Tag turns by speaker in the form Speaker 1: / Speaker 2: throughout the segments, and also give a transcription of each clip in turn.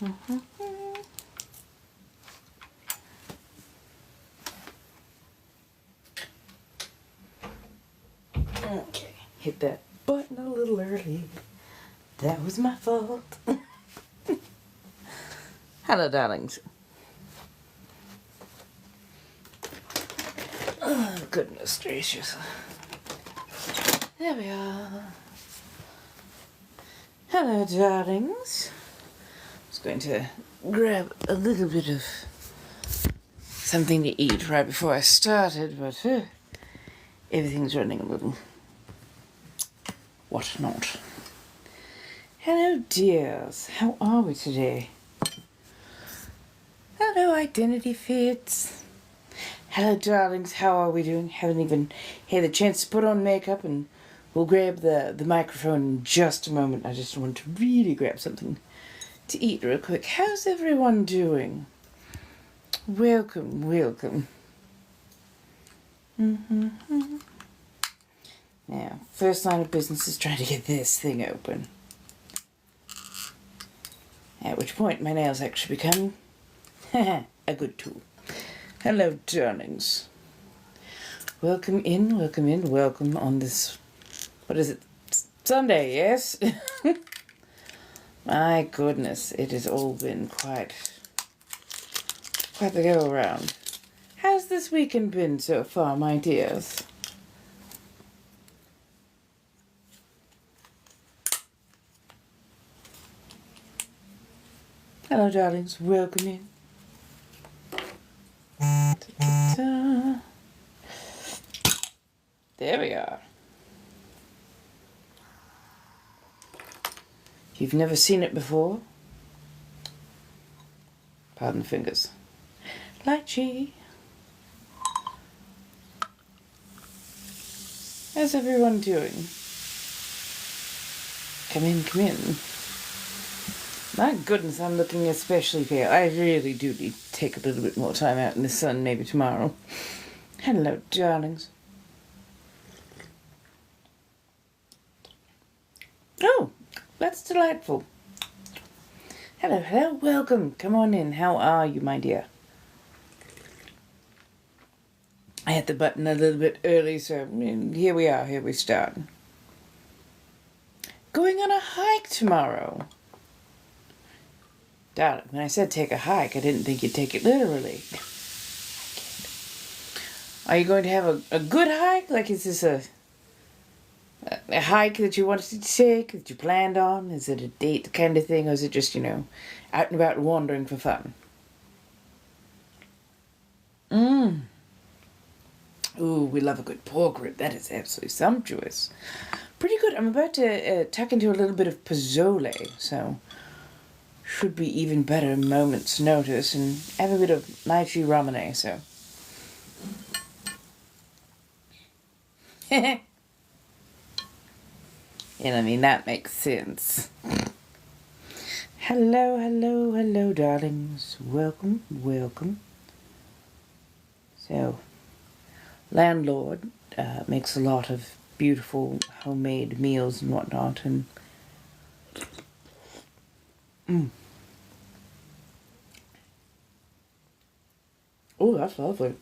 Speaker 1: Okay, hit that button a little early. That was my fault. Hello, darlings. Oh, goodness gracious. There we are. Hello, darlings. I was going to grab a little bit of something to eat right before I started, but everything's running a little whatnot. Hello, dears. How are we today? Hello, identity fits. Hello, darlings. How are we doing? Haven't even had the chance to put on makeup, and we'll grab the microphone in just a moment. I just want to really grab something to eat real quick. How's everyone doing? Welcome, welcome. Now, first line of business is trying to get this thing open. At which point my nails actually become a good tool. Hello, darlings. Welcome in, welcome in, welcome on this, what is it, Sunday, yes? My goodness, it has all been quite the go around. How's this weekend been so far, my dears? Hello, darlings. Welcome in. Ta-ta-ta. There we are. If you've never seen it before, pardon the fingers. Lychee. How's everyone doing? Come in, come in. My goodness, I'm looking especially pale. I really do need to take a little bit more time out in the sun, maybe tomorrow. Hello, darlings. Oh, that's delightful. Hello, hello, welcome. Come on in. How are you, my dear? I hit the button a little bit early, so here we are. Here we start. Going on a hike tomorrow. Darling, when I said take a hike, I didn't think you'd take it literally. Are you going to have a good hike? Like, is this a hike that you wanted to take, that you planned on? Is it a date kind of thing, or is it just, out and about wandering for fun? Ooh, we love a good pork rib. That is absolutely sumptuous. Pretty good. I'm about to tuck into a little bit of pozole, so should be even better moment's notice, and have a bit of lychee ramen, so. And I mean, that makes sense. Hello, hello, hello, darlings. Welcome, welcome. So, landlord makes a lot of beautiful homemade meals and whatnot, and oh, that's lovely.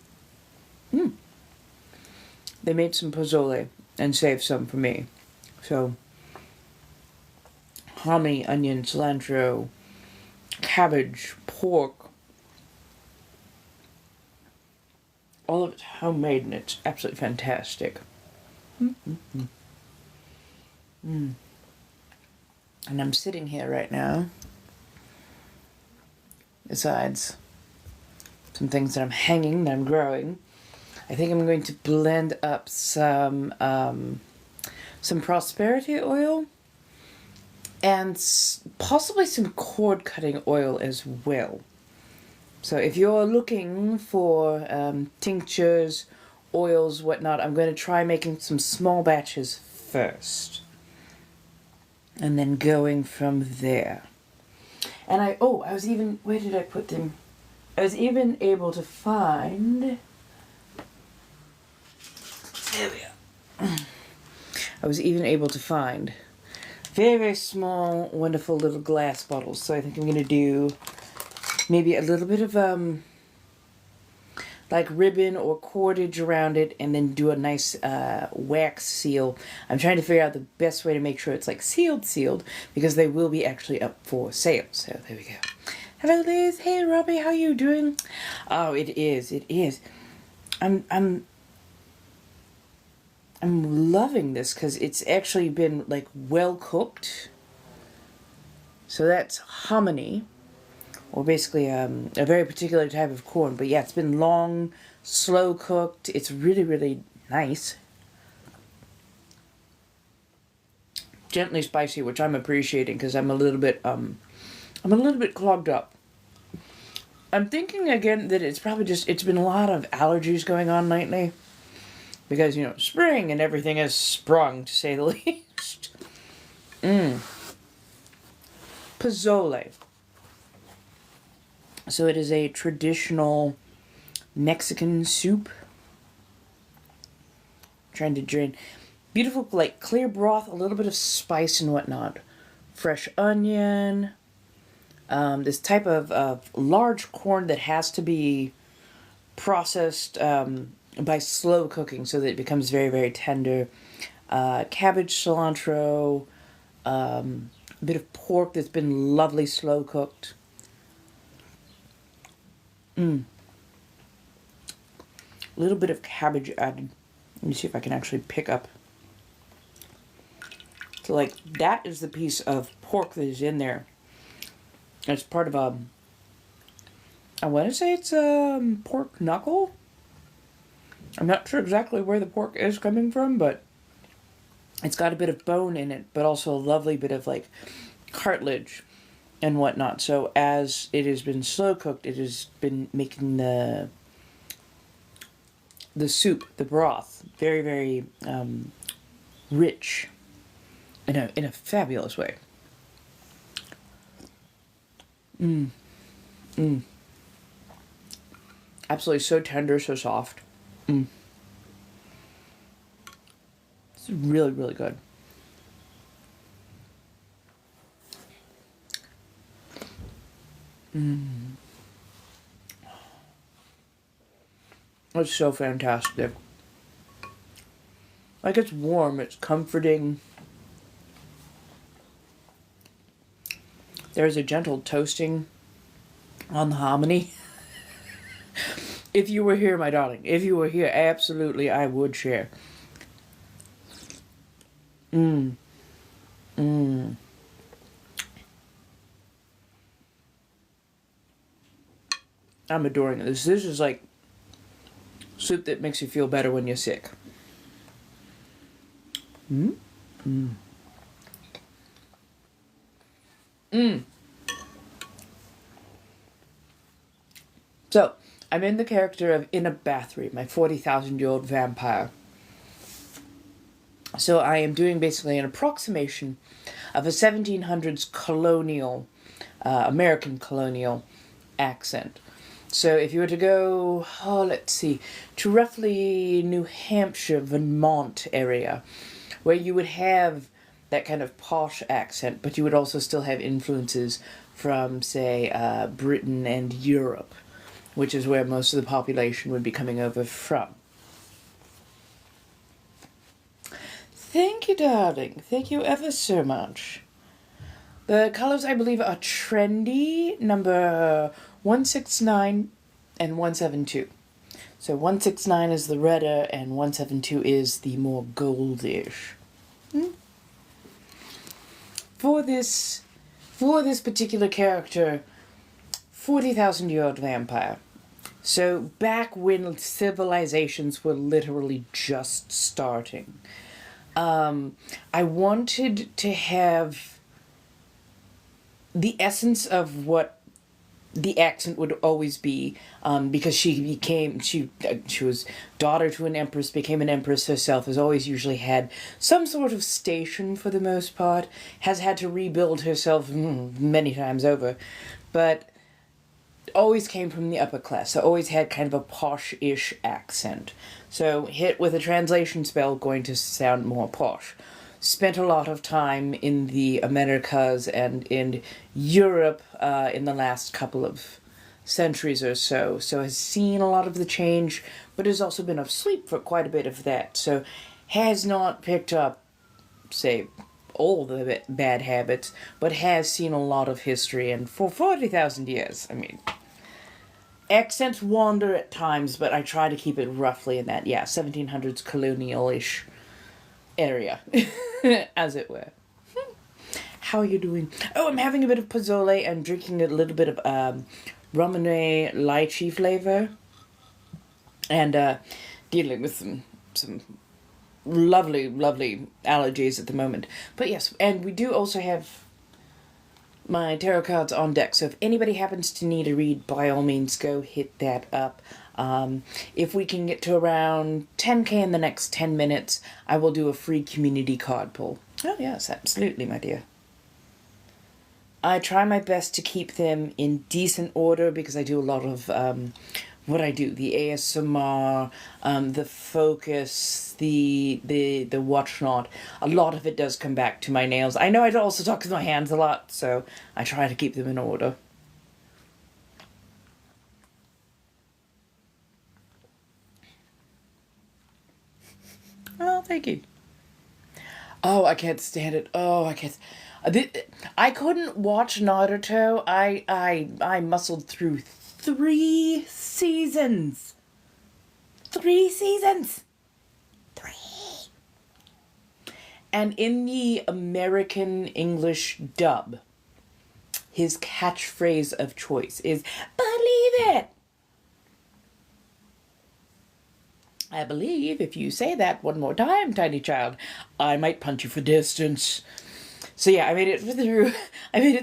Speaker 1: They made some pozole and saved some for me. So, hominy, onion, cilantro, cabbage, pork, all of it's homemade, and it's absolutely fantastic. And I'm sitting here right now, besides some things that I'm hanging, that I'm growing. I think I'm going to blend up some prosperity oil and possibly some cord cutting oil as well. So if you're looking for tinctures, oils, whatnot, I'm going to try making some small batches first, and then going from there. And I was even, where did I put them? I was even able to find, there we are. I was even able to find Very, very small, wonderful little glass bottles. So I think I'm going to do maybe a little bit of like ribbon or cordage around it, and then do a nice wax seal. I'm trying to figure out the best way to make sure it's like sealed, because they will be actually up for sale. So there we go. Hello Liz, hey Robbie, how you doing? Oh, it is. I'm loving this because it's actually been like well cooked. So that's hominy, or basically a very particular type of corn. But yeah, it's been long, slow cooked. It's really, really nice. Gently spicy, which I'm appreciating because I'm a little bit clogged up. I'm thinking again that it's probably just, it's been a lot of allergies going on lately. Because, you know, spring and everything has sprung, to say the least. Pozole. So it is a traditional Mexican soup. Trying to drain. Beautiful, like, clear broth, a little bit of spice and whatnot. Fresh onion. This type of large corn that has to be processed by slow cooking so that it becomes very, very tender. Cabbage, cilantro, a bit of pork that's been lovely slow cooked. A little bit of cabbage added. Let me see if I can actually pick up. So like that is the piece of pork that is in there. It's part of I want to say it's a pork knuckle. I'm not sure exactly where the pork is coming from, but it's got a bit of bone in it, but also a lovely bit of like cartilage and whatnot. So as it has been slow cooked, it has been making the soup, the broth, very, very rich in a fabulous way. Absolutely so tender, so soft. It's really, really good. It's so fantastic. Like, it's warm, it's comforting. There's a gentle toasting on the hominy. If you were here, my darling, if you were here, absolutely I would share. I'm adoring this. This is like soup that makes you feel better when you're sick. So, I'm in the character of Inna Bathory, my 40,000-year-old vampire. So I am doing basically an approximation of a 1700s colonial, American colonial accent. So if you were to go, let's see, to roughly New Hampshire, Vermont area, where you would have that kind of posh accent, but you would also still have influences from, say, Britain and Europe, which is where most of the population would be coming over from. Thank you, darling. Thank you ever so much. The colors, I believe, are trendy, number 169 and 172. So 169 is the redder and 172 is the more goldish. For this particular character, 40,000-year-old vampire. So back when civilizations were literally just starting. I wanted to have the essence of what the accent would always be, because she was daughter to an empress, became an empress herself, has always usually had some sort of station for the most part, has had to rebuild herself many times over, but always came from the upper class, so always had kind of a posh-ish accent. So hit with a translation spell, going to sound more posh. spent a lot of time in the Americas and in Europe in the last couple of centuries or so, so has seen a lot of the change, but has also been asleep for quite a bit of that, so has not picked up, say, all the bad habits, but has seen a lot of history, and for 40,000 years, I mean, accents wander at times, but I try to keep it roughly in that, 1700s colonial-ish area, as it were. How are you doing? Oh, I'm having a bit of pozole and drinking a little bit of Romane lychee flavor, and dealing with some lovely allergies at the moment. But yes, and we do also have my tarot cards on deck, so if anybody happens to need a read, by all means go hit that up. If we can get to around 10k in the next 10 minutes, I will do a free community card pull. Oh yes, absolutely, my dear. I try my best to keep them in decent order because I do a lot of what I do, the ASMR, the focus, the whatnot. A lot of it does come back to my nails. I know I also talk with my hands a lot, so I try to keep them in order. Oh, thank you. Oh, I can't stand it. Oh, I can't. I couldn't watch Naruto. I muscled through 3 seasons. 3 seasons. 3. And in the American English dub, his catchphrase of choice is, "Believe it." I believe if you say that one more time, tiny child, I might punch you for distance. So yeah, I made it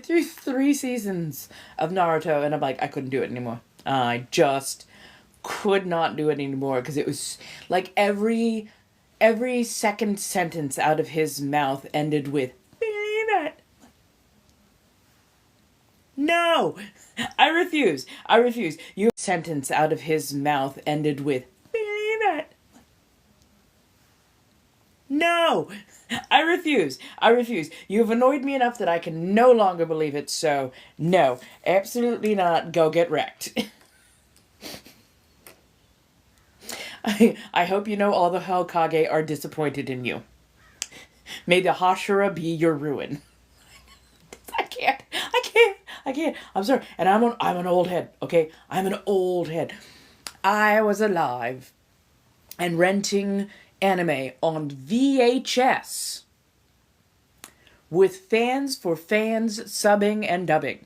Speaker 1: through 3 seasons of Naruto, and I'm like, I couldn't do it anymore. I just could not do it anymore, because it was like every second sentence out of his mouth ended with, "Believe it." No! I refuse. Your sentence out of his mouth ended with, "Believe it." No! I refuse. You have annoyed me enough that I can no longer believe it, so no, absolutely not. Go get wrecked. I hope you know all the Hokage are disappointed in you. May the Hashira be your ruin. I can't. I'm sorry. And I'm an old head, okay? I'm an old head. I was alive and renting anime on VHS with fans for fans subbing and dubbing.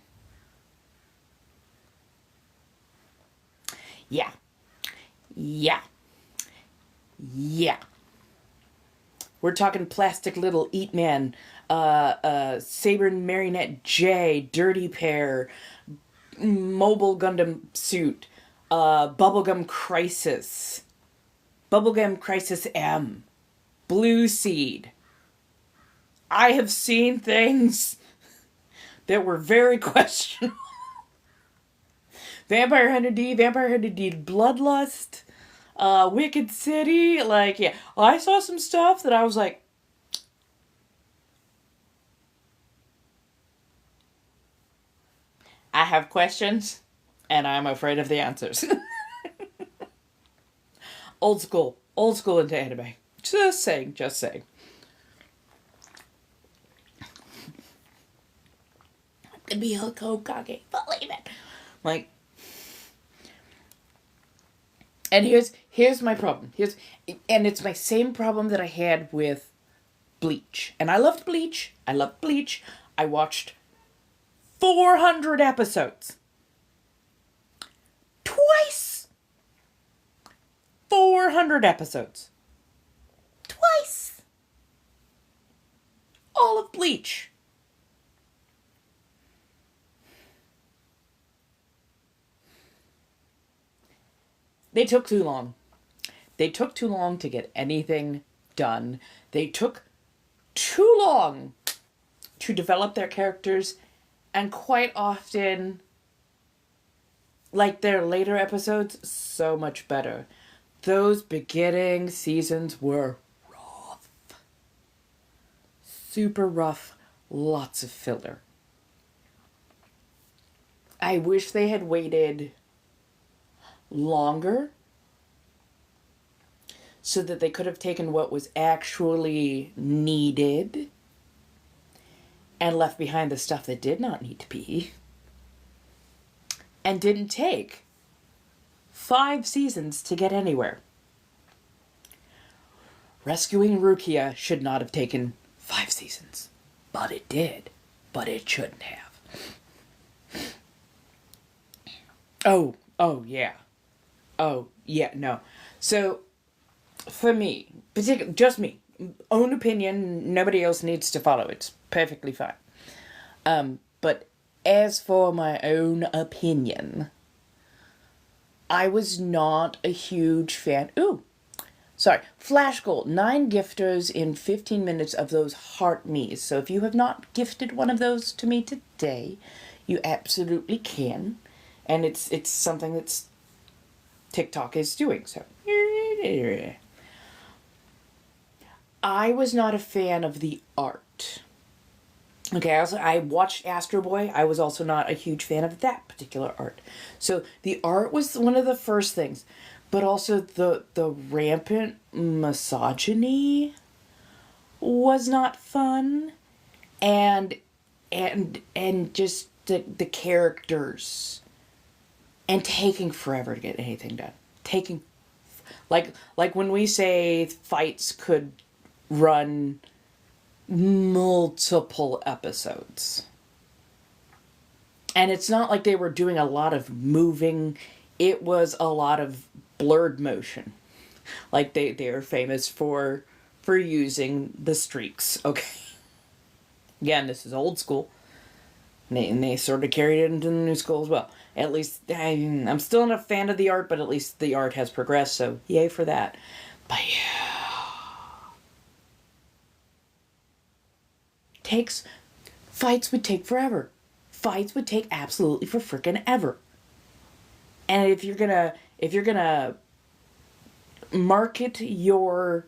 Speaker 1: Yeah. We're talking Plastic Little, Eat Man, Saber and Marionette J, Dirty Pair, Mobile Gundam Suit, Bubblegum Crisis, Bubblegum Crisis M, Blue Seed. I have seen things that were very questionable. Vampire Hunter D, Bloodlust, Wicked City, like, yeah. I saw some stuff that I was like, I have questions, and I'm afraid of the answers. Old school into anime. Just saying. Could be Hokage, believe it. Like, and here's my problem. And it's my same problem that I had with Bleach. And I loved Bleach. I watched 400 episodes. Twice. 400 episodes. Twice. All of Bleach. They took too long. They took too long to get anything done. They took too long to develop their characters, and quite often, like their later episodes, so much better. Those beginning seasons were rough. super rough, lots of filler. I wish they had waited longer so that they could have taken what was actually needed and left behind the stuff that did not need to be, and didn't take 5 seasons to get anywhere. Rescuing Rukia should not have taken 5 seasons, but it did. But it shouldn't have. Oh, yeah. Oh, yeah, no. So, for me, just me, own opinion, nobody else needs to follow. It's perfectly fine. But as for my own opinion, I was not a huge fan. Flash goal. 9 gifters in 15 minutes of those heart me's. So if you have not gifted one of those to me today, you absolutely can. And it's something that's TikTok is doing. So I was not a fan of the art. Okay, I watched Astro Boy. I was also not a huge fan of that particular art. So the art was one of the first things. But also the rampant misogyny was not fun. And just the characters. And taking forever to get anything done. Like when we say fights could run multiple episodes. And it's not like they were doing a lot of moving. It was a lot of blurred motion. Like they are famous for using the streaks. Okay. Again, this is old school. And they sort of carried it into the new school as well. At least, I'm still not a fan of the art, but at least the art has progressed, so yay for that. But yeah. Fights would take forever. Fights would take absolutely for frickin' ever. And if you're gonna market your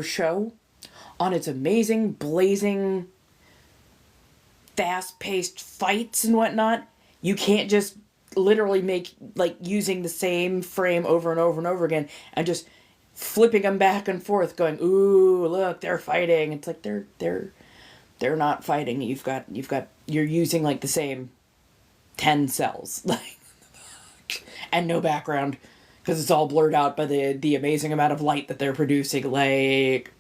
Speaker 1: show on its amazing, blazing, fast-paced fights and whatnot, you can't just literally make, like, using the same frame over and over and over again and just flipping them back and forth going, ooh, look, they're fighting. It's like they're not fighting. You're using like the same 10 cells, like, and no background because it's all blurred out by the amazing amount of light that they're producing. Like,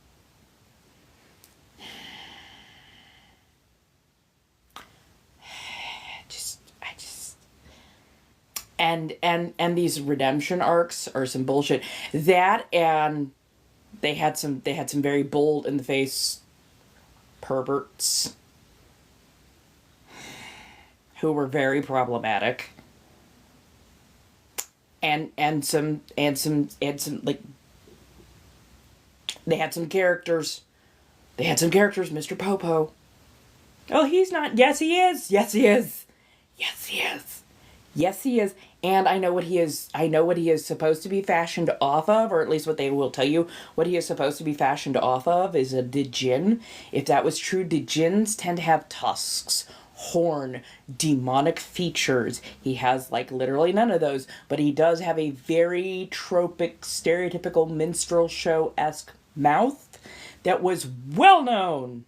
Speaker 1: and these redemption arcs are some bullshit. That, and they had some very bold in the face perverts who were very problematic. And some like, they had some characters. Mr. Popo. Oh, he's not. Yes, he is. Yes, he is. Yes, he is. Yes, he is. And I know what he is. I know what he is supposed to be fashioned off of, or at least what they will tell you. What he is supposed to be fashioned off of is a Dijin. If that was true, Dijins tend to have tusks, horn, demonic features. He has, like, literally none of those, but he does have a very tropic, stereotypical minstrel show-esque mouth that was well known.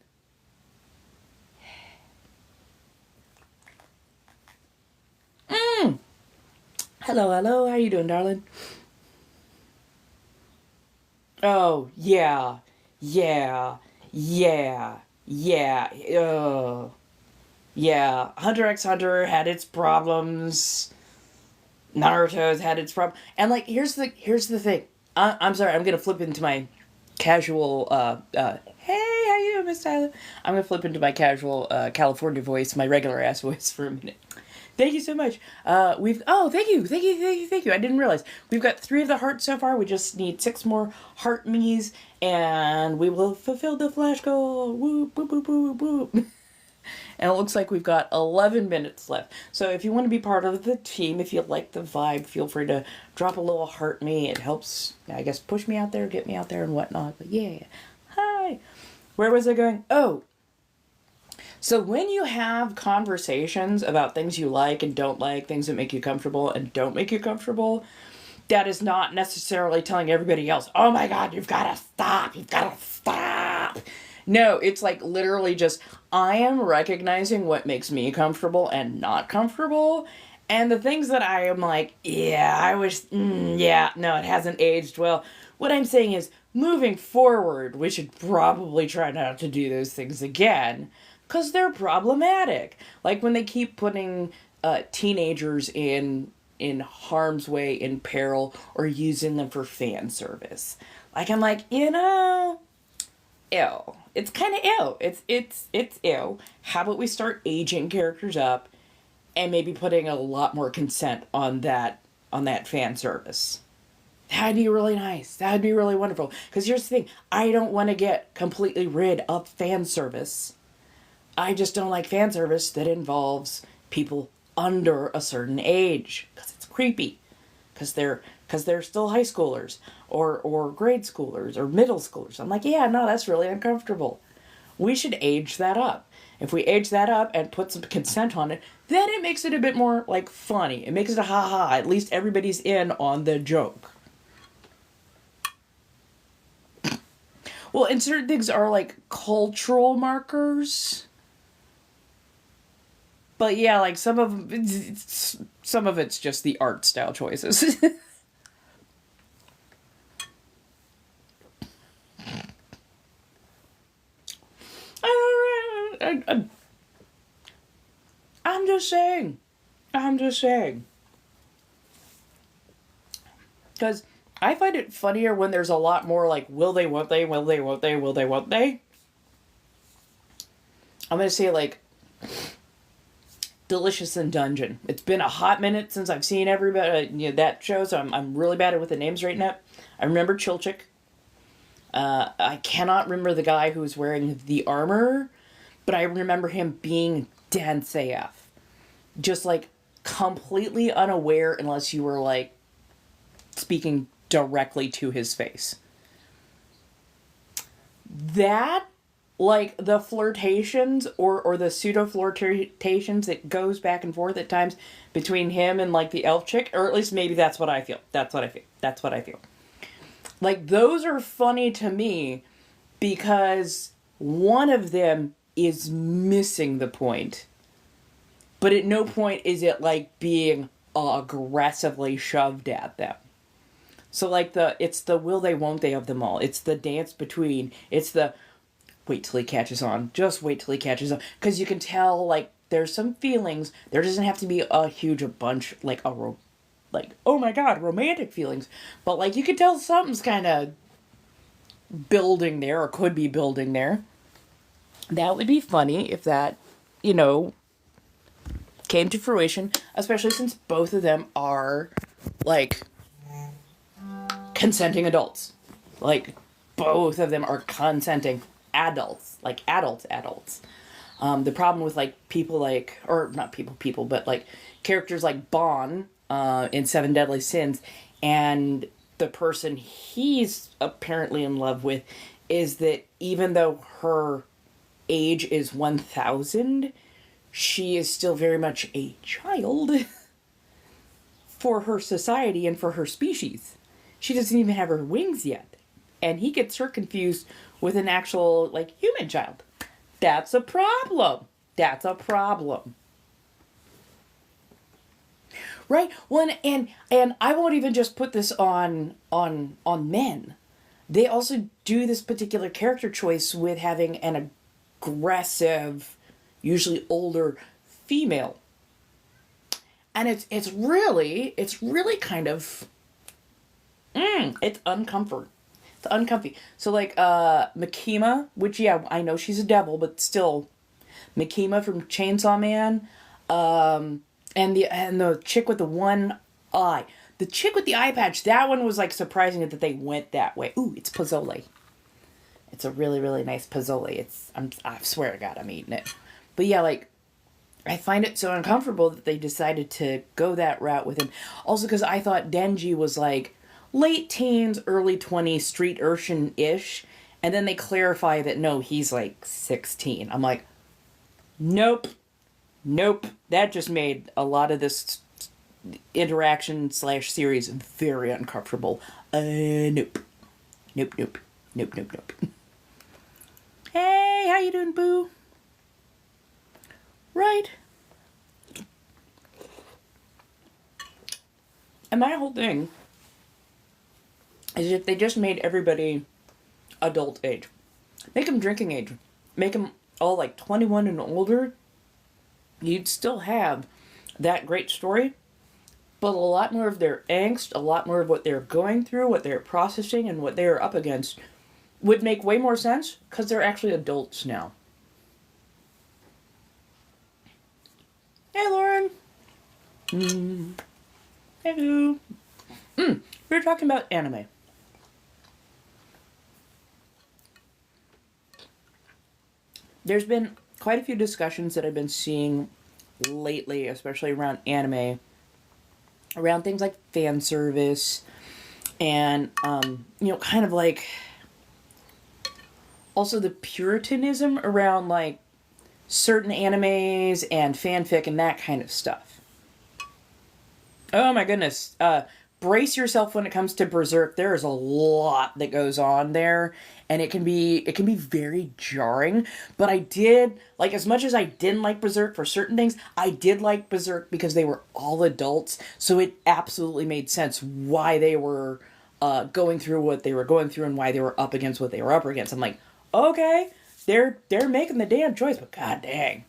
Speaker 1: Hello, how you doing, darling? Oh, yeah, Hunter x Hunter had its problems, Naruto's had its problems, and, like, here's the thing, I'm sorry, I'm gonna flip into my casual, hey, how you doing, Miss Tyler? I'm gonna flip into my casual, California voice, my regular ass voice for a minute. Thank you so much. Thank you. I didn't realize. We've got 3 of the hearts so far. We just need 6 more heart me's, and we will fulfill the flash goal. Whoop, whoop, whoop, whoop, whoop. And it looks like we've got 11 minutes left. So if you want to be part of the team, if you like the vibe, feel free to drop a little heart me. It helps, I guess, push me out there, get me out there and whatnot. But yeah. Hi. Where was I going? Oh. So when you have conversations about things you like and don't like, things that make you comfortable and don't make you comfortable, that is not necessarily telling everybody else, oh my God, you've got to stop. You've got to stop. No, it's like literally just, I am recognizing what makes me comfortable and not comfortable. And the things that I am like, yeah, I wish, yeah, no, it hasn't aged well. What I'm saying is, moving forward, we should probably try not to do those things again. Because they're problematic. Like when they keep putting teenagers in harm's way, in peril, or using them for fan service. Like, I'm like, ew. It's kind of ew. It's ew. How about we start aging characters up and maybe putting a lot more consent on that fan service? That'd be really nice. That'd be really wonderful. Because here's the thing. I don't want to get completely rid of fan service. I just don't like fan service that involves people under a certain age. Because it's creepy. Because they're still high schoolers. Or grade schoolers. Or middle schoolers. I'm like, yeah, no, that's really uncomfortable. We should age that up. If we age that up and put some consent on it, then it makes it a bit more, like, funny. It makes it a ha-ha. At least everybody's in on the joke. Well, and certain things are, like, cultural markers. But yeah, like, some of it's just the art style choices. I'm just saying. Because I find it funnier when there's a lot more like, will they, won't they, will they, won't they, will they, won't they. I'm going to say like, Delicious in Dungeon. It's been a hot minute since I've seen everybody, that show, so I'm really bad with the names right now. I remember Chilchik. I cannot remember the guy who was wearing the armor, but I remember him being dense AF. Just like completely unaware unless you were like speaking directly to his face. That, like the flirtations or the pseudo flirtations that goes back and forth at times between him and like the elf chick, or at least maybe that's what I feel. That's what I feel. Like, those are funny to me because one of them is missing the point. But at no point is it, like, being aggressively shoved at them. So, like, it's the will they, won't they of them all. It's the dance between. It's the wait till he catches on. Just wait till he catches on. Because you can tell, like, there's some feelings. There doesn't have to be a huge bunch, like, oh my God, romantic feelings. But, like, you can tell something's kind of building there, or could be building there. That would be funny if that, came to fruition. Especially since both of them are, like, consenting adults. Like, both of them are consenting adults. Like, adults. The problem with, like, people like, or not people, but, like, characters like Bon, in Seven Deadly Sins, and the person he's apparently in love with is that even though her age is 1000, she is still very much a child for her society and for her species. She doesn't even have her wings yet. And he gets her confused with an actual, like, human child. That's a problem. Right? Well, and I won't even just put this on men. They also do this particular character choice with having an aggressive, usually older female. And it's really kind of it's uncomfort. It's uncomfy. So like Makima, which yeah, I know she's a devil, but still Makima from Chainsaw Man, and the chick with the one eye. The chick with the eye patch, that one was like surprising that they went that way. Ooh, it's pozole. It's a really, really nice pozole. I swear to God, I'm eating it. But yeah, like, I find it so uncomfortable that they decided to go that route with him. Also because I thought Denji was like late teens, early 20s, street urchin-ish. And then they clarify that no, he's like 16. I'm like, nope. Nope. That just made a lot of this interaction / series very uncomfortable. Nope. Nope, nope. Nope, nope, nope. Hey, how you doing, boo? Right. And my whole thing is if they just made everybody adult age. Make them drinking age. Make them all like 21 and older. You'd still have that great story, but a lot more of their angst, a lot more of what they're going through, what they're processing, and what they're up against would make way more sense because they're actually adults now. Hey, Lauren. Hello. We were talking about anime. There's been quite a few discussions that I've been seeing lately, especially around anime, around things like fan service and, kind of like also the puritanism around like certain animes and fanfic and that kind of stuff. Oh my goodness. Brace yourself when it comes to Berserk. There is a lot that goes on there, and it can be very jarring. But I did, like, as much as I didn't like Berserk for certain things, I did like Berserk because they were all adults, so it absolutely made sense why they were going through what they were going through and why they were up against what they were up against. I'm like, okay, they're making the damn choice, but god dang.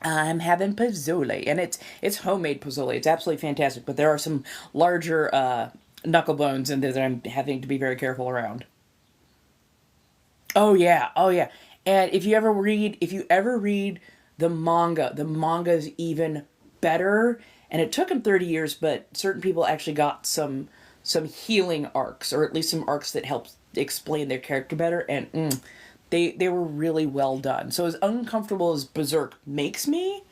Speaker 1: I'm having pozole, and it's homemade pozole. It's absolutely fantastic, but there are some larger knuckle bones in there that I'm having to be very careful around. Oh yeah, oh yeah. And if you ever read the manga is even better. And it took him 30 years, but certain people actually got some healing arcs, or at least some arcs that helped explain their character better, and they were really well done. So as uncomfortable as Berserk makes me,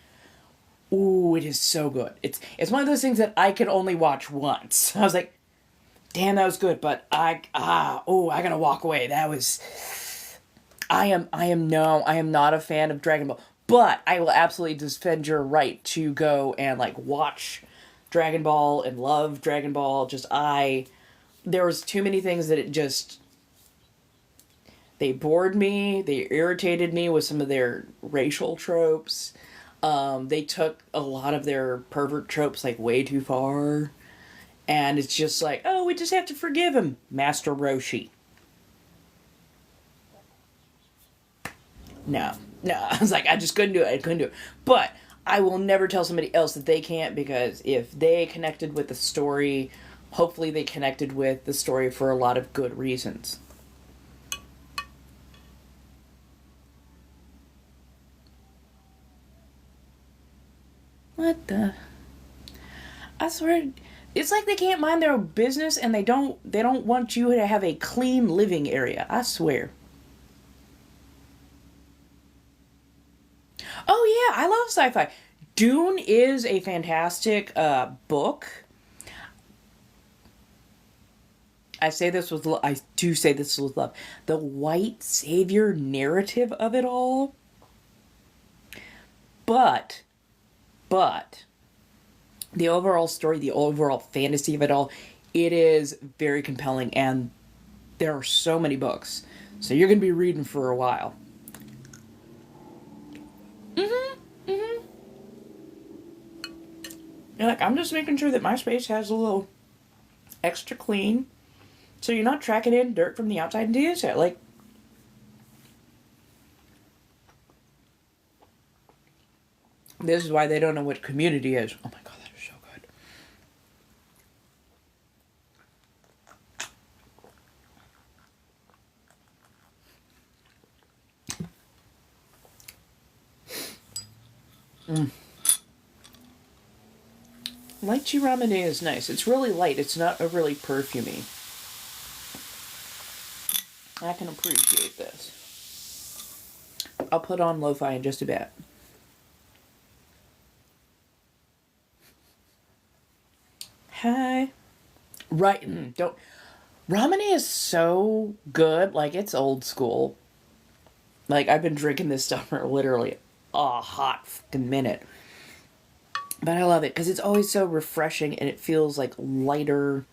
Speaker 1: ooh, it is so good. It's one of those things that I could only watch once. I was like, damn, that was good, but I gotta walk away. That was... I am not a fan of Dragon Ball, but I will absolutely defend your right to go and like watch Dragon Ball and love Dragon Ball. There was too many things that they bored me, they irritated me with some of their racial tropes. They took a lot of their pervert tropes like way too far. And it's just like, oh, we just have to forgive him, Master Roshi. No. I was like, I just couldn't do it. But I will never tell somebody else that they can't, because if they connected with the story, hopefully they connected with the story for a lot of good reasons. What the? I swear, it's like they can't mind their own business, and they don't want you to have a clean living area. I swear. Oh yeah, I love sci-fi. Dune is a fantastic book. I do say this with love. The white savior narrative of it all. But the overall story, the overall fantasy of it all, it is very compelling, and there are so many books. So you're going to be reading for a while. You're like, I'm just making sure that my space has a little extra clean, so you're not tracking in dirt from the outside into the inside. Like, this is why they don't know what community is. Oh my god, that is so good. Lychee ramen is nice. It's really light. It's not overly perfumey. I can appreciate this. I'll put on lo-fi in just a bit. Hi. Right. Don't. Ramen is so good. Like, it's old school. Like, I've been drinking this stuff for literally a hot fucking minute. But I love it because it's always so refreshing and it feels like lighter,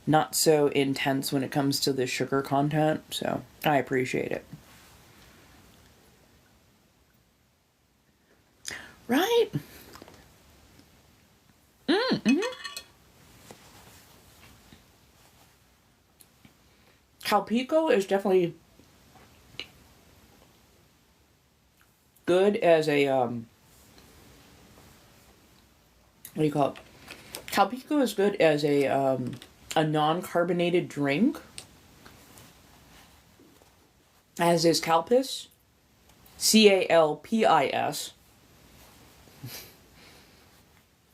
Speaker 1: not so intense when it comes to the sugar content. So I appreciate it. Right? Mm-hmm. Calpico is definitely good as a what do you call it? Calpico is good as a non-carbonated drink, as is Calpis, Calpis.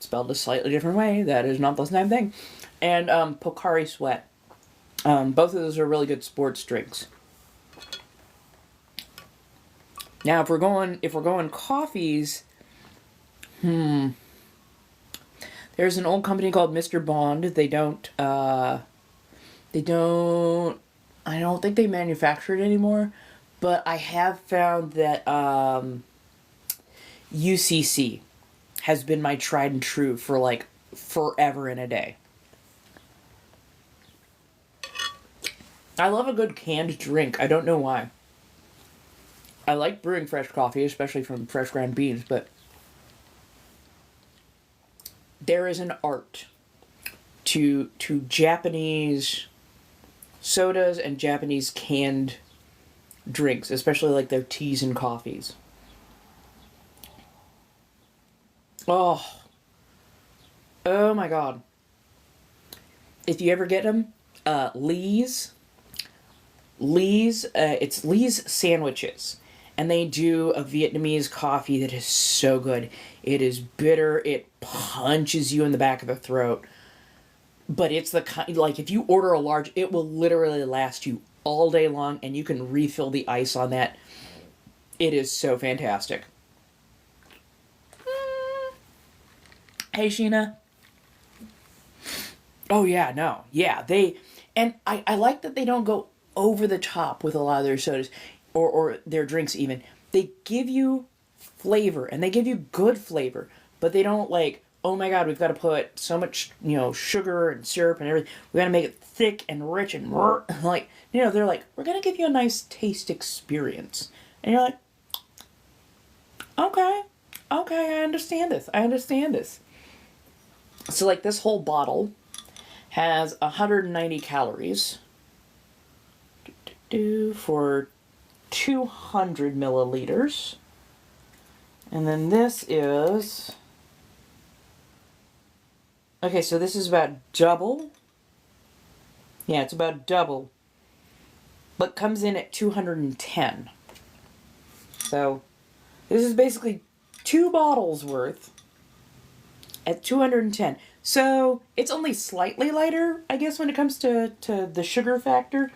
Speaker 1: Spelled a slightly different way. That is not the same thing. And Pocari Sweat. Both of those are really good sports drinks. Now, if we're going coffees, there's an old company called Mr. Bond. I don't think they manufacture it anymore, but I have found that UCC has been my tried and true for like forever and a day. I love a good canned drink. I don't know why. I like brewing fresh coffee, especially from fresh ground beans, but there is an art to Japanese sodas and Japanese canned drinks, especially like their teas and coffees. Oh. Oh my god. If you ever get them, Lee's, it's Lee's Sandwiches. And they do a Vietnamese coffee that is so good. It is bitter. It punches you in the back of the throat. But it's the kind, like, if you order a large, it will literally last you all day long, and you can refill the ice on that. It is so fantastic. Hey, Sheena. Oh, yeah, no. Yeah, and I like that they don't go over the top with a lot of their sodas, or their drinks even. They give you flavor, and they give you good flavor, but they don't like, oh my god, we've got to put so much, sugar and syrup and everything. We got to make it thick and rich and like, they're like, we're going to give you a nice taste experience. And you're like, okay, I understand this. So like this whole bottle has 190 calories for 200 milliliters. And then this is... Okay, so this is about double. Yeah, it's about double. But comes in at 210. So this is basically 2 bottles worth at 210. So it's only slightly lighter, I guess, when it comes to the sugar factor.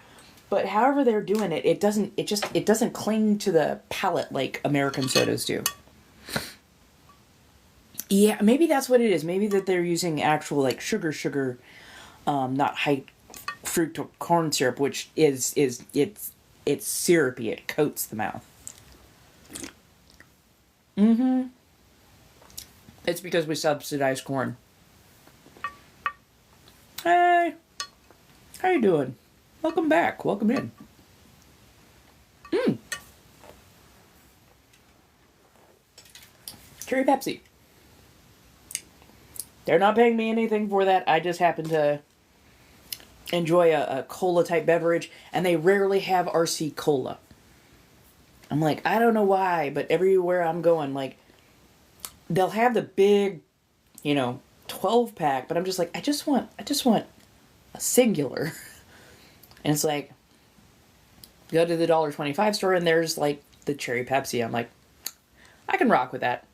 Speaker 1: But however they're doing it, it doesn't cling to the palate like American sodas do. Yeah, maybe that's what it is. Maybe that they're using actual like sugar, not high fructose corn syrup, which it's syrupy. It coats the mouth. Mm-hmm. It's because we subsidize corn. Hey, how you doing? Welcome back. Welcome in. Cherry Pepsi. They're not paying me anything for that. I just happen to enjoy a cola type beverage, and they rarely have RC Cola. I'm like, I don't know why, but everywhere I'm going, like, they'll have the big, 12 pack, but I'm just like, I just want a singular. And it's like, go to the $1.25 store and there's like the cherry Pepsi. I'm like, I can rock with that.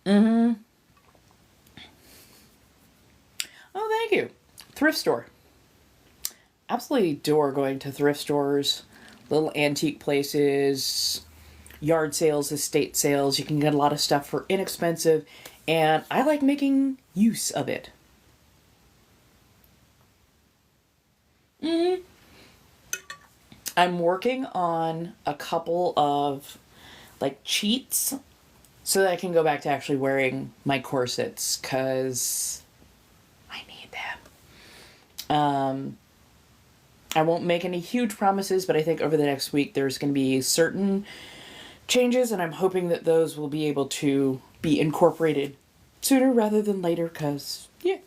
Speaker 1: Mm-hmm. Oh, thank you. Thrift store. absolutely adore going to thrift stores, little antique places, yard sales, estate sales. You can get a lot of stuff for inexpensive, and I like making use of it. I'm working on a couple of like cheats so that I can go back to actually wearing my corsets, because I need them. I won't make any huge promises, but I think over the next week there's going to be certain changes, and I'm hoping that those will be able to be incorporated sooner rather than later, because, yeah.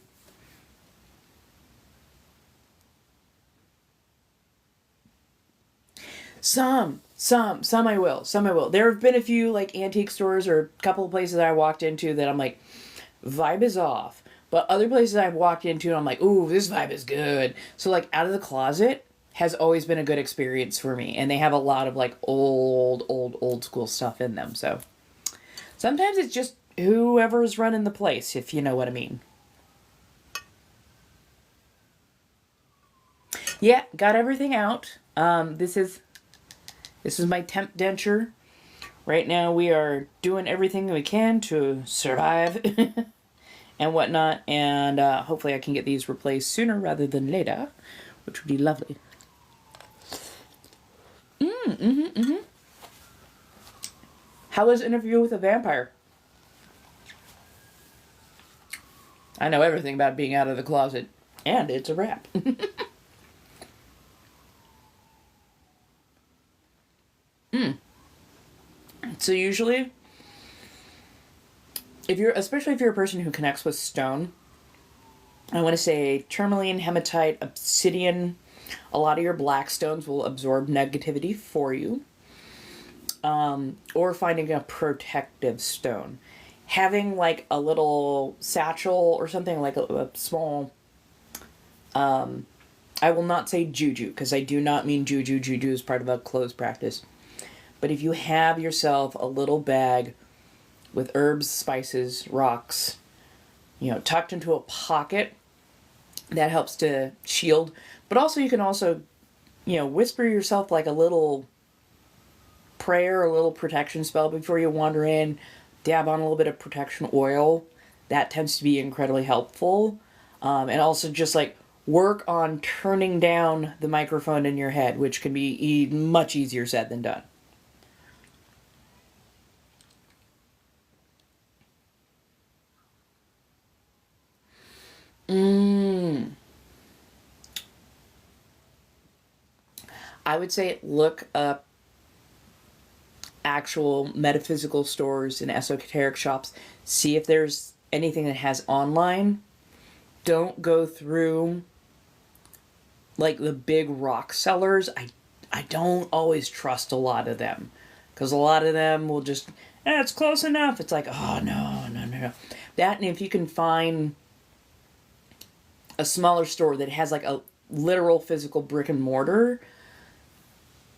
Speaker 1: Some I will. Some I will. There have been a few, like, antique stores or a couple of places I walked into that I'm like, vibe is off. But other places I've walked into and I'm like, ooh, this vibe is good. So, like, Out of the Closet has always been a good experience for me. And they have a lot of, like, old school stuff in them. So sometimes it's just whoever's running the place, if you know what I mean. Yeah, got everything out. This is my temp denture. Right now we are doing everything we can to survive and whatnot, and hopefully I can get these replaced sooner rather than later, which would be lovely. How was Interview with a Vampire? I know everything about being out of the closet, and it's a wrap. So usually, especially if you're a person who connects with stone, I want to say tourmaline, hematite, obsidian, a lot of your black stones will absorb negativity for you. Or finding a protective stone. Having like a little satchel or something, like a small, I will not say juju, because I do not mean juju. Juju is part of a closed practice. But if you have yourself a little bag with herbs, spices, rocks, tucked into a pocket, that helps to shield. But also you can also, whisper yourself like a little prayer, a little protection spell before you wander in. Dab on a little bit of protection oil. That tends to be incredibly helpful. And also just like work on turning down the microphone in your head, which can be much easier said than done. I would say look up actual metaphysical stores and esoteric shops. See if there's anything that has online. Don't go through like the big rock sellers. I don't always trust a lot of them, because a lot of them will just, it's close enough. It's like, oh no. That, and if you can find a smaller store that has like a literal physical brick and mortar,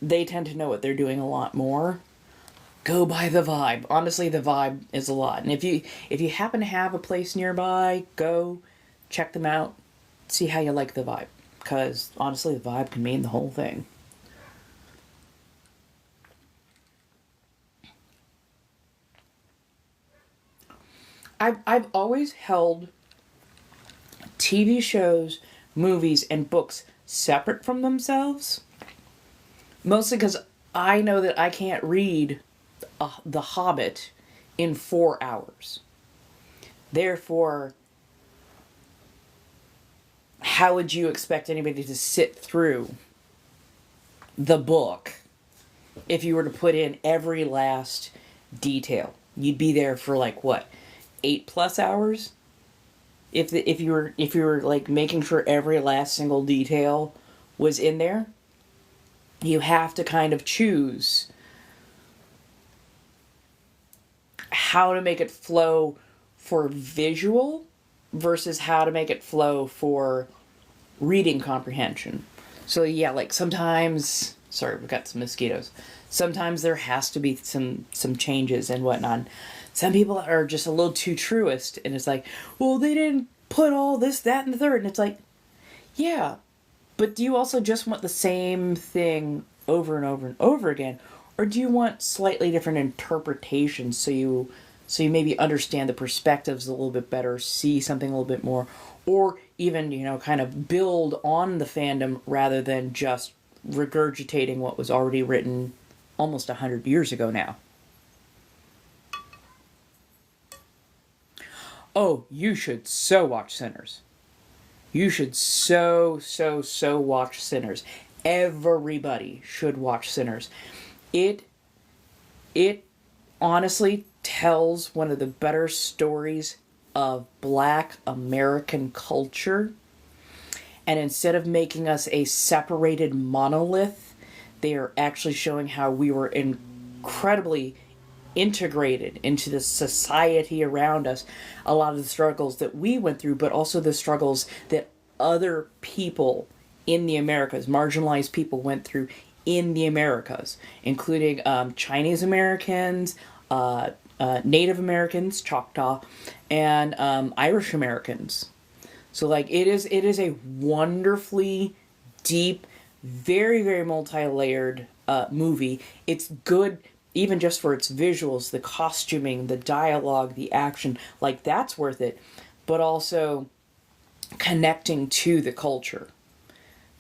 Speaker 1: they tend to know what they're doing a lot more. Go by the vibe. Honestly, the vibe is a lot. And if you happen to have a place nearby, go check them out. See how you like the vibe. Because honestly, the vibe can mean the whole thing. I've always held TV shows, movies, and books separate from themselves. Mostly because I know that I can't read The Hobbit in 4 hours. Therefore, how would you expect anybody to sit through the book if you were to put in every last detail? You'd be there for like what, 8+ hours? If you were like making sure every last single detail was in there. You have to kind of choose how to make it flow for visual versus how to make it flow for reading comprehension. So yeah, like sometimes, sorry, we've got some mosquitoes. Sometimes there has to be some changes and whatnot. Some people are just a little too truist, and it's like, well, they didn't put all this, that, and the third. And it's like, yeah, But do you also just want the same thing over and over and over again? Or do you want slightly different interpretations so you maybe understand the perspectives a little bit better, see something a little bit more, or even, kind of build on the fandom rather than just regurgitating what was already written almost 100 years ago now? Oh, you should so watch Sinners. You should so watch Sinners. Everybody should watch Sinners. It it honestly tells one of the better stories of Black American culture. And instead of making us a separated monolith, they are actually showing how we were incredibly integrated into the society around us. A lot of the struggles that we went through, but also the struggles that other people in the Americas, marginalized people, went through in the Americas, including Chinese Americans, Native Americans, Choctaw, and Irish Americans. So like it is a wonderfully deep, very very multi-layered movie. It's good even just for its visuals, the costuming, the dialogue, the action. Like that's worth it, but also connecting to the culture.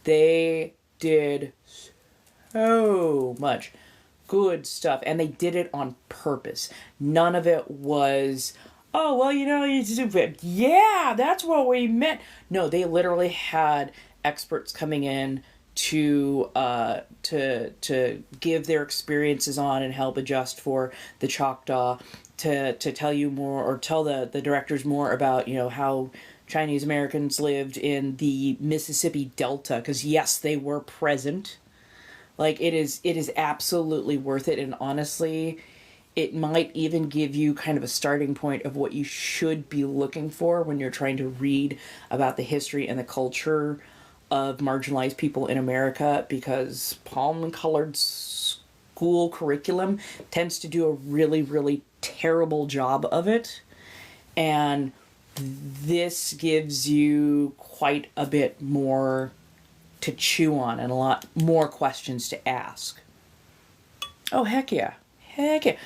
Speaker 1: They did so much good stuff, and they did it on purpose. None of it was, oh well, yeah, that's what we meant. No, they literally had experts coming in to give their experiences on and help adjust for the Choctaw, to tell you more, or tell the directors more about how Chinese Americans lived in the Mississippi Delta, because yes, they were present. Like it is absolutely worth it, and honestly, it might even give you kind of a starting point of what you should be looking for when you're trying to read about the history and the culture of marginalized people in America, because palm-colored school curriculum tends to do a really, really terrible job of it. And this gives you quite a bit more to chew on and a lot more questions to ask. Oh, heck yeah. Heck yeah.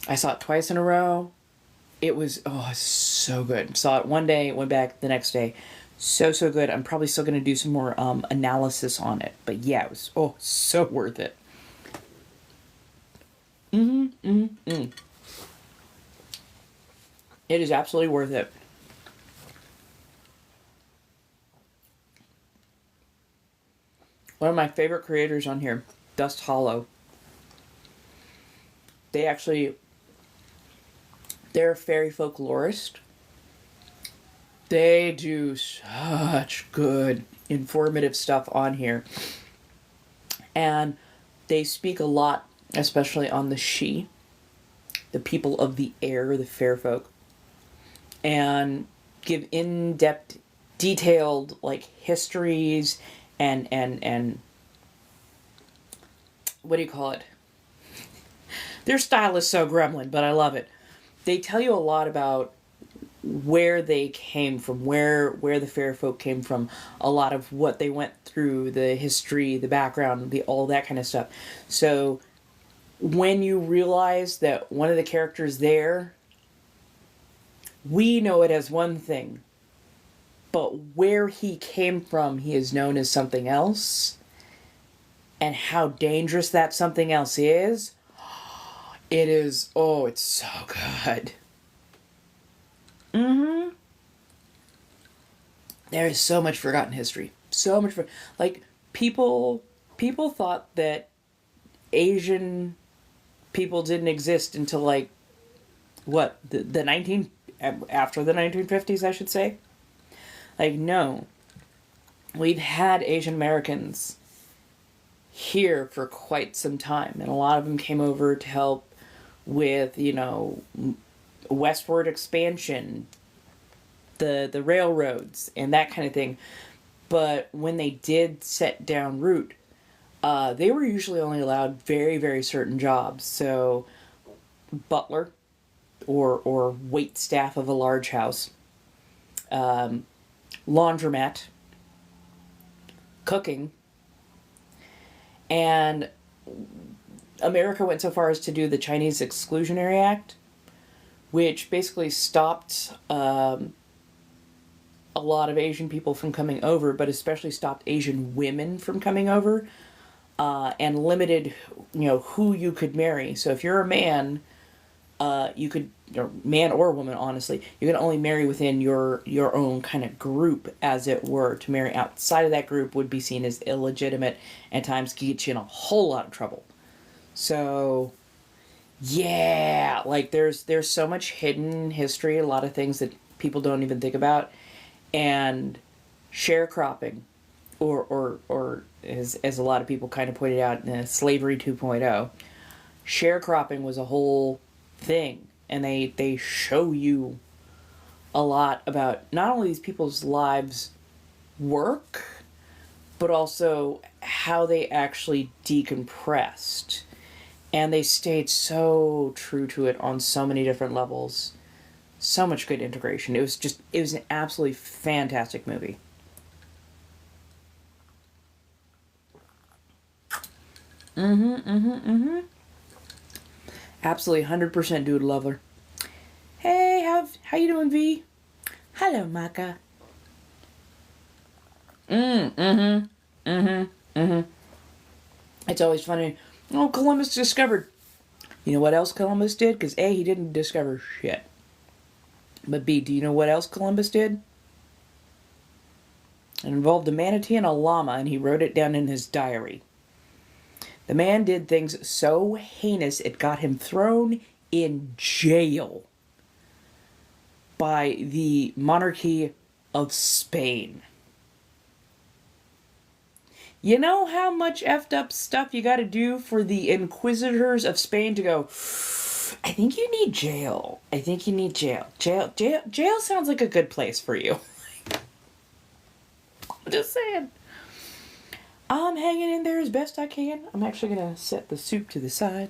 Speaker 1: I saw it twice in a row. It was, so good. Saw it one day, went back the next day. So good. I'm probably still going to do some more analysis on it. But yeah, it was, so worth it. It is absolutely worth it. One of my favorite creators on here, Dust Hollow. They're a fairy folklorist. They do such good, informative stuff on here. And they speak a lot, especially on the She, the people of the air, the fair folk, and give in-depth, detailed, like, histories and what do you call it? Their style is so gremlin, but I love it. They tell you a lot about where they came from, where the fair folk came from, a lot of what they went through, the history, the background, all that kind of stuff. So when you realize that one of the characters there, we know it as one thing, but where he came from, he is known as something else, and how dangerous that something else is, it's so good. There is so much forgotten history. So much people thought that Asian people didn't exist until like after the 1950s, I should say. Like, no. We've had Asian Americans here for quite some time, and a lot of them came over to help with, westward expansion, the railroads, and that kind of thing. But when they did set down root, they were usually only allowed very, very certain jobs. So, butler, or wait staff of a large house, laundromat, cooking. And America went so far as to do the Chinese Exclusionary Act, which basically stopped a lot of Asian people from coming over, but especially stopped Asian women from coming over, and limited, who you could marry. So if you're a man, you could, or man or woman, honestly, you can only marry within your own kind of group, as it were. To marry outside of that group would be seen as illegitimate, and times could get you in a whole lot of trouble. So, yeah, like there's so much hidden history, a lot of things that people don't even think about, and sharecropping, or as a lot of people kind of pointed out, slavery 2.0, sharecropping was a whole thing, and they show you a lot about not only these people's lives work, but also how they actually decompressed. And they stayed so true to it on so many different levels. So much good integration. It was an absolutely fantastic movie. Absolutely 100% dude lover. Hey, how you doing, V? Hello, Maka. It's always funny. Oh, Columbus discovered. You know what else Columbus did? Because A, he didn't discover shit. But B, do you know what else Columbus did? It involved a manatee and a llama, and he wrote it down in his diary. The man did things so heinous it got him thrown in jail by the monarchy of Spain. You know how much effed up stuff you gotta do for the inquisitors of Spain to go, I think you need jail. I think you need jail. Jail sounds like a good place for you. I'm just saying. I'm hanging in there as best I can. I'm actually gonna set the soup to the side.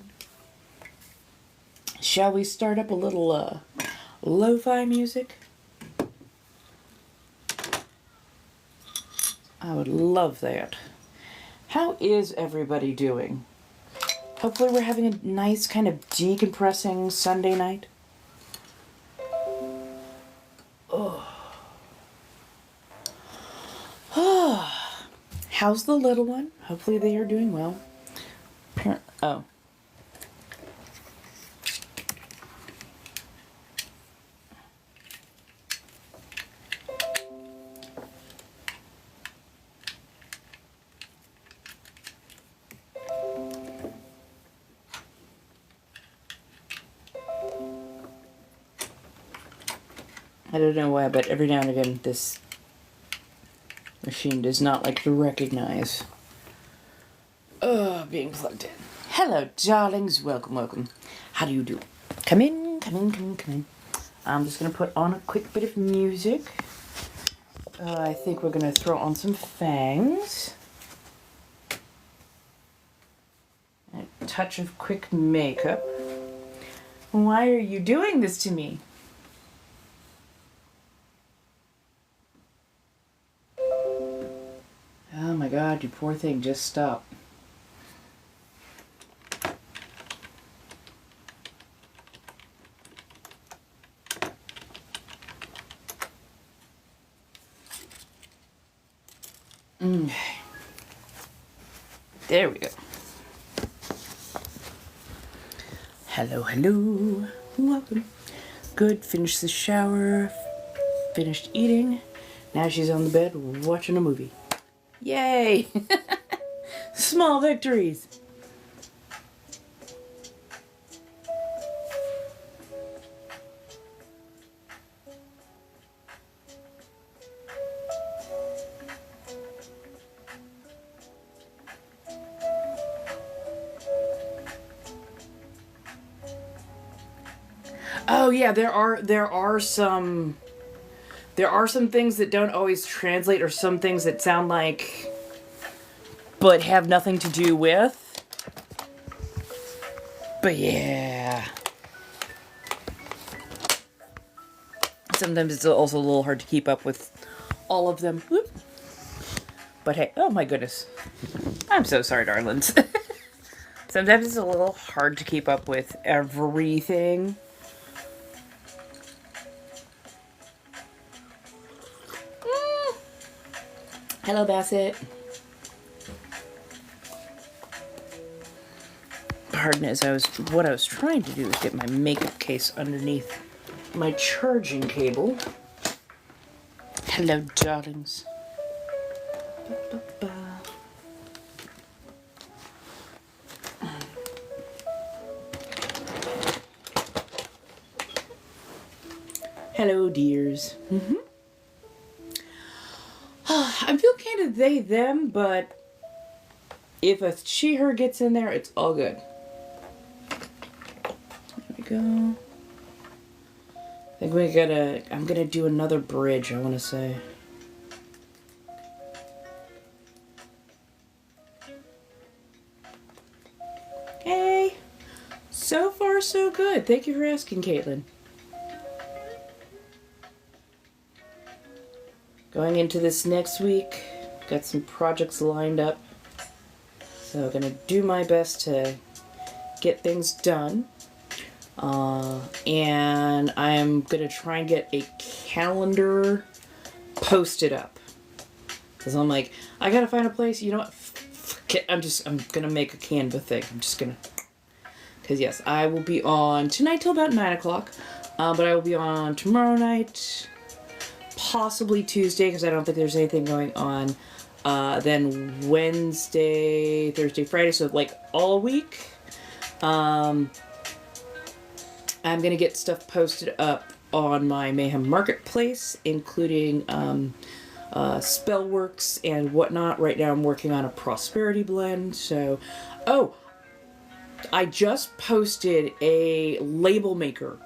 Speaker 1: Shall we start up a little lo-fi music? I would love that. How is everybody doing? Hopefully we're having a nice kind of decompressing Sunday night. Oh. How's the little one? Hopefully they are doing well. Oh. I don't know why, but every now and again this machine does not like to recognize being plugged in. Hello, darlings. Welcome, welcome. How do you do? Come in, come in, come in, come in. I'm just going to put on a quick bit of music. I think we're going to throw on some fangs. A touch of quick makeup. Why are you doing this to me? Oh my god, you poor thing, just stop. There we go. Hello, hello. Welcome. Good, finished the shower, finished eating. Now she's on the bed watching a movie. Yay! Small victories! Oh yeah, there are some things that don't always translate, or some things that sound like but have nothing to do with. But yeah. Sometimes it's also a little hard to keep up with all of them. Whoop. But hey, oh my goodness. I'm so sorry, darlings. Sometimes it's a little hard to keep up with everything. Hello, Bassett. Pardon, what I was trying to do is get my makeup case underneath my charging cable. Hello, darlings. Hello, dears. I feel kind of they, them, but if a she, her gets in there, it's all good. There we go. I think I'm gonna do another bridge, I want to say. Hey! So far, so good. Thank you for asking, Caitlin. Going into this next week, got some projects lined up. So I'm gonna do my best to get things done. And I'm gonna try and get a calendar posted up. Cause I'm like, I gotta find a place, you know what? I'm gonna make a Canva thing. I'm just gonna, cause yes, I will be on tonight till about 9 o'clock. But I will be on tomorrow night, possibly Tuesday, because I don't think there's anything going on. Then Wednesday, Thursday, Friday, so like all week. I'm gonna get stuff posted up on my Mayhem Marketplace, including Spellworks and whatnot. Right now I'm working on a Prosperity blend, so... Oh! I just posted a label maker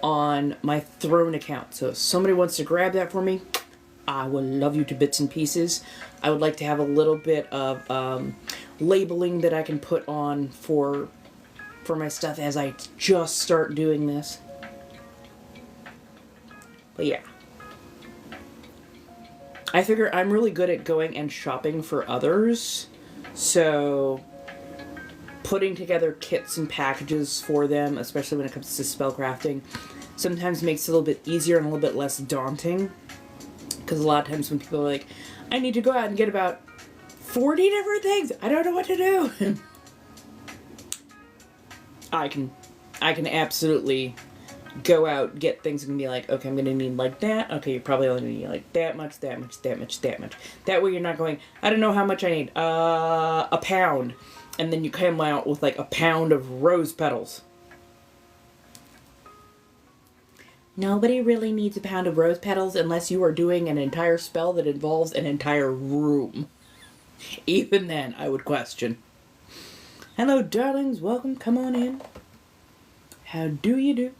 Speaker 1: on my Throne account, so if somebody wants to grab that for me, I would love you to bits and pieces. I would like to have a little bit of labeling that I can put on for my stuff as I just start doing this. But yeah. I figure I'm really good at going and shopping for others, so putting together kits and packages for them, especially when it comes to spellcrafting, sometimes makes it a little bit easier and a little bit less daunting. Because a lot of times when people are like, I need to go out and get about 40 different things, I don't know what to do. I can absolutely go out, get things, and be like, okay, I'm gonna need like that. Okay, you're probably only gonna need like that much, that much, that much, that much. That way you're not going, I don't know how much I need. A pound. And then you come out with like a pound of rose petals. Nobody really needs a pound of rose petals unless you are doing an entire spell that involves an entire room. Even then, I would question. Hello, darlings. Welcome. Come on in. How do you do?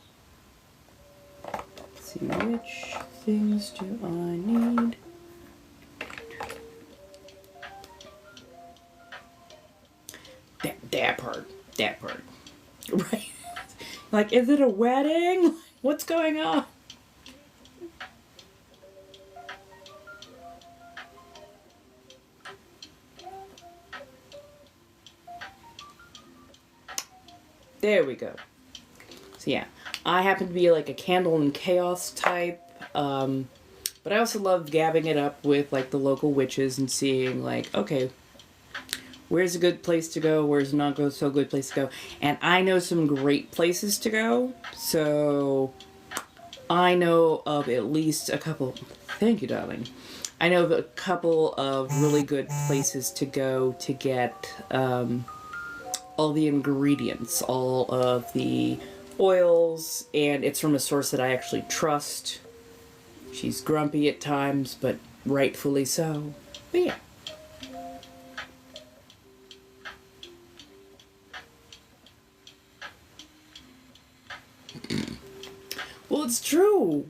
Speaker 1: Let's see, which things do I need? That part. Right? Like, is it a wedding? What's going on? There we go. So yeah, I happen to be like a Candle and Chaos type, but I also love gabbing it up with like the local witches and seeing like, okay, where's a good place to go, where's not so good place to go. And I know some great places to go, so I know of at least a couple, thank you, darling. I know of a couple of really good places to go to get all the ingredients, all of the oils, and it's from a source that I actually trust. She's grumpy at times, but rightfully so. But yeah. Well, it's true.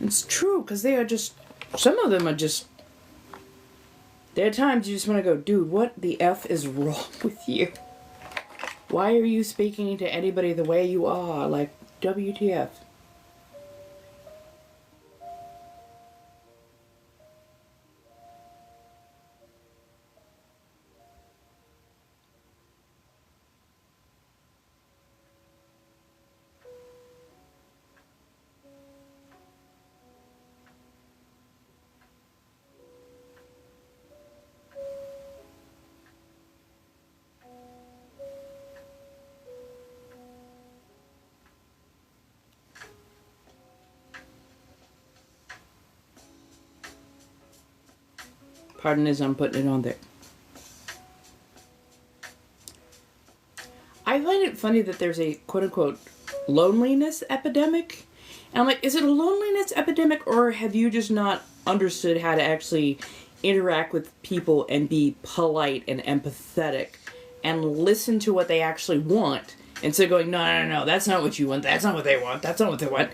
Speaker 1: It's true, because they are just... Some of them are just... There are times you just want to go, dude, what the F is wrong with you? Why are you speaking to anybody the way you are? Like, WTF? Pardon as I'm putting it on there. I find it funny that there's a quote-unquote loneliness epidemic. And I'm like, is it a loneliness epidemic, or have you just not understood how to actually interact with people and be polite and empathetic and listen to what they actually want instead of going, no, that's not what you want, that's not what they want, that's not what they want.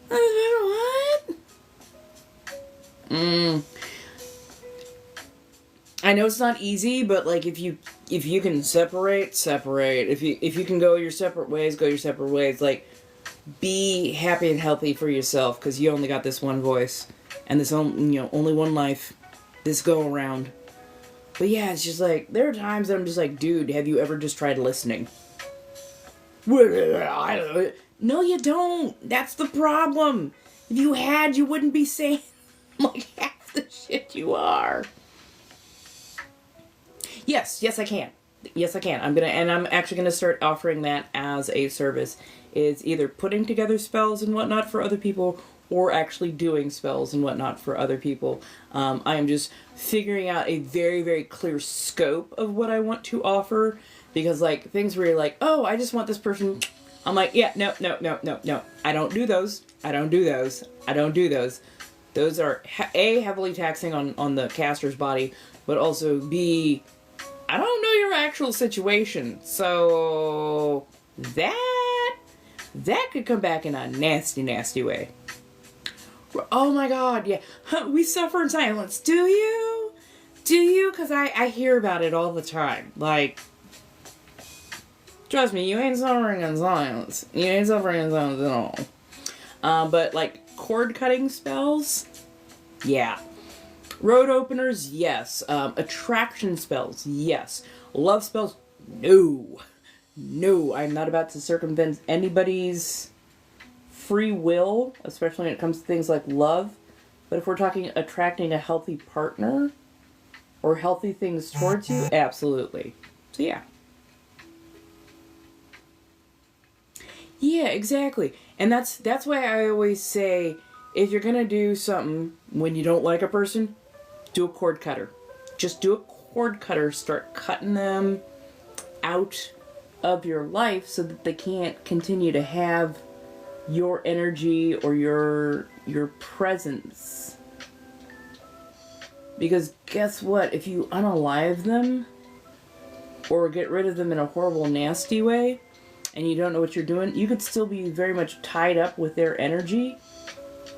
Speaker 1: What? I know it's not easy, but like if you can separate. If you can go your separate ways, go your separate ways. Like, be happy and healthy for yourself, because you only got this one voice and this only one life, this go around. But yeah, it's just like there are times that I'm just like, dude, have you ever just tried listening? No, you don't. That's the problem. If you had, you wouldn't be saying like half the shit you are. Yes, I can. Yes, I can. I'm actually gonna start offering that as a service. Is either putting together spells and whatnot for other people, or actually doing spells and whatnot for other people. I am just figuring out a very, very clear scope of what I want to offer, because like things where you're like, oh, I just want this person. I'm like, yeah, no. I don't do those. Those are A, heavily taxing on the caster's body, but also B, I don't know your actual situation. So that could come back in a nasty, nasty way. Oh my god, yeah. We suffer in silence. Do you? Because I hear about it all the time. Like, trust me, you ain't suffering in silence. You ain't suffering in silence at all. But like cord cutting spells, yeah. Road openers, yes. Attraction spells, yes. Love spells, no. I'm not about to circumvent anybody's free will, especially when it comes to things like love. But if we're talking attracting a healthy partner or healthy things towards you, absolutely. So yeah. Yeah, exactly. And that's why I always say, if you're gonna do something when you don't like a person, do a cord cutter. Just do a cord cutter. Start cutting them out of your life so that they can't continue to have your energy or your presence. Because guess what? If you unalive them or get rid of them in a horrible, nasty way, and you don't know what you're doing, you could still be very much tied up with their energy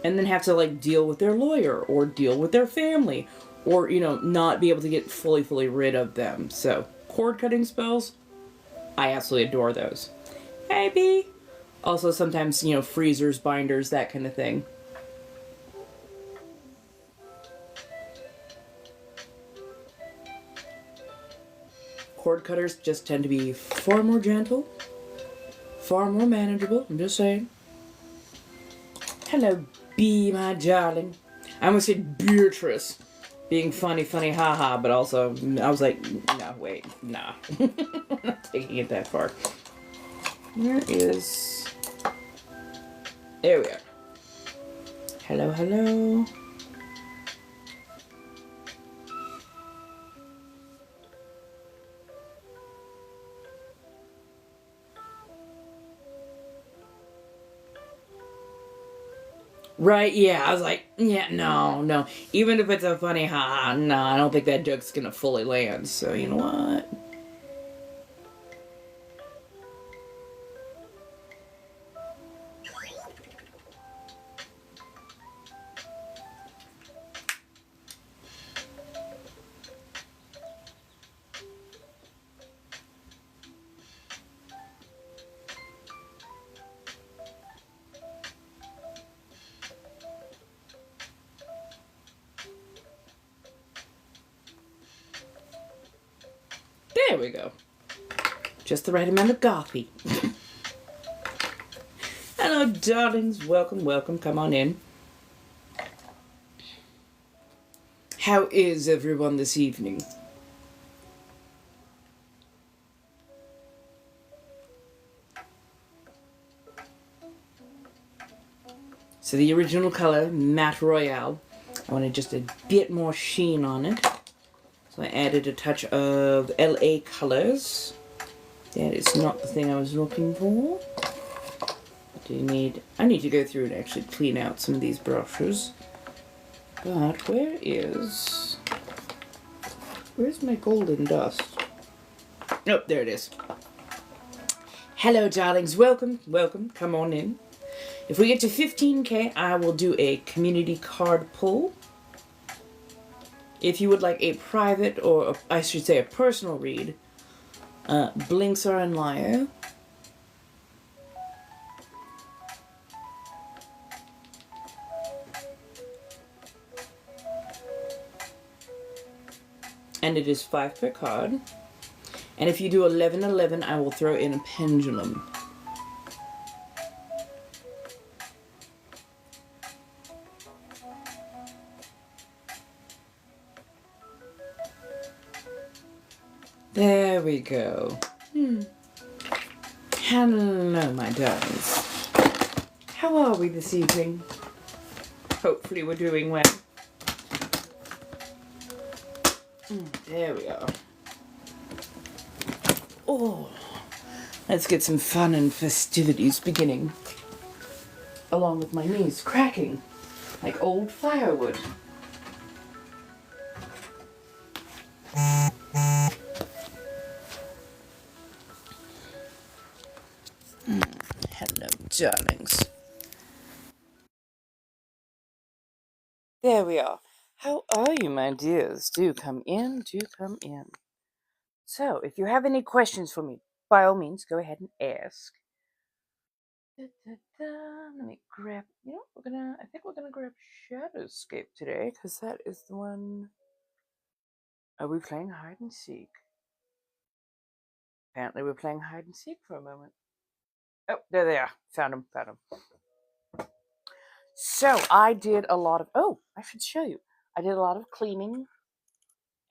Speaker 1: and then have to like deal with their lawyer or deal with their family or, not be able to get fully rid of them. So, cord cutting spells, I absolutely adore those. Maybe. Also sometimes, freezers, binders, that kind of thing. Cord cutters just tend to be far more gentle, far more manageable, I'm just saying. Hello, B, my darling. I almost said Beatrice. Being funny, haha, but also, I was like, no, wait, nah. I'm not taking it that far. There we are. Hello. Right, yeah, I was like, yeah, no. Even if it's a funny haha, no, I don't think that joke's gonna fully land, so you know what? There we go. Just the right amount of coffee. Hello, darlings. Welcome. Come on in. How is everyone this evening? So the original color, Matte Royale. I wanted just a bit more sheen on it. So I added a touch of LA colors. That is not the thing I was looking for. I need to go through and actually clean out some of these brushes. But where's my golden dust? Oh, there it is. Hello, darlings. Welcome, welcome. Come on in. If we get to 15K, I will do a community card pull. If you would like a private, or I should say a personal read, links are in bio. And it is 5 per card. And if you do 11-11, I will throw in a pendulum. There we go. Hello, my darlings. How are we this evening? Hopefully we're doing well. There we are. Oh, let's get some fun and festivities beginning. Along with my knees cracking like old firewood. Hello, darlings. There we are. How are you, my dears? Do come in, do come in. So, if you have any questions for me, by all means, go ahead and ask. Let me grab, I think we're gonna grab Shadowscape today, because that is the one. Are we playing hide and seek? Apparently we're playing hide and seek for a moment. Oh, there they are. Found them. So I did a lot of, I should show you. I did a lot of cleaning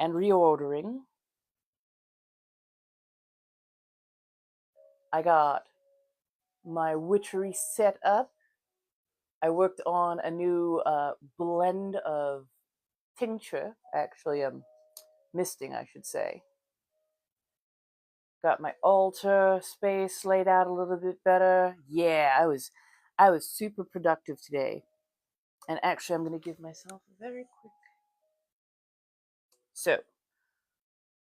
Speaker 1: and reordering. I got my witchery set up. I worked on a new blend of tincture, actually misting, I should say. Got my altar space laid out a little bit better. Yeah, I was super productive today. And actually, I'm going to give myself a very quick. So,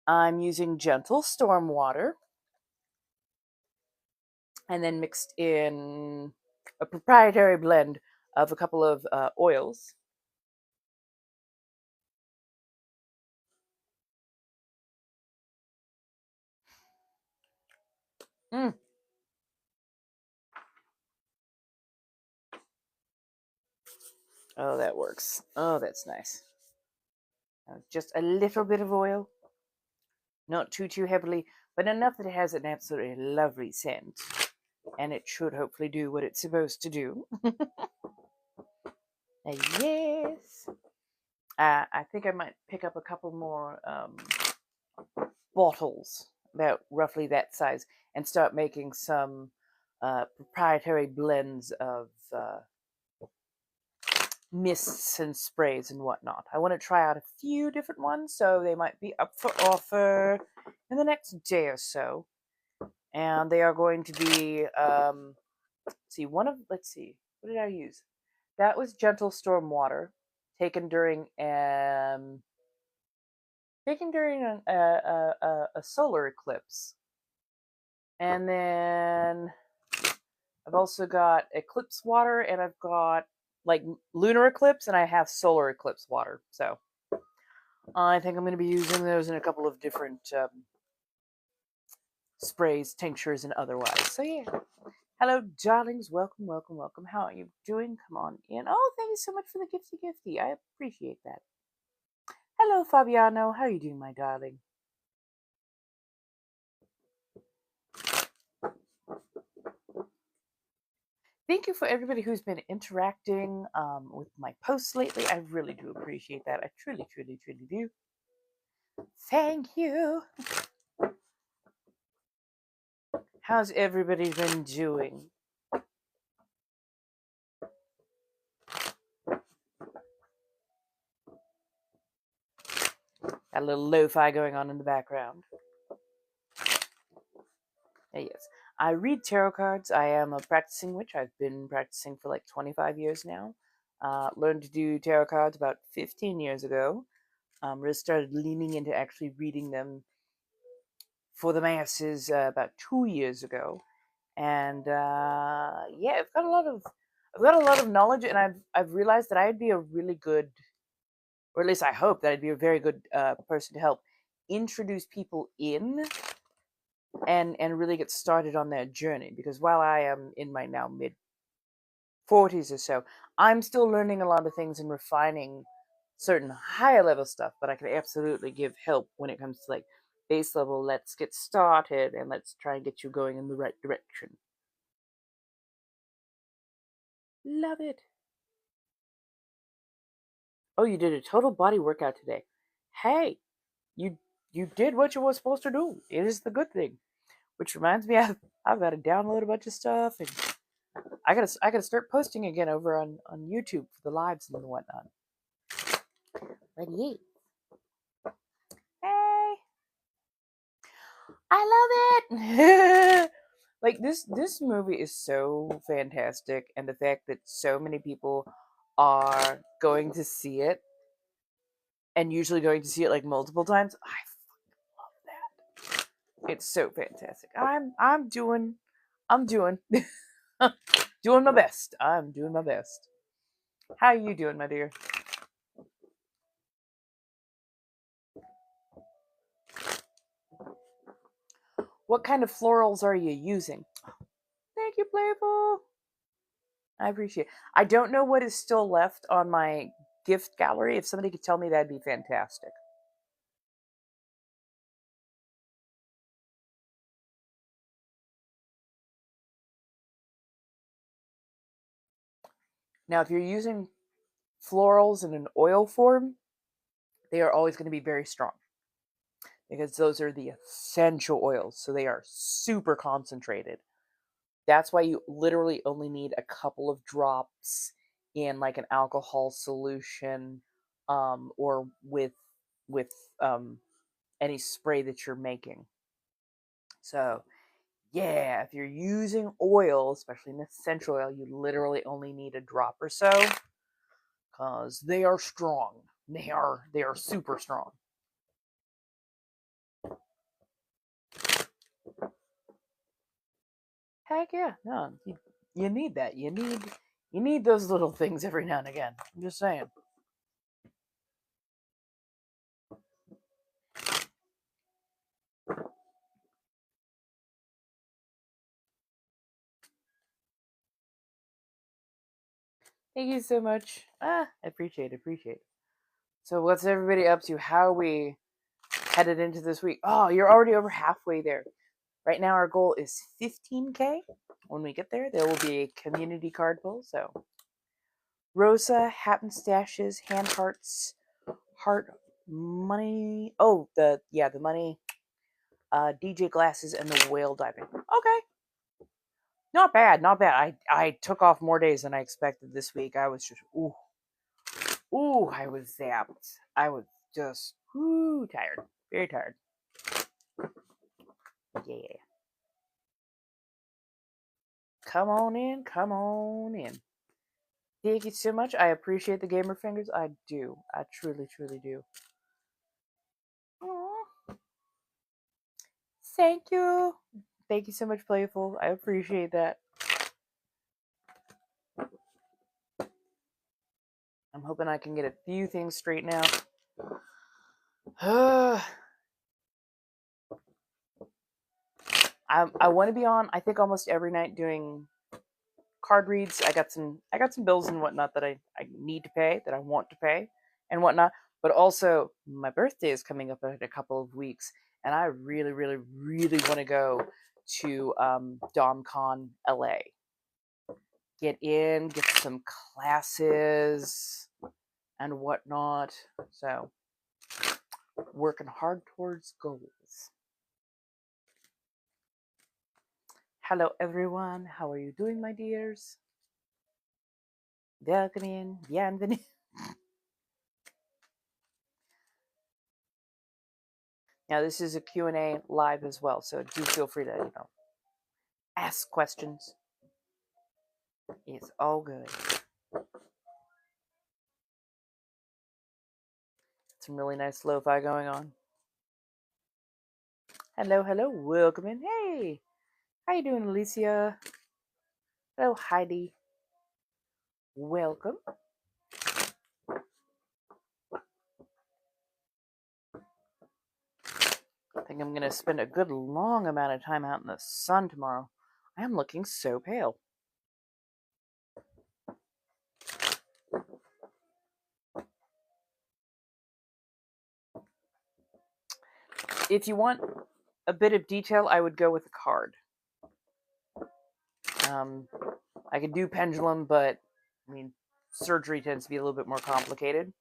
Speaker 1: I'm using gentle storm water, and then mixed in a proprietary blend of a couple of oils. Oh, that works. Oh, that's nice. Just a little bit of oil, not too heavily, but enough that it has an absolutely lovely scent, and it should hopefully do what it's supposed to do. Yes. I think I might pick up a couple more bottles about roughly that size and start making some proprietary blends of mists and sprays and whatnot. I want to try out a few different ones, so they might be up for offer in the next day or so. And they are going to be, let's see, what did I use? That was Gentle Storm Water, taken during a solar eclipse. And then I've also got eclipse water, and I've got like lunar eclipse, and I have solar eclipse water. So I think I'm going to be using those in a couple of different sprays, tinctures, and otherwise. So yeah. Hello, darlings. Welcome. How are you doing? Come on in. Oh, thank you so much for the gifty. I appreciate that. Hello, Fabiano. How are you doing, my darling? Thank you for everybody who's been interacting with my posts lately. I really do appreciate that. I truly do. Thank you. How's everybody been doing? Got a little lo-fi going on in the background. Yes. I read tarot cards. I am a practicing witch. I've been practicing for like 25 years now. Learned to do tarot cards about 15 years ago. Really started leaning into actually reading them for the masses about 2 years ago. And yeah, I've got a lot of knowledge, and I've realized that I'd be a really good, or at least I hope that I'd be a very good person to help introduce people in and really get started on their journey. Because while I am in my now mid 40s or so, I'm still learning a lot of things and refining certain higher level stuff, but I can absolutely give help when it comes to like base level. Let's get started and let's try and get you going in the right direction. Love it. Oh, you did a total body workout today. Hey, you did what you were supposed to do. It is the good thing. Which reminds me, I've got to download a bunch of stuff, and I gotta start posting again over on YouTube for the lives and whatnot. But yeah, hey, I love it. Like this movie is so fantastic, and the fact that so many people are going to see it, and usually going to see it like multiple times. I love that. It's so fantastic. I'm doing doing my best. I'm doing my best. How are you doing, my dear? What kind of florals are you using? Thank you, Playful. I appreciate it. I don't know what is still left on my gift gallery. If somebody could tell me, that'd be fantastic. Now, if you're using florals in an oil form, they are always going to be very strong because those are the essential oils. So they are super concentrated. That's why you literally only need a couple of drops in like an alcohol solution, or with any spray that you're making. So yeah, if you're using oil, especially an essential oil, you literally only need a drop or so, because they are strong. They are super strong. Heck yeah, no, you need that. You need those little things every now and again. I'm just saying. Thank you so much. I appreciate it. So what's everybody up to? How are we headed into this week? Oh, you're already over halfway there. Right now our goal is 15K. When we get there, there will be a community card pull. So Rosa, hat and stashes, hand hearts, heart money. Oh, the money, DJ glasses, and the whale diving. Okay. Not bad, not bad. I took off more days than I expected this week. I was just I was zapped. I was just tired. Very tired. Yeah. Come on in, come on in. Thank you so much. I appreciate the gamer fingers. I do. I truly, truly do. Aww. Thank you. Thank you so much, Playful. I appreciate that. I'm hoping I can get a few things straight now. I want to be on, I think, almost every night doing card reads. I got some bills and whatnot that I need to pay, that I want to pay and whatnot. But also my birthday is coming up in a couple of weeks, and I really, really, really want to go to DomCon LA. Get some classes and whatnot. So working hard towards goals. Hello everyone, how are you doing, my dears? Welcome in, bienvenue. Now, this is a Q&A live as well, so do feel free to, ask questions. It's all good. Some really nice lo-fi going on. Hello, hello, welcome in. Hey, how you doing, Alicia? Hello, Heidi. Welcome. I think I'm going to spend a good long amount of time out in the sun tomorrow. I am looking so pale. If you want a bit of detail, I would go with a card. I could do pendulum, but I mean, surgery tends to be a little bit more complicated.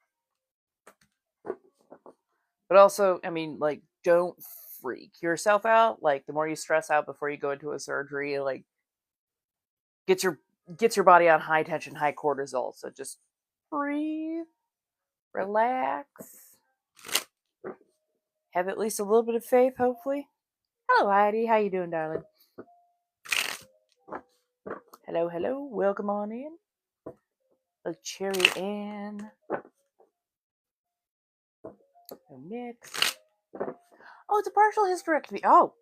Speaker 1: But also, I mean, like, don't freak yourself out. Like, the more you stress out before you go into a surgery, like, gets your body on high tension, high cortisol. So just breathe, relax, have at least a little bit of faith, hopefully. Hello, Heidi. How you doing, darling? Hello, hello. Welcome on in. A Cherry Ann. A mix. Oh, it's a partial hysterectomy. Oh,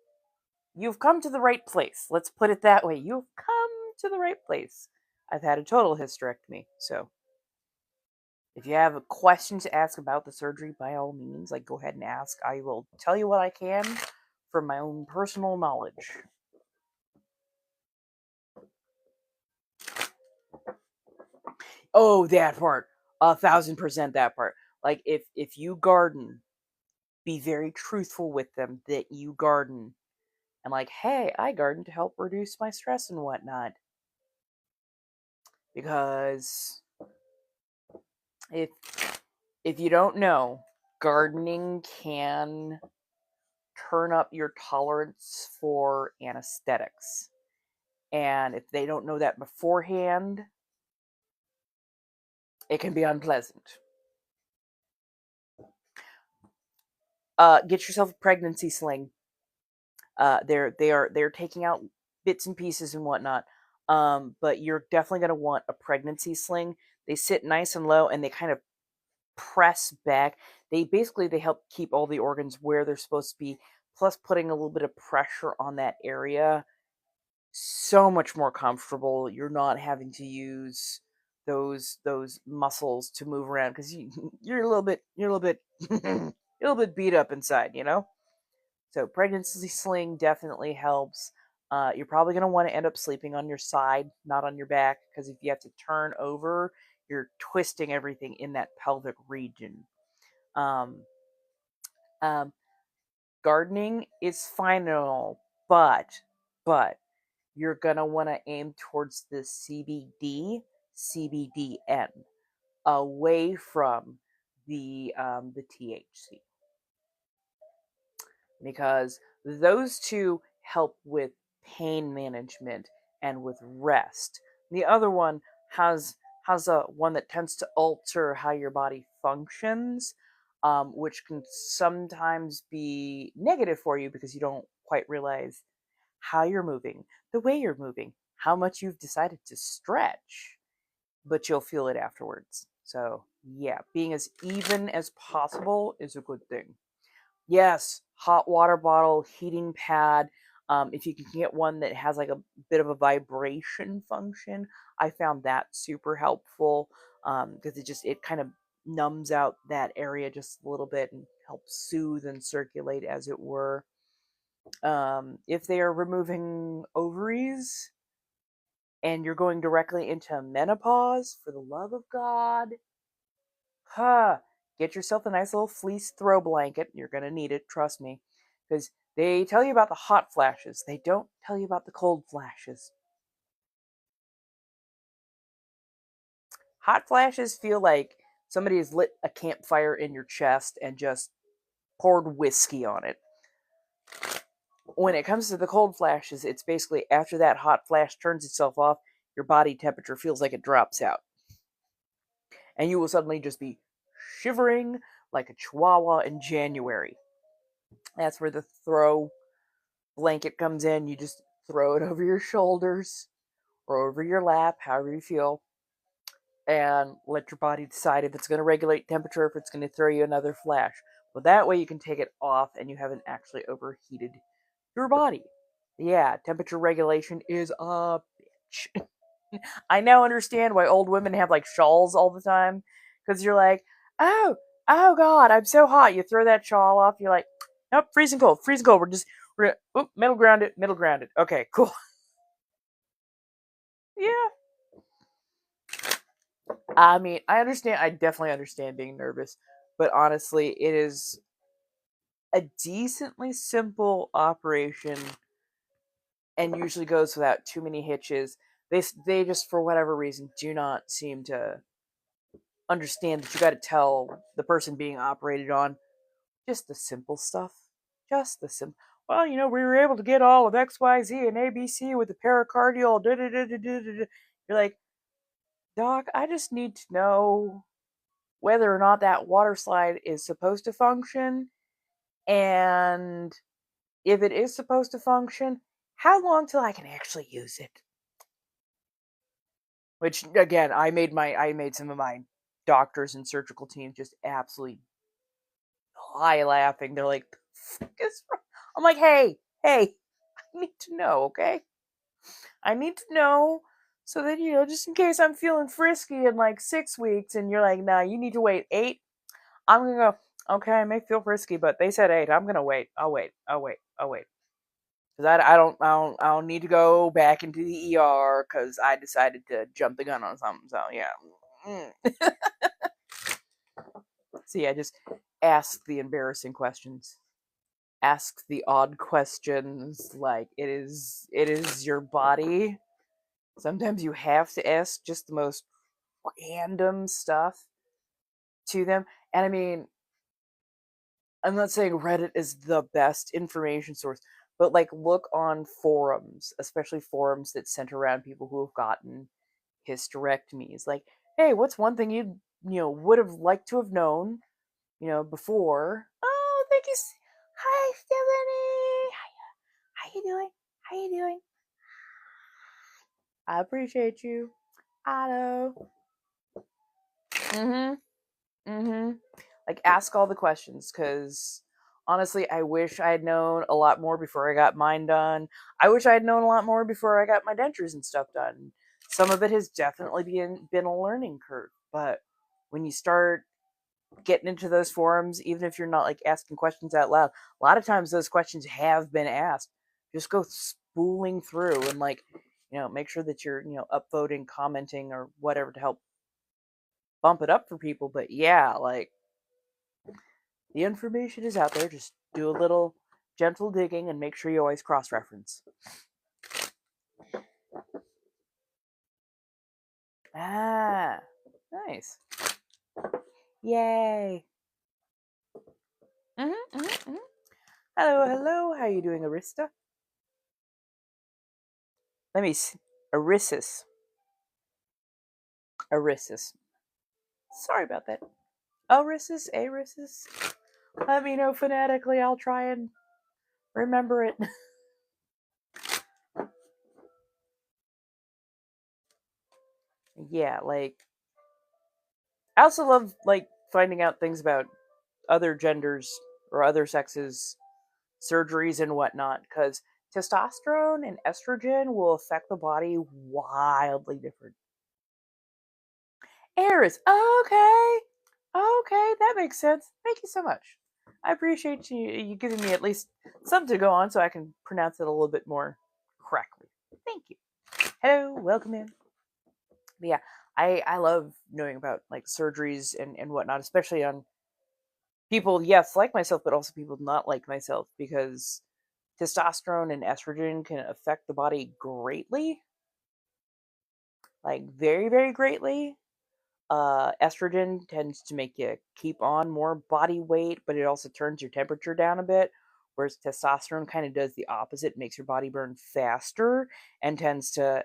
Speaker 1: you've come to the right place. Let's put it that way. You've come to the right place. I've had a total hysterectomy, so if you have a question to ask about the surgery, by all means, like, go ahead and ask. I will tell you what I can from my own personal knowledge. Oh, that part. 1,000% that part. Like, if you garden, be very truthful with them that you garden. And like, hey, I garden to help reduce my stress and whatnot. Because if you don't know, gardening can turn up your tolerance for anesthetics. And if they don't know that beforehand, it can be unpleasant. Get yourself a pregnancy sling. They're taking out bits and pieces and whatnot. But you're definitely going to want a pregnancy sling. They sit nice and low and they kind of press back. They help keep all the organs where they're supposed to be, plus putting a little bit of pressure on that area. So much more comfortable. You're not having to use those muscles to move around because you're a little bit a little bit beat up inside, So pregnancy sling definitely helps. You're probably going to want to end up sleeping on your side, not on your back, because if you have to turn over, you're twisting everything in that pelvic region. Um, Gardening is fine and all, but you're going to want to aim towards the CBDN, away from the THC, because those two help with pain management and with rest. The other one has a one that tends to alter how your body functions, which can sometimes be negative for you because you don't quite realize how you're moving, the way you're moving, how much you've decided to stretch, but you'll feel it afterwards. So yeah, being as even as possible is a good thing. Yes, hot water bottle, heating pad. If you can get one that has like a bit of a vibration function, I found that super helpful, because it kind of numbs out that area just a little bit and helps soothe and circulate, as it were. If they are removing ovaries and you're going directly into menopause, for the love of God, get yourself a nice little fleece throw blanket. You're going to need it, trust me. Because they tell you about the hot flashes. They don't tell you about the cold flashes. Hot flashes feel like somebody has lit a campfire in your chest and just poured whiskey on it. When it comes to the cold flashes, it's basically after that hot flash turns itself off, your body temperature feels like it drops out. And you will suddenly just be shivering like a chihuahua in January. That's where the throw blanket comes in. You just throw it over your shoulders or over your lap, however you feel, and let your body decide if it's going to regulate temperature, if it's going to throw you another flash. But that way you can take it off and you haven't actually overheated your body. Yeah, temperature regulation is a bitch. I now understand why old women have like shawls all the time. Because you're like, oh God, I'm so hot. You throw that shawl off, you're like, nope, freezing cold, freezing cold. Middle grounded, middle grounded. Okay, cool. Yeah. I mean, I definitely understand being nervous, but honestly, it is a decently simple operation and usually goes without too many hitches. They just, for whatever reason, do not seem to understand that you got to tell the person being operated on just the simple stuff. Just the simple. Well, we were able to get all of X, Y, Z, and ABC with the pericardial. Da, da, da, da, da, da. You're like, Doc, I just need to know whether or not that water slide is supposed to function, and if it is supposed to function, how long till I can actually use it? Which again, I made some of my doctors and surgical teams just absolutely high laughing. They're like, I'm like, hey, I need to know, okay? I need to know so that, just in case I'm feeling frisky in like 6 weeks and you're like, nah, you need to wait 8. I'm gonna go, okay, I may feel frisky, but they said 8. I'm gonna wait. I'll wait. Because I don't need to go back into the ER because I decided to jump the gun on something. So, yeah. So, yeah, just ask the embarrassing questions. Ask the odd questions. Like, it is your body. Sometimes you have to ask just the most random stuff to them. And I mean, I'm not saying Reddit is the best information source, but like look on forums, especially forums that center around people who have gotten hysterectomies. Like, hey, what's one thing you would have liked to have known, before? Oh, thank you. Hi, Stephanie. How you doing? How you doing? I appreciate you. Otto. Mm-hmm. Mm-hmm. Like, ask all the questions, because honestly, I wish I had known a lot more before I got mine done. I wish I had known a lot more before I got my dentures and stuff done. Some of it has definitely been a learning curve, but when you start getting into those forums, even if you're not like asking questions out loud, a lot of times those questions have been asked. Just go spooling through and like, make sure that you're, upvoting, commenting, or whatever to help bump it up for people. But yeah, like, the information is out there. Just do a little gentle digging and make sure you always cross reference. Ah, nice. Yay. Mm-hmm, mm-hmm, mm-hmm. Hello, hello. How are you doing, Arista? Let me see. Arisis. Arisis. Sorry about that. Arisis, Arisis. Let me know phonetically. I'll try and remember it. Yeah, like, I also love like finding out things about other genders or other sexes, surgeries and whatnot, because testosterone and estrogen will affect the body wildly different. Eris, okay, okay, that makes sense. Thank you so much. I appreciate you giving me at least something to go on so I can pronounce it a little bit more correctly. Thank you. Hello, welcome in. But yeah, I love knowing about like surgeries and whatnot, especially on people, yes, like myself, but also people not like myself, because testosterone and estrogen can affect the body greatly, like very, very greatly. Estrogen tends to make you keep on more body weight, but it also turns your temperature down a bit. Whereas testosterone kind of does the opposite, makes your body burn faster and tends to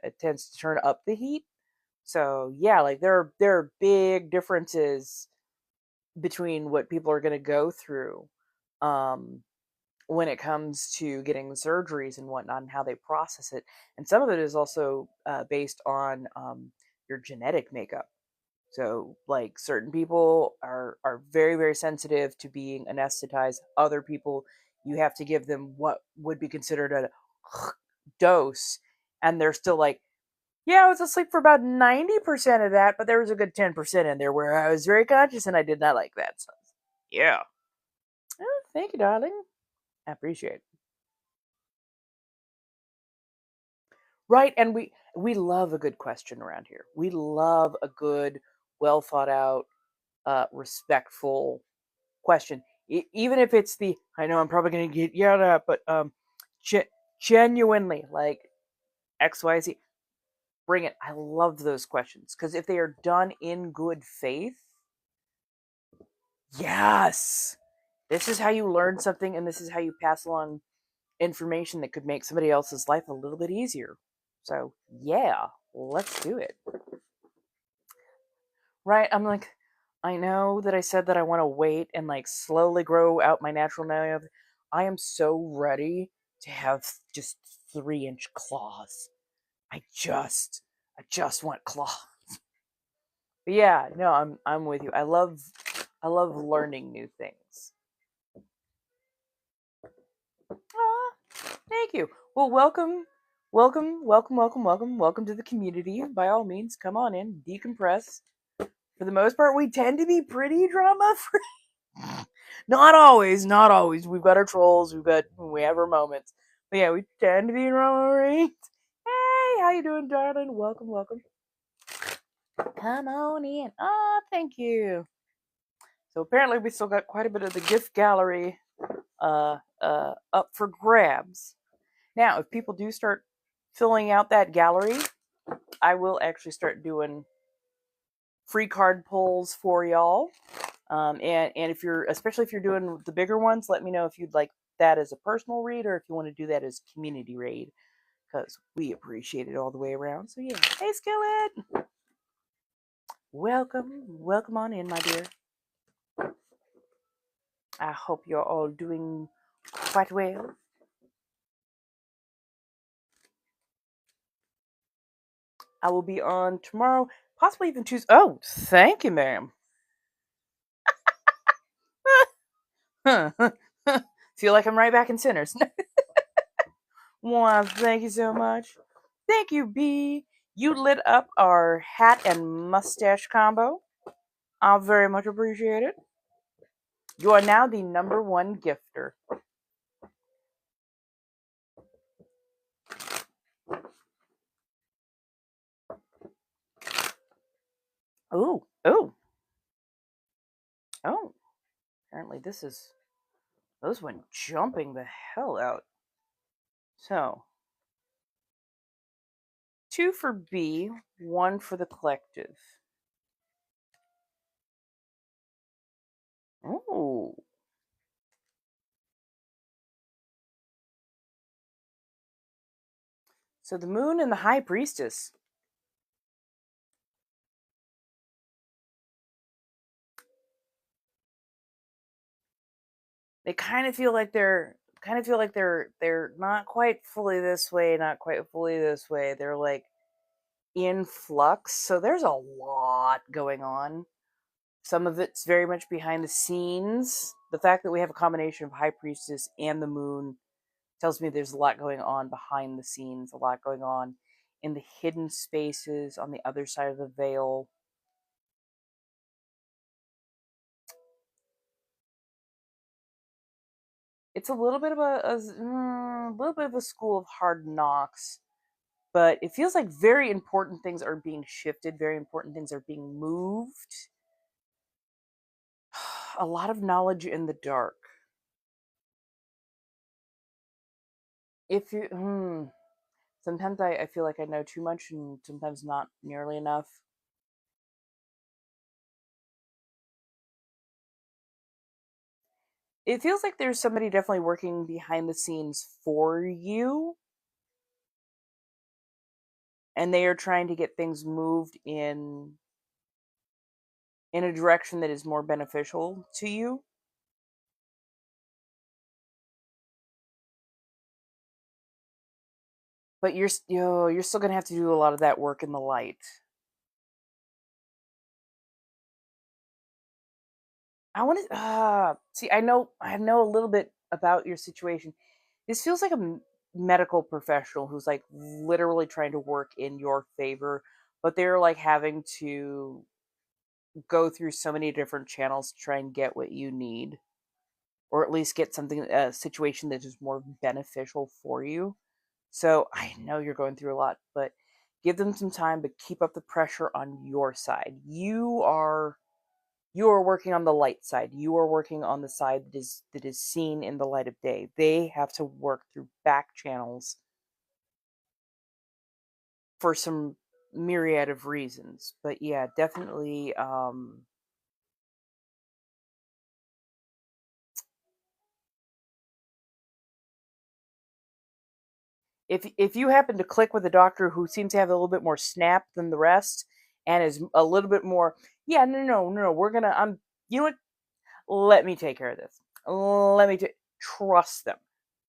Speaker 1: turn up the heat. So yeah, like there are big differences between what people are going to go through. Um, when it comes to getting surgeries and whatnot and how they process it. And some of it is also based on your genetic makeup. So, like, certain people are very, very sensitive to being anesthetized. Other people, you have to give them what would be considered a dose, and they're still like, yeah, I was asleep for about 90% of that, but there was a good 10% in there where I was very conscious and I did not like that. So, yeah. Oh, thank you, darling. I appreciate it. Right, and we love a good question around here. We love a good, well thought out, respectful question. Even if it's the, I know I'm probably going to get yelled at, but genuinely, like, XYZ, bring it. I love those questions because if they are done in good faith, yes, this is how you learn something, and this is how you pass along information that could make somebody else's life a little bit easier. So, yeah, let's do it. Right? I'm like, I know that I said that I want to wait and like slowly grow out my natural nail. I am so ready to have just 3-inch claws. I just want claws. But yeah, no, I'm with you. I love learning new things. Ah, thank you. Well, welcome to the community. By all means, come on in, decompress. For the most part, we tend to be pretty drama free. Not always, not always. We've got our trolls. We have our moments. But yeah, we tend to be drama free. Hey, how you doing, darling? Welcome. Come on in. Oh, thank you. So apparently, we still got quite a bit of the gift gallery up for grabs. Now, if people do start filling out that gallery, I will actually start doing free card pulls for y'all. And if you're, especially if you're doing the bigger ones, let me know if you'd like that as a personal read or if you want to do that as community raid, because we appreciate it all the way around. So yeah, hey Skillet, welcome on in, my dear. I hope you're all doing quite well. I will be on tomorrow, possibly even Tuesday. Oh, thank you, ma'am. Feel like I'm right back in Sinners. Wow, thank you so much. Thank you, B. You lit up our hat and mustache combo. I very much appreciate it. You are now the number one gifter. Oh, oh, oh. Apparently those went jumping the hell out. So, 2 for B, 1 for the collective. Oh. So the moon and the high priestess. They they're not quite fully this way, not quite fully this way. They're like in flux. So there's a lot going on. Some of it's very much behind the scenes. The fact that we have a combination of High Priestess and the Moon tells me there's a lot going on behind the scenes, a lot going on in the hidden spaces on the other side of the veil. It's a little bit of a little bit of a school of hard knocks, but it feels like very important things are being shifted, very important things are being moved. A lot of knowledge in the dark. If you sometimes I feel like I know too much and sometimes not nearly enough. It feels like there's somebody definitely working behind the scenes for you, and they are trying to get things moved in a direction that is more beneficial to you. But you're still gonna have to do a lot of that work in the light. I want to see. I know a little bit about your situation. This feels like a medical professional who's like literally trying to work in your favor, but they're like having to go through so many different channels to try and get what you need, or at least get something a situation that is more beneficial for you. So I know you're going through a lot, but give them some time, but keep up the pressure on your side. You are working on the light side. You are working on the side that is seen in the light of day. They have to work through back channels for some myriad of reasons. But yeah, definitely if you happen to click with a doctor who seems to have a little bit more snap than the rest and is a little bit more, yeah, no, we're gonna you know what, let me take care of this. Let me trust them.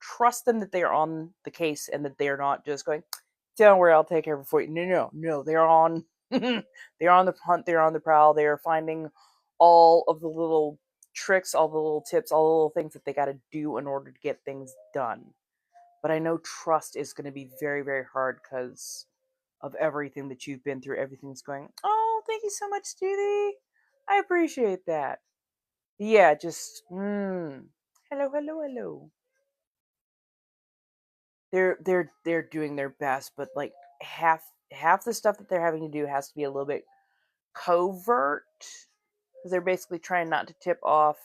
Speaker 1: Trust them that they are on the case and that they are not just going, don't worry, I'll take care of it for you. No. They're on they're on the hunt, they're on the prowl, they're finding all of the little tricks, all the little tips, all the little things that they gotta do in order to get things done. But I know trust is gonna be very, very hard because of everything that you've been through. Everything's going, oh, thank you so much, Judy. I appreciate that. Yeah, just hello. They're doing their best, but like half the stuff that they're having to do has to be a little bit covert because they're basically trying not to tip off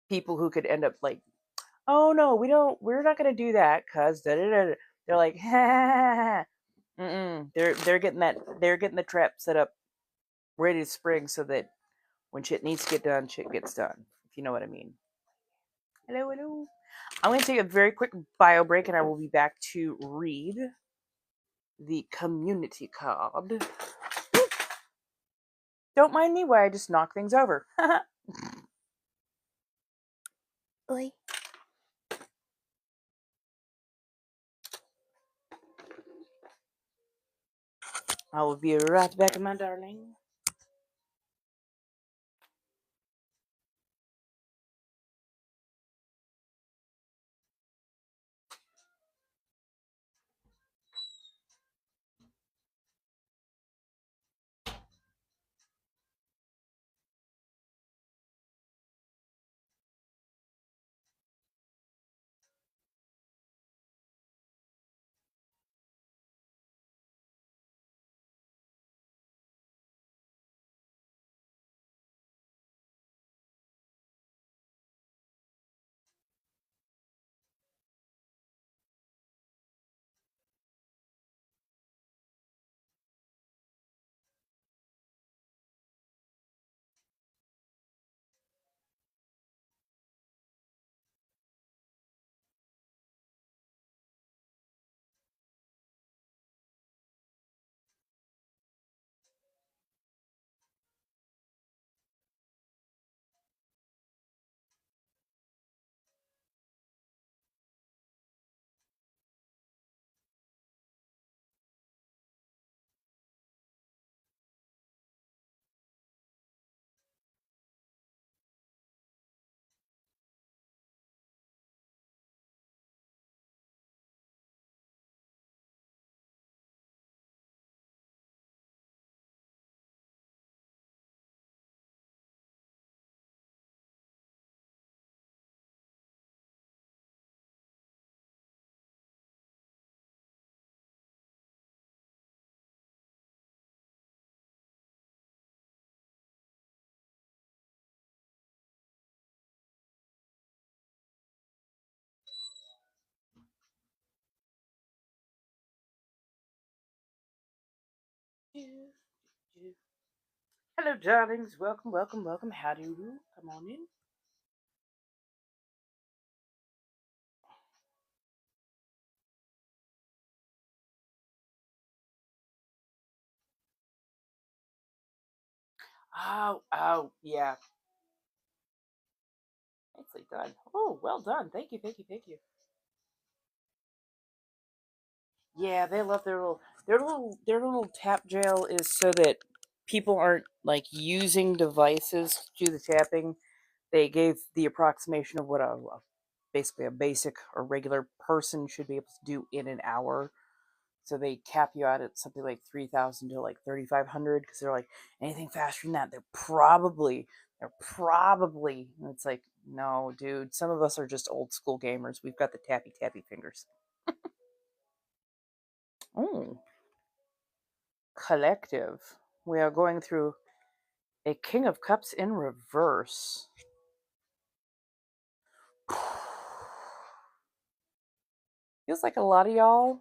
Speaker 1: people who could end up like, oh no, we're not gonna do that because they're like, they're getting the trap set up ready to spring so that when shit needs to get done, shit gets done. If you know what I mean. Hello. I'm going to take a very quick bio break and I will be back to read the community card. Don't mind me while I just knock things over. Oi. I will be right back, my darling. Hello, darlings. Welcome. How do you do? Come on in. Yeah. Nicely done. Oh, well done. Thank you. Yeah, they love their little tap jail is so that people aren't like using devices to do the tapping. They gave the approximation of what basically a basic or regular person should be able to do in an hour. So they cap you out at something like 3,000 to like 3,500 because they're like anything faster than that, they're probably. And it's like, no, dude. Some of us are just old school gamers. We've got the tappy tappy fingers. Oh, collective. We are going through a King of Cups in reverse. Feels like a lot of y'all,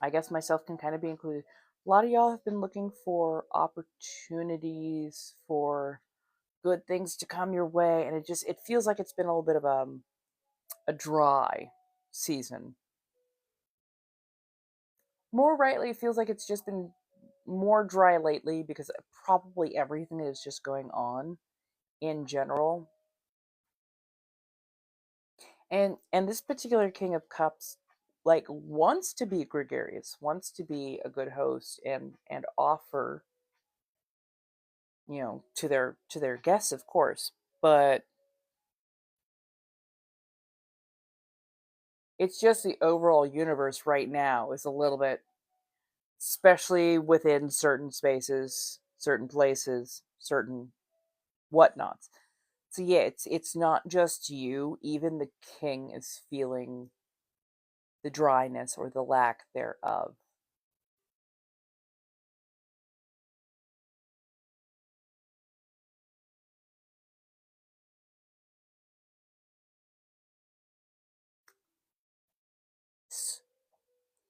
Speaker 1: I guess myself can kind of be included. A lot of y'all have been looking for opportunities for good things to come your way, and it feels like it's been a little bit of a dry season. More rightly, it feels like it's just been more dry lately because probably everything is just going on in general. And this particular King of Cups like wants to be gregarious, wants to be a good host and offer, to their guests, of course. But it's just the overall universe right now is a little bit, especially within certain spaces, certain places, certain whatnots. So yeah, it's not just you. Even the king is feeling the dryness or the lack thereof.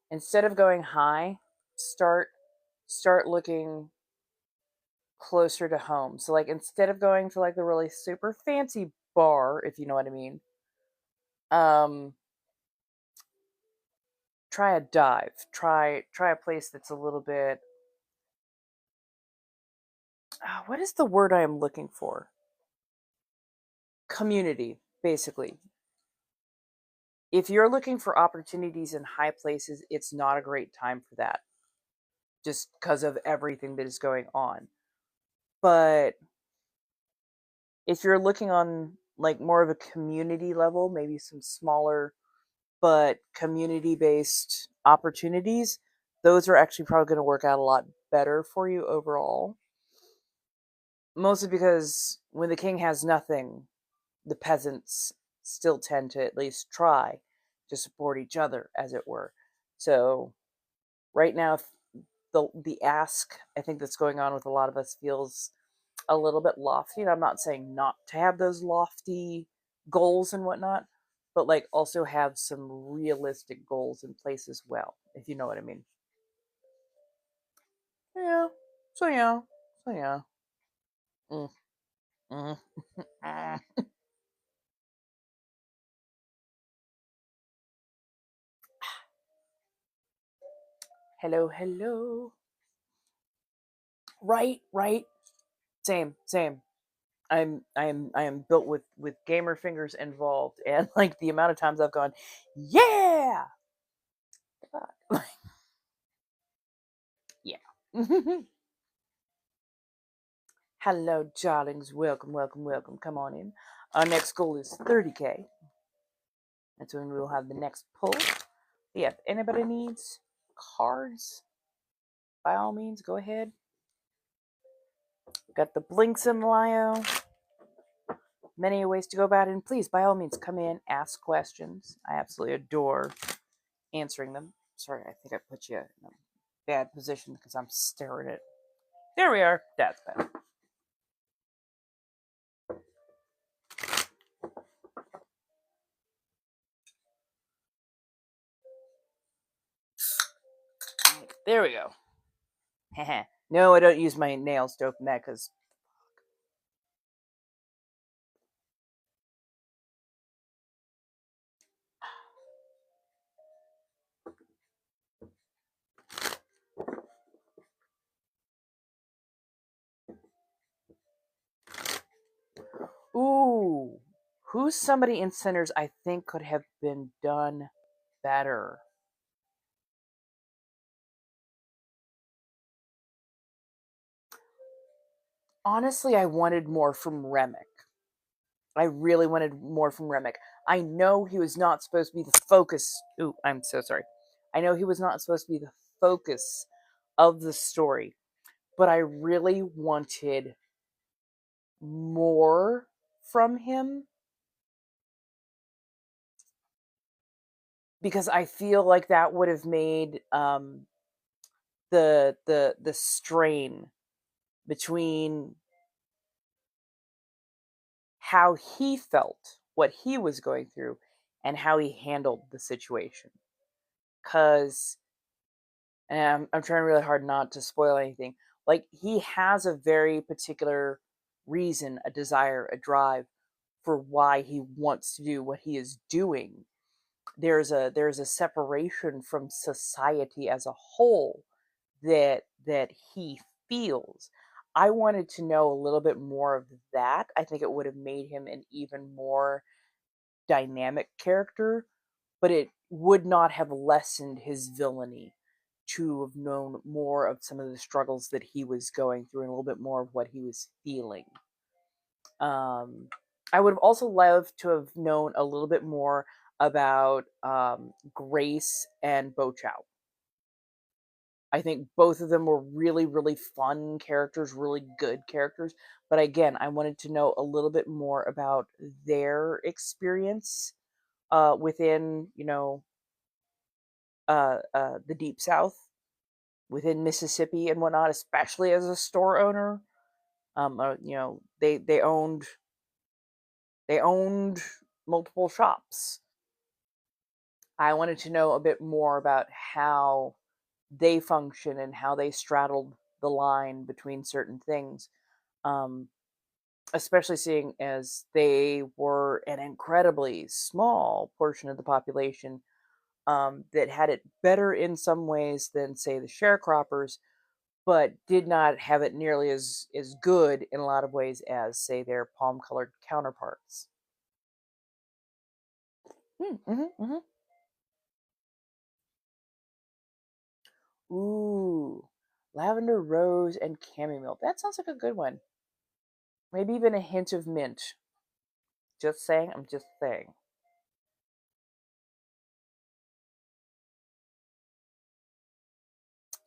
Speaker 1: Instead of going high, start start looking closer to home. So like instead of going to like the really super fancy bar, if you know what I mean, um try a dive. Try a place that's a little bit, what is the word I am looking for? Community, basically. If you're looking for opportunities in high places, it's not a great time for that just because of everything that is going on. But if you're looking on like more of a community level, maybe some smaller but community based opportunities, those are actually probably going to work out a lot better for you overall. Mostly because when the king has nothing, the peasants still tend to at least try to support each other, as it were. So right now, if the ask I think that's going on with a lot of us feels a little bit lofty, and I'm not saying not to have those lofty goals and whatnot, but like also have some realistic goals in place as well, if you know what I mean. Yeah. So yeah. So yeah. Mm, mm, mm. Hello, hello. Right, right. Same, same. I am built with gamer fingers involved, and like the amount of times I've gone, yeah, yeah. Hello, darlings. Welcome, welcome, welcome. Come on in. Our next goal is 30K. That's when we will have the next pull. Yeah, if anybody needs cards, by all means, go ahead. Got the blinks in Lio. Many ways to go about it. And please, by all means, come in, ask questions. I absolutely adore answering them. Sorry, I think I put you in a bad position because I'm staring at. There we are. That's better. There we go. No, I don't use my nails to open that because. Ooh. Who's somebody in Sinners I think could have been done better? honestly, I wanted more from Remick. I really wanted more from Remick. I know he was not supposed to be the focus. Ooh, I'm so sorry. I know he was not supposed to be the focus of the story, but I really wanted more from him because I feel like that would have made the strain between how he felt, what he was going through, and how he handled the situation. Because, and I'm trying really hard not to spoil anything. Like, he has a very particular reason, a desire, a drive for why he wants to do what he is doing. There's a separation from society as a whole that he feels. I wanted to know a little bit more of that. I think it would have made him an even more dynamic character, but it would not have lessened his villainy to have known more of some of the struggles that he was going through and a little bit more of what he was feeling. Um, I would have also loved to have known a little bit more about Grace and Bochow. I think both of them were really, really fun characters, really good characters. But again, I wanted to know a little bit more about their experience within, the Deep South, within Mississippi and whatnot, especially as a store owner. They owned multiple shops. I wanted to know a bit more about how they function and how they straddled the line between certain things. Um, Especially seeing as they were an incredibly small portion of the population that had it better in some ways than, say, the sharecroppers, but did not have it nearly as good in a lot of ways as, say, their palm-colored counterparts. Mm-hmm. Ooh, lavender, rose, and chamomile. That sounds like a good one. Maybe even a hint of mint. Just saying. I'm just saying.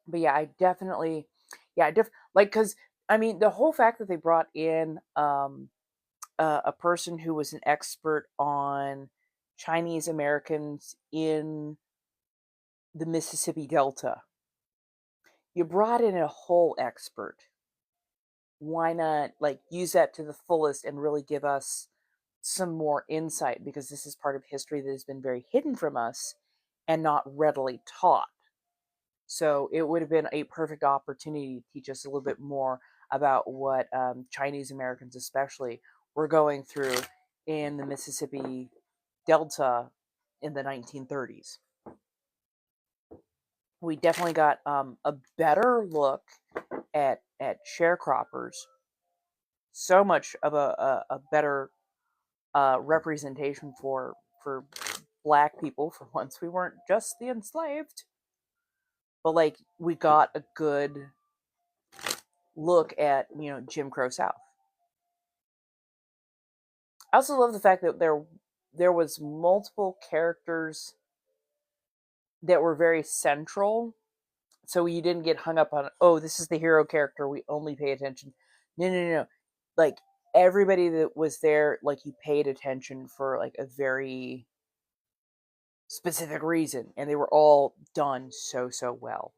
Speaker 1: But yeah, I definitely, yeah, like, because I mean, the whole fact that they brought in a person who was an expert on Chinese Americans in the Mississippi Delta, you brought in a whole expert. Why not like use that to the fullest and really give us some more insight, because this is part of history that has been very hidden from us and not readily taught. So it would have been a perfect opportunity to teach us a little bit more about what Chinese Americans, especially, were going through in the Mississippi Delta in the 1930s. We definitely got a better look at sharecroppers. So much of a better representation for Black people. For once, we weren't just the enslaved, but like we got a good look at Jim Crow South. I also love the fact that there was multiple characters that were very central, so you didn't get hung up on, oh, this is the hero character, we only pay attention. No, no, no, no. Like everybody that was there, like you paid attention for like a very specific reason, and they were all done so well.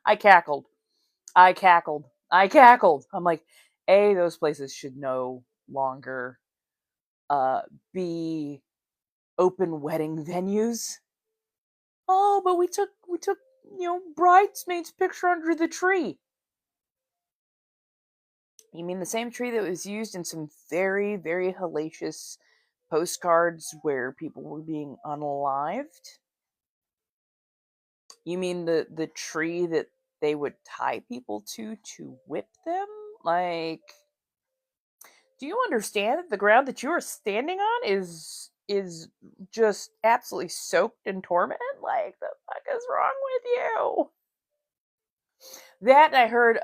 Speaker 1: I cackled. I cackled. I cackled. I'm like, A, those places should no longer uh be open wedding venues. Oh, but we took bridesmaids picture under the tree. You mean the same tree that was used in some very, very hellacious postcards where people were being unalived? You mean the tree that they would tie people to whip them? Like, do you understand that the ground that you are standing on is just absolutely soaked in torment. Like, the fuck is wrong with you? That, I heard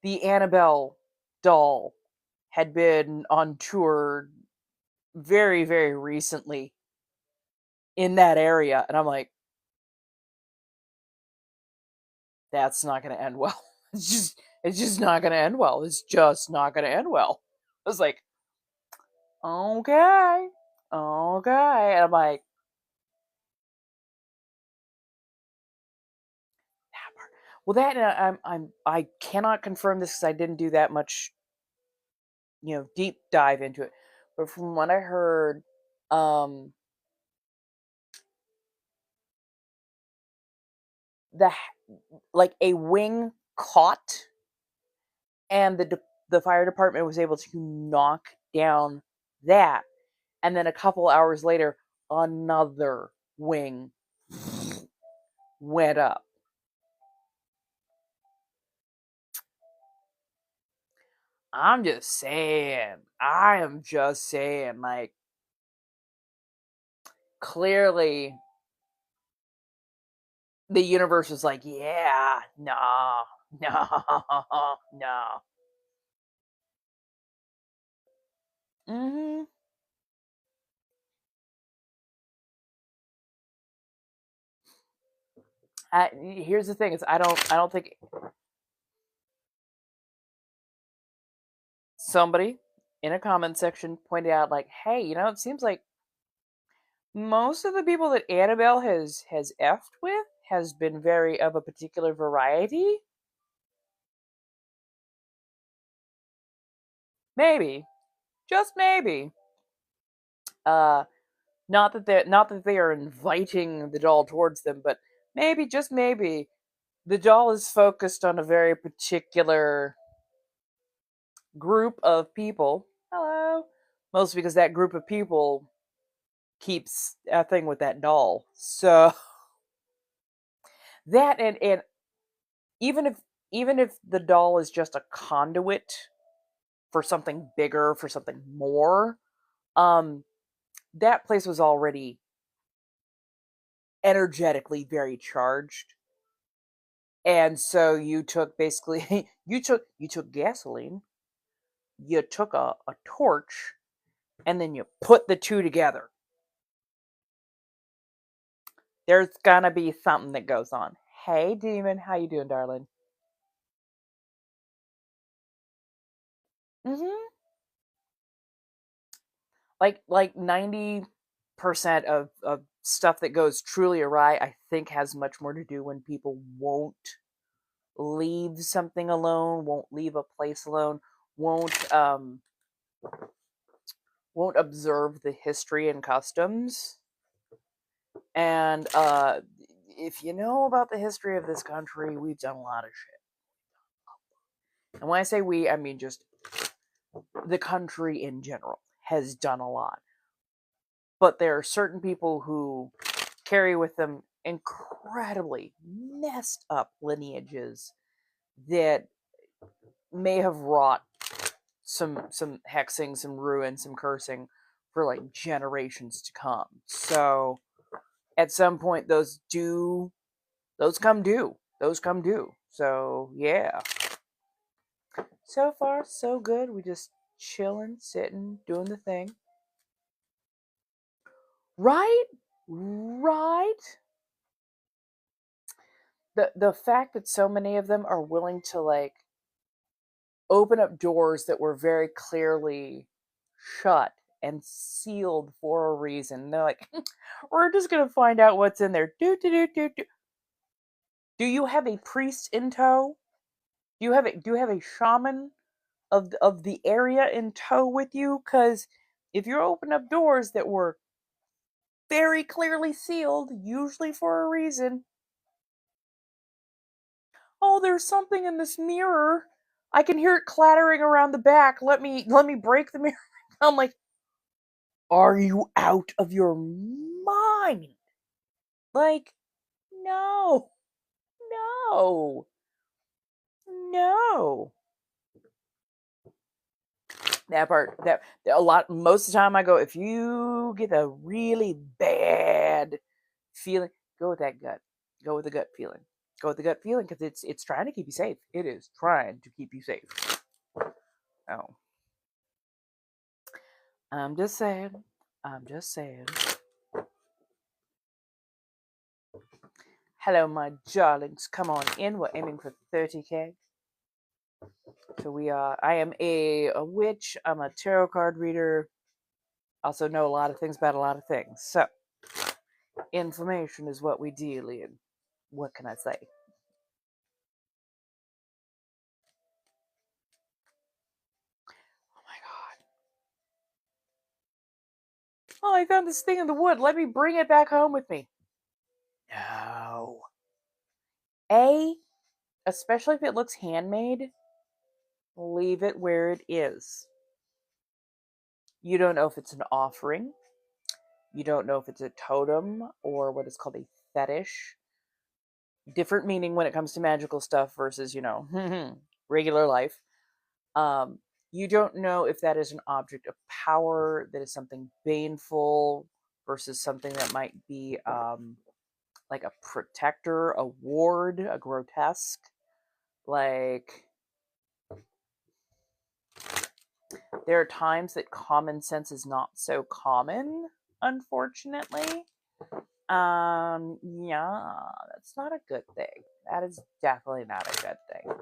Speaker 1: the Annabelle doll had been on tour very, very recently in that area, and I'm like, that's not going to end well. It's just not going to end well. It's just not going to end well. I was like, okay, okay, and I'm like, that part. Well, that I cannot confirm this because I didn't do that much, deep dive into it. But from what I heard, um, the like a wing caught, and the fire department was able to knock down that, and then a couple hours later, another wing went up. I'm just saying. I am just saying, like, clearly the universe is like, yeah, no, no, no. Mm-hmm. Here's the thing: is I don't think somebody in a comment section pointed out, like, hey, it seems like most of the people that Annabelle has effed with has been very of a particular variety. Maybe, just maybe. Uh, not that they are inviting the doll towards them, but maybe, just maybe, the doll is focused on a very particular group of people. Hello, mostly because that group of people keeps effing with that doll. So that, and even if the doll is just a conduit for something bigger, for something more, um, that place was already energetically very charged. And so you took, basically, you took gasoline, you took a torch, and then you put the two together. There's gonna be something that goes on. Hey, demon, how you doing, darling? Mm-hmm. Like 90% of stuff that goes truly awry, I think, has much more to do when people won't leave something alone, won't leave a place alone, won't won't observe the history and customs. And if you know about the history of this country, we've done a lot of shit. And when I say we, I mean just the country in general has done a lot. But there are certain people who carry with them incredibly messed up lineages that may have wrought some hexing, some ruin, some cursing for like generations to come. So at some point, those come due. Those come due. So yeah. So far, so good. We just chilling, sitting, doing the thing. Right? Right? The fact that so many of them are willing to, like, open up doors that were very clearly shut and sealed for a reason. They're like, we're just gonna find out what's in there. Do. Do you have a priest in tow? Do you have a shaman of the area in tow with you? Because if you open up doors that were very clearly sealed, usually for a reason. Oh, there's something in this mirror. I can hear it clattering around the back. Let me break the mirror. I'm like, are you out of your mind? Like, no. No. No. That part, most of the time I go, if you get a really bad feeling, go with that gut. Go with the gut feeling. Go with the gut feeling because it's trying to keep you safe. It is trying to keep you safe. Oh, I'm just saying. I'm just saying. Hello, my darlings. Come on in. We're aiming for 30K. So I am a witch. I'm a tarot card reader. Also know a lot of things about a lot of things. So, information is what we deal in. What can I say? Oh my god. Oh, I found this thing in the wood. Let me bring it back home with me. No. Especially if it looks handmade, leave it where it is. You don't know if it's an offering. You don't know if it's a totem or what is called a fetish. Different meaning when it comes to magical stuff versus, regular life. You don't know if that is an object of power, that is something baneful versus something that might be like a protector, a ward, a grotesque. Like, there are times that common sense is not so common, unfortunately. Yeah, that's not a good thing. That is definitely not a good thing.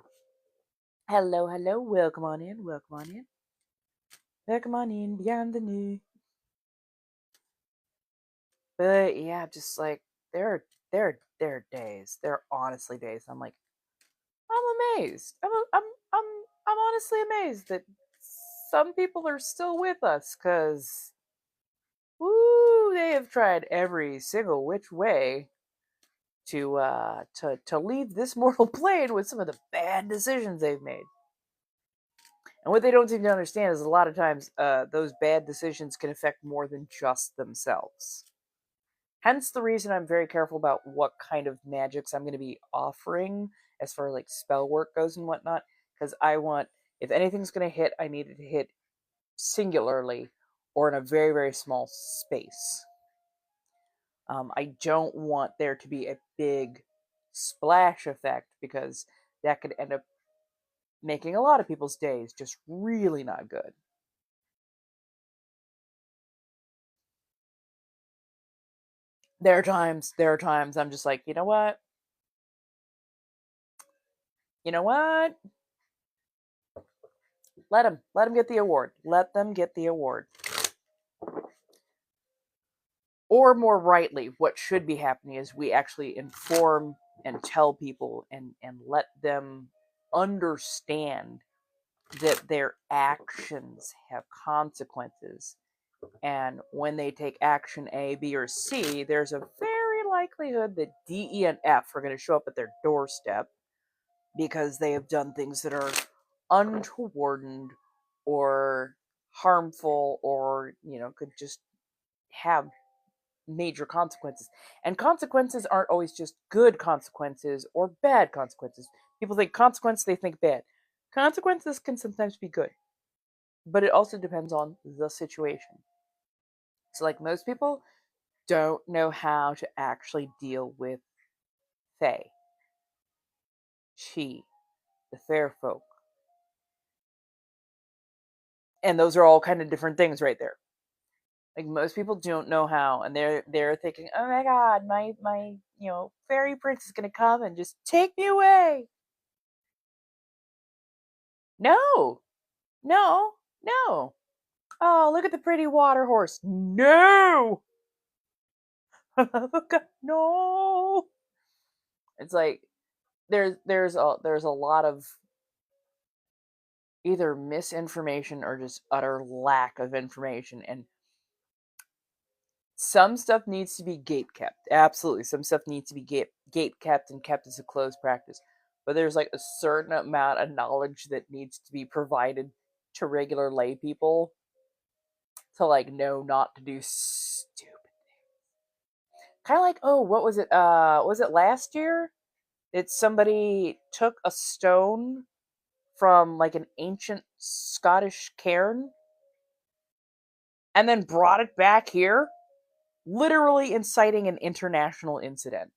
Speaker 1: Hello, hello, welcome on in, welcome on in. Welcome on in, beyond the new. But yeah, just like there are days. There are honestly days. I'm like, I'm amazed. I'm honestly amazed that some people are still with us because, woo, they have tried every single which way to leave this mortal plane with some of the bad decisions they've made. And what they don't seem to understand is a lot of times those bad decisions can affect more than just themselves. Hence the reason I'm very careful about what kind of magics I'm going to be offering as far as like spell work goes and whatnot. Because I want, if anything's going to hit, I need it to hit singularly or in a very, very small space. I don't want there to be a big splash effect because that could end up making a lot of people's days just really not good. There are times I'm just like, you know what? You know what? Let them get the award. Let them get the award. Or more rightly, what should be happening is we actually inform and tell people and let them understand that their actions have consequences. And when they take action A, B, or C, there's a very likelihood that D, E, and F are going to show up at their doorstep because they have done things that are untoward or harmful or, could just have major consequences. And consequences aren't always just good consequences or bad consequences. People think consequence, they think bad. Consequences can sometimes be good, but it also depends on the situation. So, like, most people don't know how to actually deal with Fae, She, the fair folk. And those are all kind of different things right there. Like, most people don't know how, and they're thinking, "Oh my god, my fairy prince is gonna come and just take me away." No, no, no. Oh, look at the pretty water horse. No, no. It's like there's a lot of either misinformation or just utter lack of information, and some stuff needs to be gate kept. Absolutely, some stuff needs to be gate kept and kept as a closed practice. But there's like a certain amount of knowledge that needs to be provided to regular lay people to like know not to do stupid. Kind of like, oh, what was it? Was it last year that somebody took a stone from like an ancient Scottish cairn and then brought it back here, literally inciting an international incident.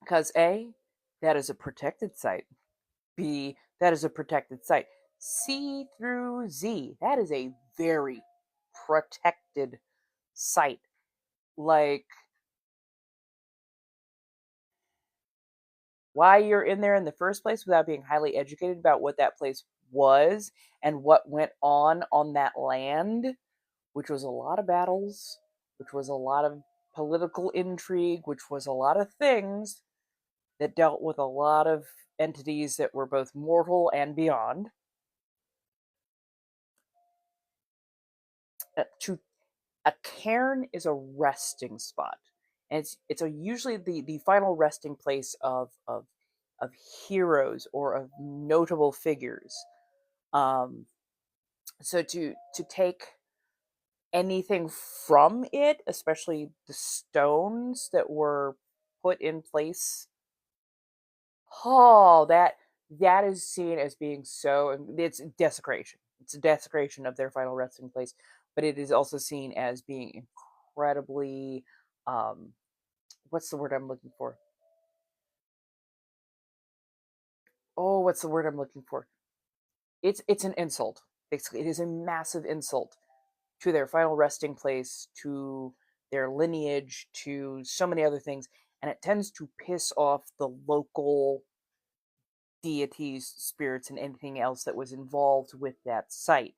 Speaker 1: Because A, that is a protected site. B, that is a protected site. C through Z, that is a very protected site. Like, why you're in there in the first place without being highly educated about what that place was and what went on that land, which was a lot of battles, which was a lot of political intrigue, which was a lot of things that dealt with a lot of entities that were both mortal and beyond. A cairn is a resting spot, and it's usually the final resting place of heroes or of notable figures. Um, so to take anything from it, especially the stones that were put in place, oh, that is seen as being so, it's desecration. It's a desecration of their final resting place, but it is also seen as being incredibly, um, what's the word I'm looking for? Oh, what's the word I'm looking for? It's an insult. Basically, it is a massive insult to their final resting place, to their lineage, to so many other things, and it tends to piss off the local deities, spirits, and anything else that was involved with that site.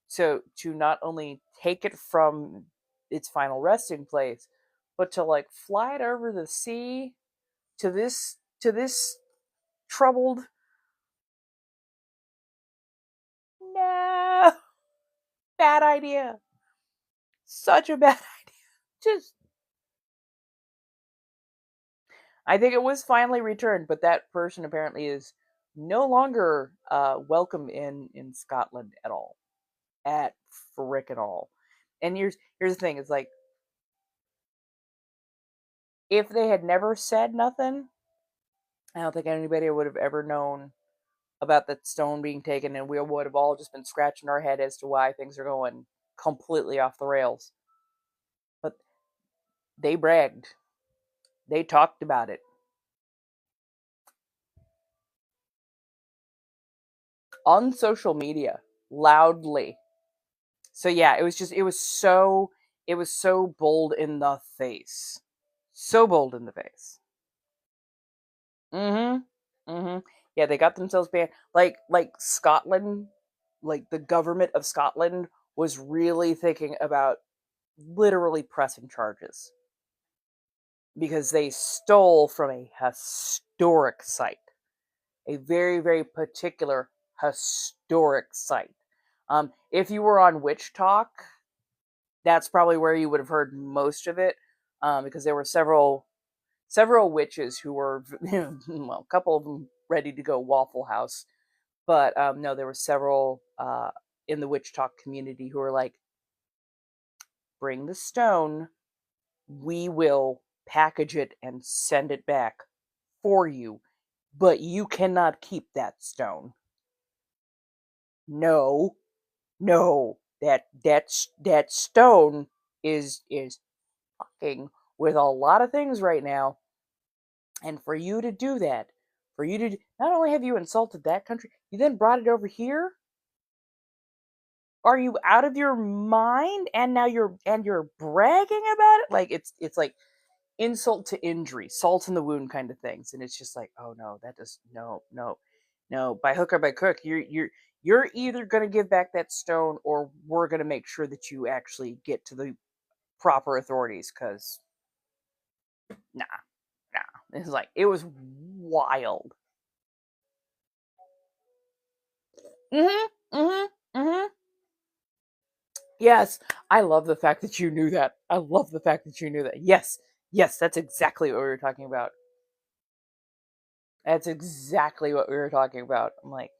Speaker 1: So to not only take it from its final resting place, but to like fly it over the sea to this troubled, no, bad idea. Such a bad idea. Just, I think it was finally returned, but that person apparently is no longer welcome in Scotland at all, at frickin' all. And here's the thing: it's like, if they had never said nothing, I don't think anybody would have ever known about that stone being taken, and we would have all just been scratching our head as to why things are going completely off the rails. But they bragged, they talked about it on social media loudly. So yeah, it was so bold in the face. So bold in the face. Mm-hmm. Mm-hmm. Yeah, they got themselves banned. Like Scotland, like the government of Scotland was really thinking about literally pressing charges because they stole from a historic site, a very, very particular historic site. If you were on Witch Talk, that's probably where you would have heard most of it, because there were several witches who were, well, a couple of them ready to go Waffle House, but no, there were several in the Witch Talk community who were like, "Bring the stone, we will package it and send it back for you, but you cannot keep that stone. No, no, that stone is fucking with a lot of things right now, and for you to do that, for you to not only have you insulted that country, you then brought it over here. Are you out of your mind? And now you're bragging about it? Like it's like insult to injury, salt in the wound kind of things. And it's just like, oh no, that does no, no, no. By hook or by crook, you're either gonna give back that stone, or we're gonna make sure that you actually get to the proper authorities. Because nah, nah, it's like, it was wild. Mm-hmm. Mm-hmm. Mm-hmm. Yes, I love the fact that you knew that. I love the fact that you knew that. Yes, yes, that's exactly what we were talking about. That's exactly what we were talking about. I'm like,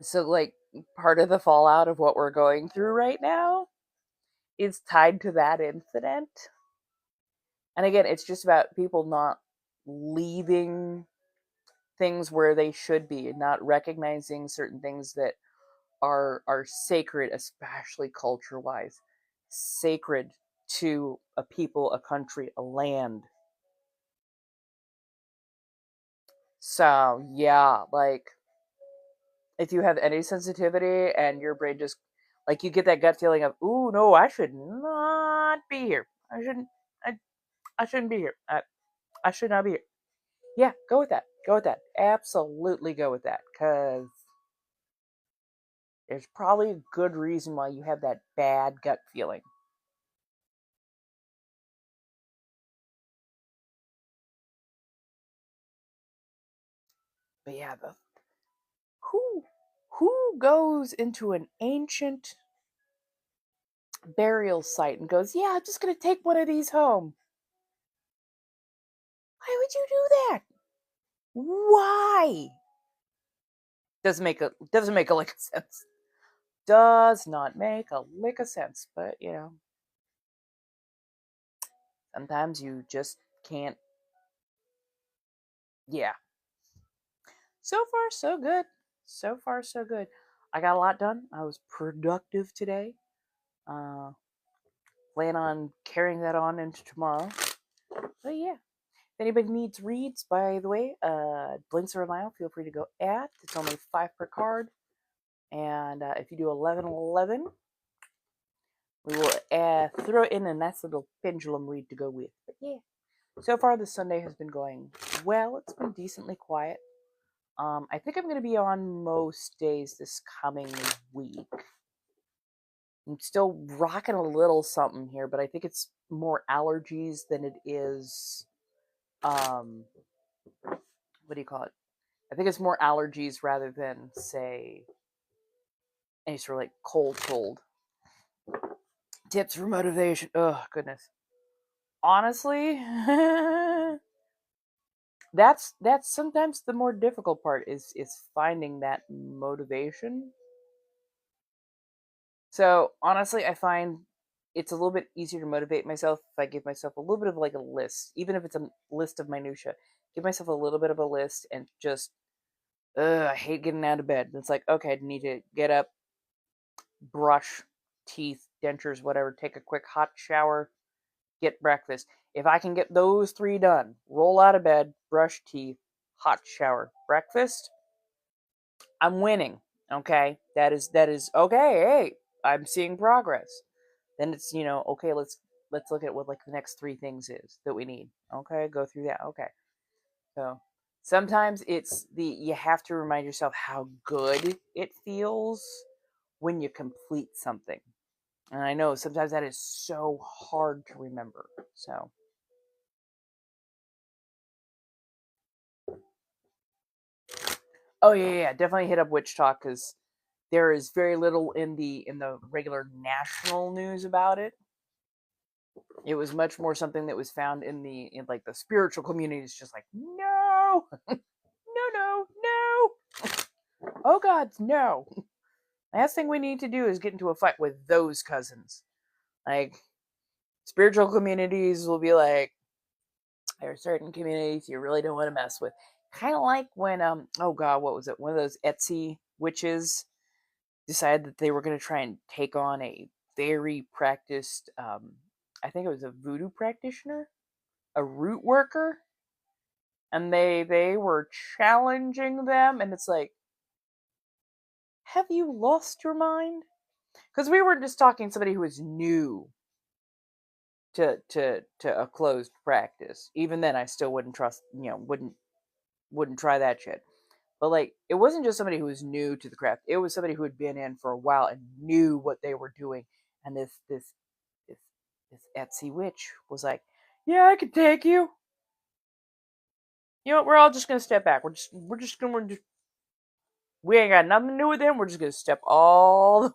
Speaker 1: so like, part of the fallout of what we're going through right now is tied to that incident. And again, it's just about people not leaving things where they should be and not recognizing certain things that are sacred, especially culture wise, sacred to a people, a country, a land. So yeah, like if you have any sensitivity and your brain just like you get that gut feeling of, ooh, no, I should not be here. I, I shouldn't be here. I should not be here. Yeah, go with that. Go with that. Absolutely go with that. Because there's probably a good reason why you have that bad gut feeling. But yeah, who who goes into an ancient burial site and goes, yeah, I'm just gonna take one of these home. Why would you do that? Why? Doesn't make a lick of sense. Does not make a lick of sense. But sometimes you just can't. Yeah. So far, so good. So far, so good. I got a lot done. I was productive today. Uh, Plan on carrying that on into tomorrow. But yeah, if anybody needs reads, by the way, links are in my feel free to go at. It's only 5 per card. And if you do 1111, we will throw in a nice little pendulum read to go with. But yeah, so far this Sunday has been going well. It's been decently quiet. I think I'm going to be on most days this coming week. I'm still rocking a little something here, but I think it's more allergies than it is, what do you call it? I think it's more allergies rather than, say, any sort of like cold. Tips for motivation. Oh, goodness. Honestly, that's sometimes the more difficult part is finding that motivation. So honestly, I find it's a little bit easier to motivate myself if I give myself a little bit of like a list, even if it's a list of minutia. Give myself a little bit of a list and just, I hate getting out of bed. It's like, okay, I need to get up, brush, teeth, dentures, whatever, take a quick hot shower, get breakfast. If I can get those 3 done, roll out of bed, brush teeth, hot shower, breakfast, I'm winning. Okay, that is okay. Hey, I'm seeing progress. Then it's okay. Let's look at what like the next 3 things is that we need. Okay, go through that. Okay, so sometimes it's you have to remind yourself how good it feels when you complete something, and I know sometimes that is so hard to remember. So oh yeah, definitely hit up Witch Talk because there is very little in the regular national news about it. It was much more something that was found in like the spiritual community. It's just like, no, no. Oh God, no. Last thing we need to do is get into a fight with those cousins. Like spiritual communities will be like, there are certain communities you really don't want to mess with. Kind of like when oh God, what was it? One of those Etsy witches decided that they were going to try and take on a very practiced, I think it was a voodoo practitioner, a root worker, and they were challenging them, and it's like, have you lost your mind? Because we were just talking to somebody who was new to a closed practice. Even then, I still wouldn't trust, wouldn't try that shit. But like, it wasn't just somebody who was new to the craft; it was somebody who had been in for a while and knew what they were doing. And this this Etsy witch was like, "Yeah, I could take you. You know what? We're all just gonna step back. We ain't got nothing to do with them. We're just gonna step all the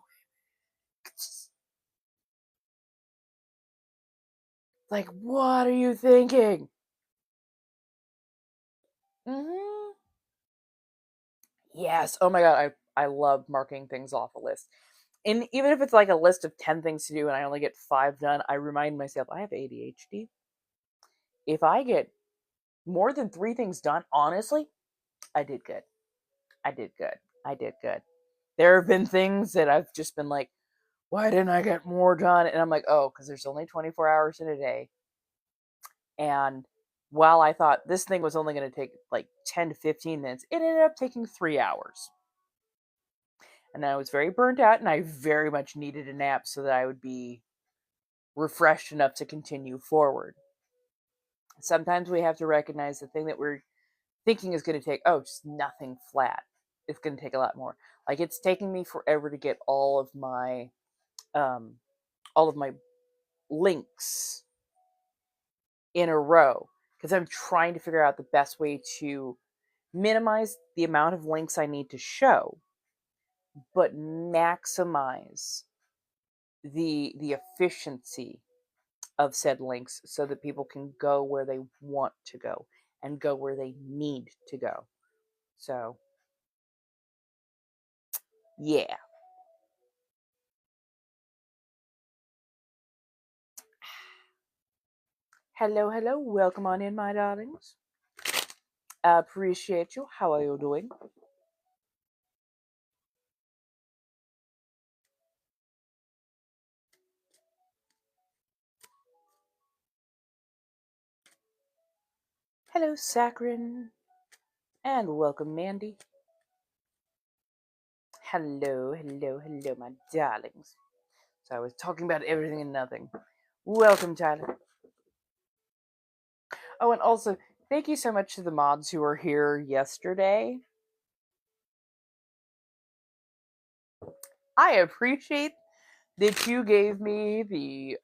Speaker 1: like, what are you thinking? Mm-hmm. Yes. Oh my god, I love marking things off a list. And even if it's like a list of 10 things to do and I only get 5 done, I remind myself I have ADHD. If I get more than 3 things done, honestly, I did good. I did good. I did good. There have been things that I've just been like, why didn't I get more done? And I'm like, oh, because there's only 24 hours in a day. And while I thought this thing was only going to take like 10 to 15 minutes, it ended up taking 3 hours. And I was very burnt out, and I very much needed a nap so that I would be refreshed enough to continue forward. Sometimes we have to recognize the thing that we're thinking is going to take, oh, just nothing flat. It's going to take a lot more. Like, it's taking me forever to get all of my links in a row, because I'm trying to figure out the best way to minimize the amount of links I need to show, but maximize the efficiency of said links so that people can go where they want to go and go where they need to go. So, yeah. Hello, hello. Welcome on in, my darlings. I appreciate you. How are you doing? Hello, Saccharin. And welcome, Mandy. Hello, hello, hello, my darlings. So I was talking about everything and nothing. Welcome, Tyler. Oh, and also, thank you so much to the mods who were here yesterday. I appreciate that you gave me the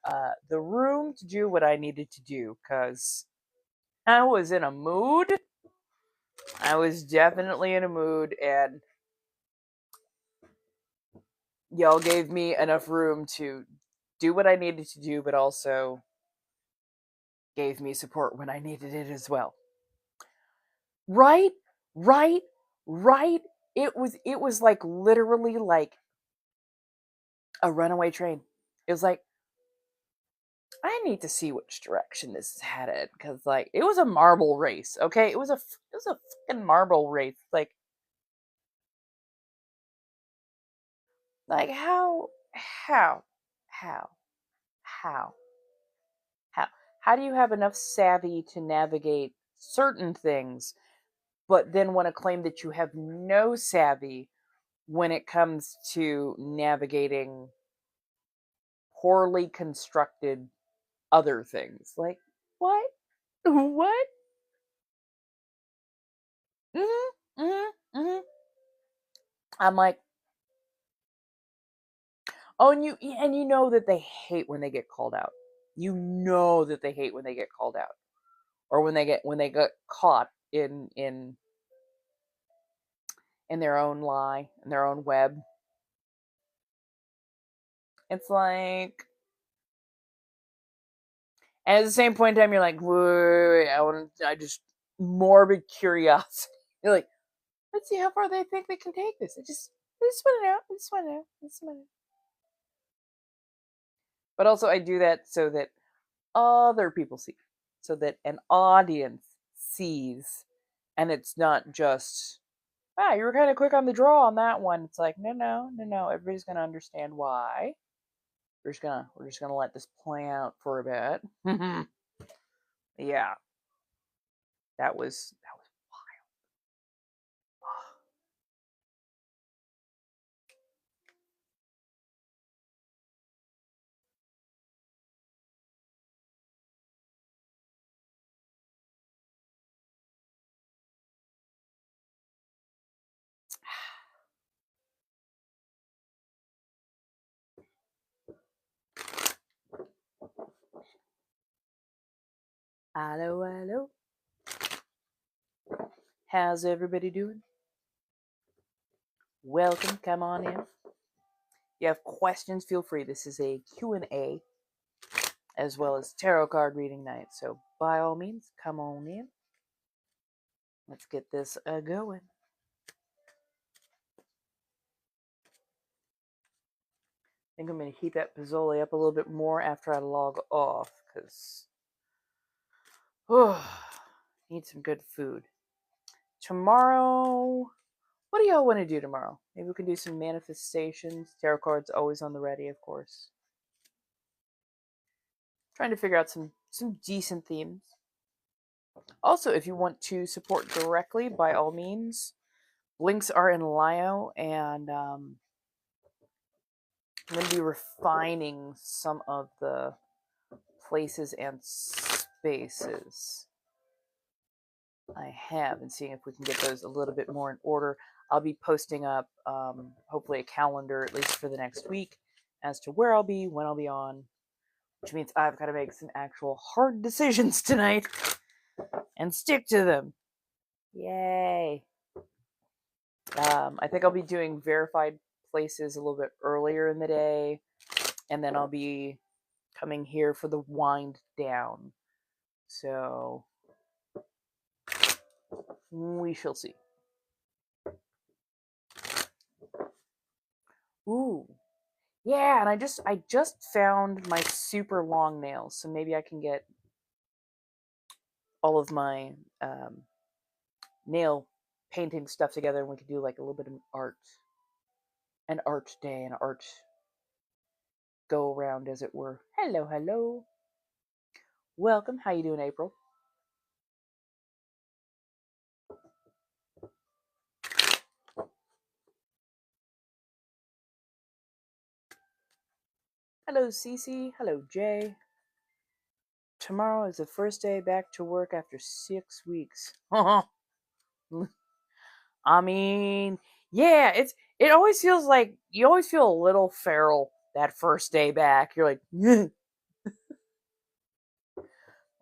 Speaker 1: room to do what I needed to do, because I was in a mood. I was definitely in a mood, and y'all gave me enough room to do what I needed to do, but also gave me support when I needed it as well. Right, right, right. It was like literally like a runaway train. It was like, I need to see which direction this is headed, because like it was a marble race. Okay, it was a fucking marble race. Like how how how how how do you have enough savvy to navigate certain things, but then want to claim that you have no savvy when it comes to navigating poorly constructed other things? Like, what? What? Mm-hmm, mm-hmm, mm-hmm. I'm like, oh, and you know that they hate when they get called out. You know that they hate when they get called out, or when they get caught in their own lie, in their own web. It's like, and at the same point in time, you're like, wait, I just morbid curiosity. You're like, let's see how far they think they can take this. I just want to know. I just want to know. I just want to know. But also, I do that so that other people see, so that an audience sees, and it's not just, you were kind of quick on the draw on that one. It's like, no. Everybody's gonna understand why. We're just gonna let this play out for a bit. Yeah, that was hello, hello. How's everybody doing? Welcome. Come on in. If you have questions, feel free. This is a Q&A as well as tarot card reading night. So by all means, come on in. Let's get this going. I think I'm going to heat that Pizzoli up a little bit more after I log off, because Need some good food. Tomorrow, what do y'all want to do tomorrow? Maybe we can do some manifestations. Tarot cards always on the ready, of course. Trying to figure out some decent themes. Also, if you want to support directly, by all means, links are in Lio, and I'm going to be refining some of the places and spaces I have and seeing if we can get those a little bit more in order. I'll be posting up hopefully a calendar, at least for the next week, as to where I'll be, when I'll be on, which means I've got to make some actual hard decisions tonight and stick to them. Yay. I think I'll be doing verified places a little bit earlier in the day, and then I'll be coming here for the wind down. So we shall see. Ooh. Yeah, and I just found my super long nails, so maybe I can get all of my nail painting stuff together, and we could do like a little bit of an art day, an art go around, as it were. Hello, hello. Welcome. How you doing, April? Hello, Cece. Hello, Jay. Tomorrow is the first day back to work after 6 weeks. I mean, yeah, it always feels like you always feel a little feral that first day back. You're like,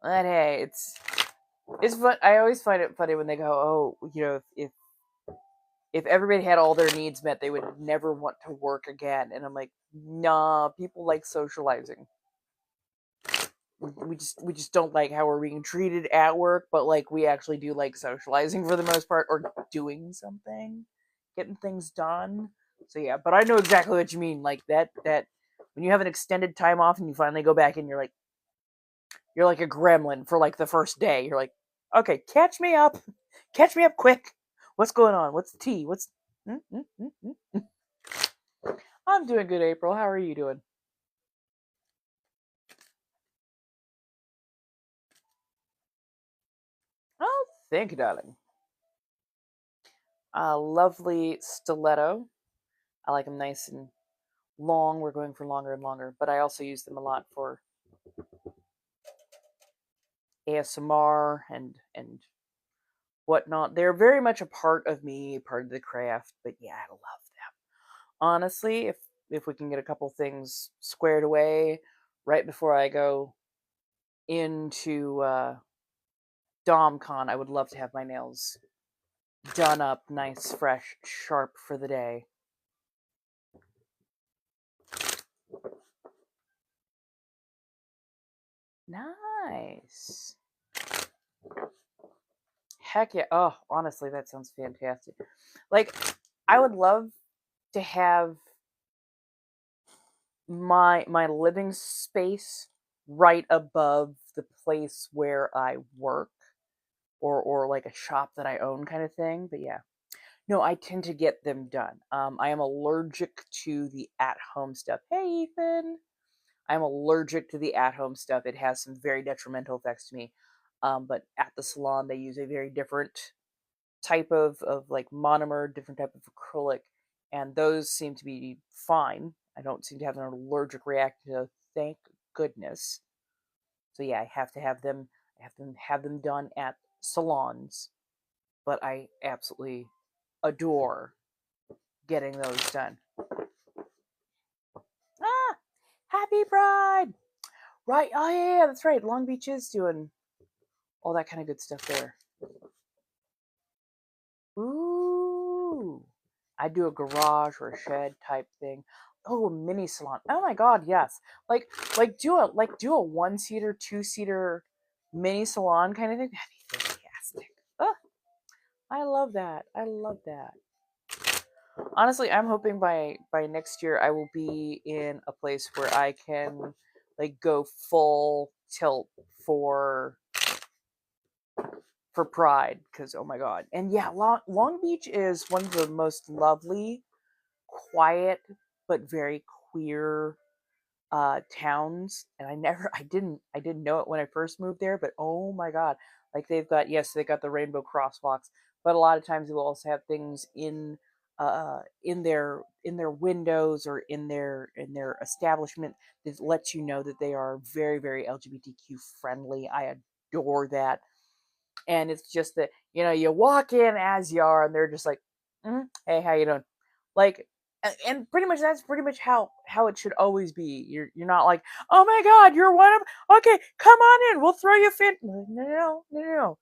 Speaker 1: but hey, it's fun. I always find it funny when they go, oh, if everybody had all their needs met, they would never want to work again. And I'm like, nah, people like socializing. We just don't like how we're being treated at work, but like we actually do like socializing for the most part, or doing something, getting things done. So yeah, but I know exactly what you mean. Like that when you have an extended time off and you finally go back and you're like a gremlin for like the first day. You're like, okay, catch me up quick. What's going on? What's the tea? What's I'm doing good, April. How are you doing? Oh, thank you, darling. Lovely stiletto. I like them nice and long. We're going for longer and longer, but I also use them a lot for ASMR and whatnot. They're very much a part of me, part of the craft. But yeah, I love them. Honestly, if we can get a couple things squared away right before I go into DomCon, I would love to have my nails done up, nice, fresh, sharp for the day. Nice. Heck yeah. Oh, honestly, that sounds fantastic. Like, I would love to have my living space right above the place where I work, or like a shop that I own kind of thing. But yeah. No, I tend to get them done. I am allergic to the at-home stuff. Hey, Ethan. I'm allergic to the at-home stuff. It has some very detrimental effects to me. But at the salon, they use a very different type of like monomer, different type of acrylic, and those seem to be fine. I don't seem to have an allergic reaction to, thank goodness. So yeah, I have to have them. I have them done at salons, but I absolutely adore getting those done. Ah, happy Pride! Right? Oh yeah, that's right. Long Beach is doing all that kind of good stuff there. Ooh, I do a garage or a shed type thing. Oh, a mini salon. Oh my god, yes. Do a 1-seater, 2-seater mini salon kind of thing. That'd be fantastic. Oh, I love that. I love that. Honestly, I'm hoping by next year I will be in a place where I can like go full tilt for for Pride, because oh my god. And yeah, Long Beach is one of the most lovely, quiet, but very queer towns. And I didn't know it when I first moved there, but oh my god, like they got the rainbow crosswalks, but a lot of times they will also have things in their windows or in their establishment that lets you know that they are very, very LGBTQ friendly. I adore that. And it's just that, you walk in as you are and they're just like, hey, how you doing? Like, and pretty much that's pretty much how it should always be. You're not like, oh my god, you're one of, okay, come on in, we'll throw you a fit. No, no, no, no, no.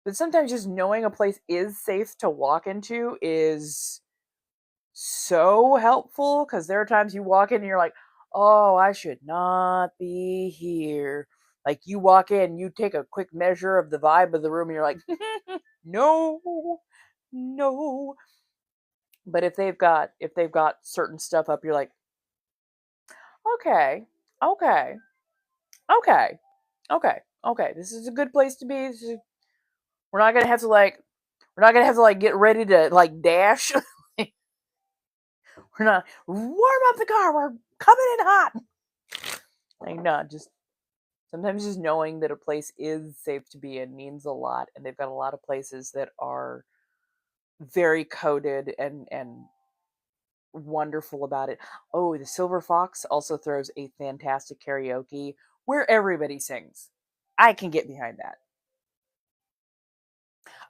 Speaker 1: But sometimes just knowing a place is safe to walk into is so helpful, because there are times you walk in and you're like, oh, I should not be here. Like, you walk in, you take a quick measure of the vibe of the room and you're like, no, no. But if they've got certain stuff up, you're like, okay, okay, okay, okay, okay, this is a good place to be. We're not gonna have to like we're not gonna have to like get ready to like dash. We're not, warm up the car, we're coming in hot. Like, no, just sometimes just knowing that a place is safe to be in means a lot. And they've got a lot of places that are very coded and wonderful about it. Oh, the Silver Fox also throws a fantastic karaoke where everybody sings. I can get behind that.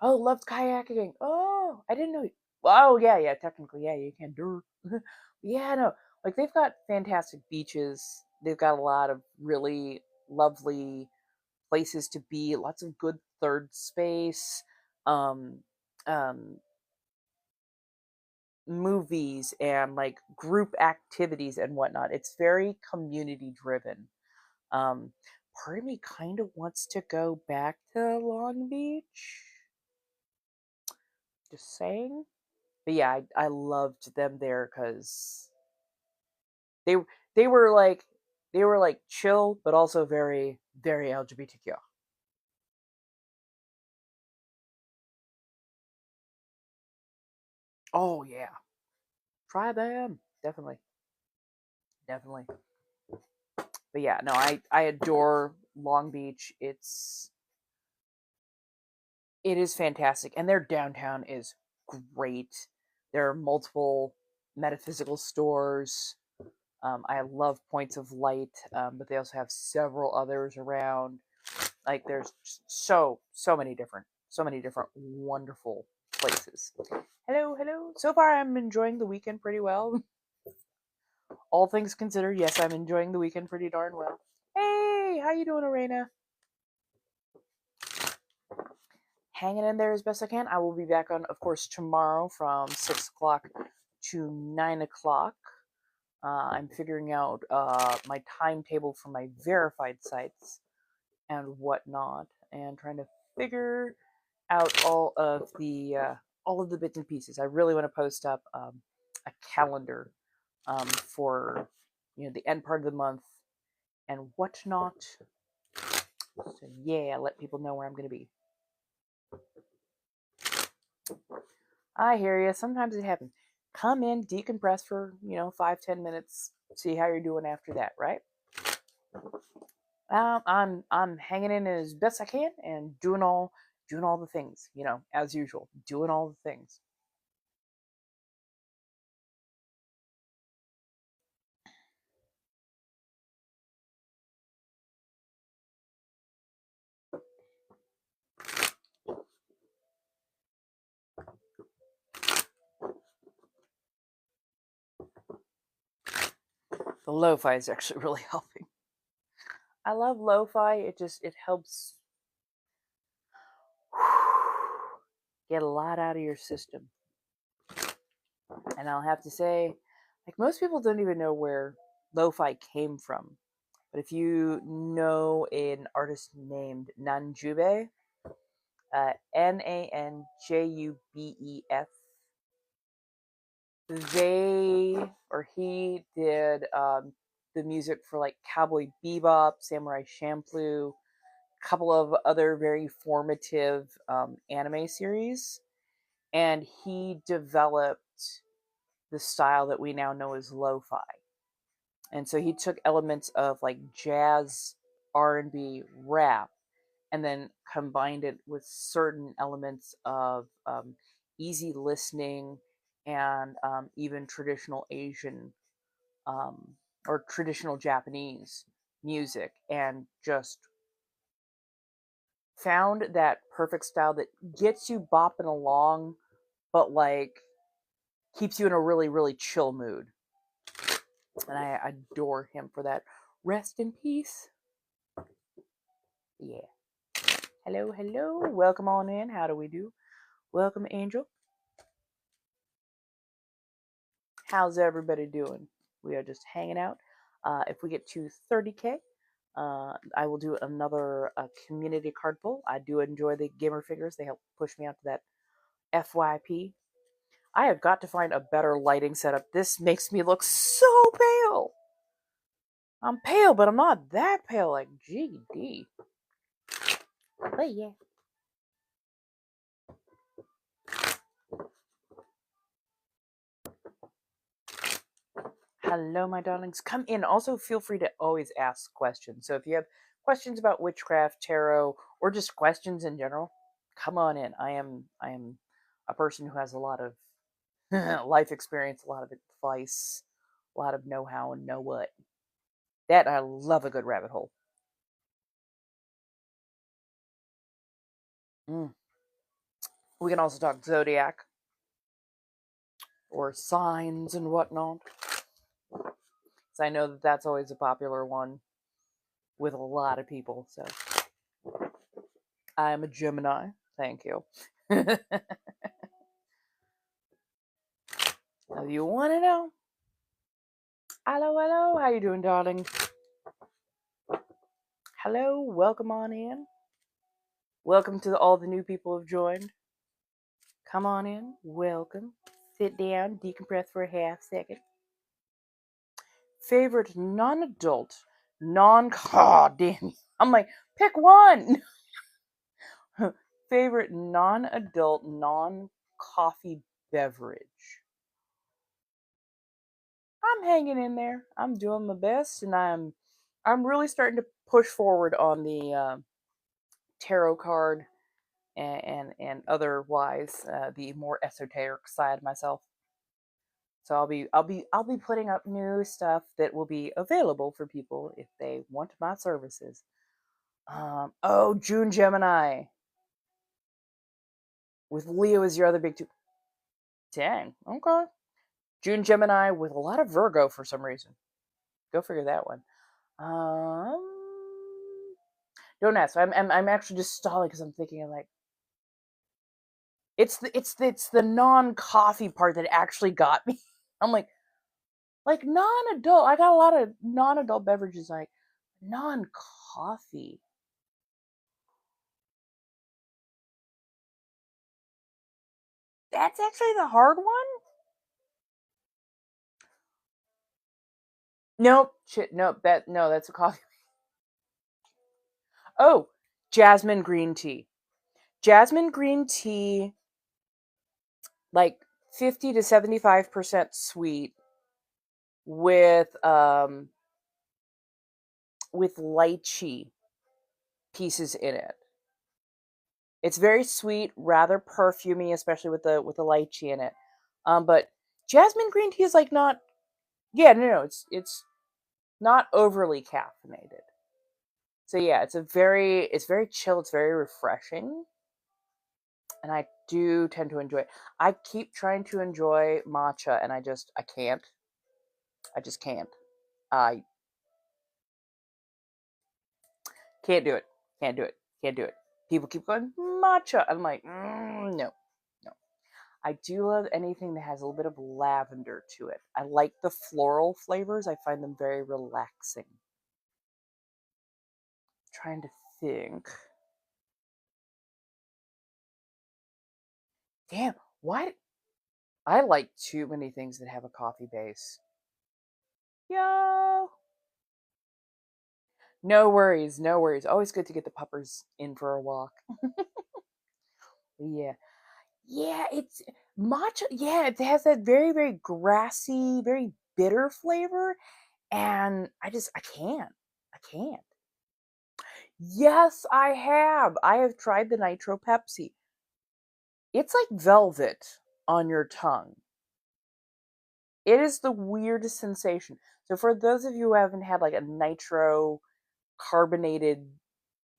Speaker 1: Oh, loved kayaking. Oh, I didn't know. Oh, yeah, yeah. Technically, yeah, you can do. Yeah, no. Like, they've got fantastic beaches. They've got a lot of really lovely places to be. Lots of good third space. Um, um, Movies and like group activities and whatnot. It's very community driven. Um, Part of me kind of wants to go back to Long Beach. Just saying. But yeah, I loved them there because they they were like they were like chill, but also very, very LGBTQ. Oh yeah, try them, definitely, definitely. But yeah, no, I adore Long Beach. It is fantastic, and their downtown is great. There are multiple metaphysical stores. I love Points of Light, but they also have several others around. Like, there's so many different wonderful places. Hello, hello. So far, I'm enjoying the weekend pretty well. All things considered, yes, I'm enjoying the weekend pretty darn well. Hey, how you doing, Arena? Hanging in there as best I can. I will be back on, of course, tomorrow from 6 o'clock to 9 o'clock. I'm figuring out my timetable for my verified sites and whatnot, and trying to figure out all of the bits and pieces. I really want to post up a calendar for the end part of the month and whatnot. So yeah, let people know where I'm going to be. I hear you. Sometimes it happens. Come in, decompress for 5-10 minutes. See how you're doing after that, right? I'm hanging in as best I can and doing all the things, as usual, doing all the things. The lo-fi is actually really helping. I love lo-fi. It helps get a lot out of your system. And I'll have to say, like, most people don't even know where lo-fi came from. But if you know an artist named Nanjube, Nanjubef, he did the music for like Cowboy Bebop, Samurai Champloo, couple of other very formative anime series, and he developed the style that we now know as lo-fi. And so he took elements of like jazz, R&B, rap, and then combined it with certain elements of easy listening and even traditional Asian um, or traditional Japanese music, and just found that perfect style that gets you bopping along, but like keeps you in a really, really chill mood. And I adore him for that. Rest in peace. Yeah. Hello, hello. Welcome on in. How do we do? Welcome, Angel. How's everybody doing? We are just hanging out. If we get to 30K, I will do another community card pull. I do enjoy the gamer figures. They help push me out to that FYP. I have got to find a better lighting setup. This makes me look so pale. I'm pale, but I'm not that pale. Like GD. But yeah. Hello, my darlings. Come in. Also, feel free to always ask questions. So if you have questions about witchcraft, tarot, or just questions in general, come on in. I am a person who has a lot of life experience, a lot of advice, a lot of know-how and know what. That I love a good rabbit hole. Mm. We can also talk zodiac or signs and whatnot. So I know that that's always a popular one with a lot of people. So I'm a Gemini. Thank you. If you want to know. Hello, hello. How you doing, darling? Hello. Welcome on in. Welcome to all the new people who've joined. Come on in. Welcome. Sit down. Decompress for a half second. Favorite non-adult, oh, damn. I'm like, pick one. Favorite non-adult, non-coffee beverage. I'm hanging in there. I'm doing my best, and I'm really starting to push forward on the tarot card and otherwise the more esoteric side of myself. So I'll be putting up new stuff that will be available for people if they want my services. Oh, June Gemini with Leo as your other big two. Dang, okay. June Gemini with a lot of Virgo for some reason. Go figure that one. Um, don't ask. I'm actually just stalling because I'm thinking of like it's the non-coffee part that actually got me. I'm like non-adult. I got a lot of non-adult beverages like non-coffee. That's actually the hard one. Nope. Shit. Nope. That's a coffee. Oh, jasmine green tea. Jasmine green tea, like 50 to 75% sweet with with lychee pieces in it. It's very sweet, rather perfumey, especially with the lychee in it. But jasmine green tea is like not. Yeah, no, it's not overly caffeinated. So yeah, it's very chill. It's very refreshing, and I do tend to enjoy it. I keep trying to enjoy matcha, and I can't. I just can't. I can't do it. Can't do it. Can't do it. People keep going matcha. I'm like, no, no. I do love anything that has a little bit of lavender to it. I like the floral flavors. I find them very relaxing. Trying to think. Damn, why? I like too many things that have a coffee base. Yo. No worries, no worries. Always good to get the puppers in for a walk. Yeah. Yeah, it's matcha. Yeah, it has that very, very grassy, very bitter flavor. And I can't. I can't. Yes, I have. I have tried the Nitro Pepsi. It's like velvet on your tongue. It is the weirdest sensation. So for those of you who haven't had like a nitro carbonated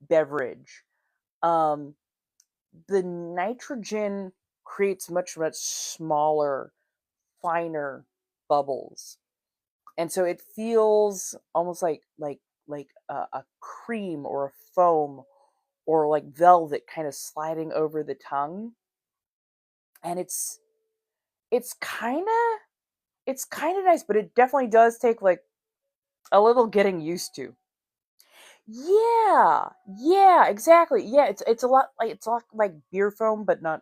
Speaker 1: beverage, um, the nitrogen creates much, much smaller, finer bubbles. And so it feels almost like a cream or a foam or like velvet kind of sliding over the tongue. And it's kind of it's kind of nice, but it definitely does take like a little getting used to. Yeah, yeah, exactly. Yeah, it's a lot like beer foam, but not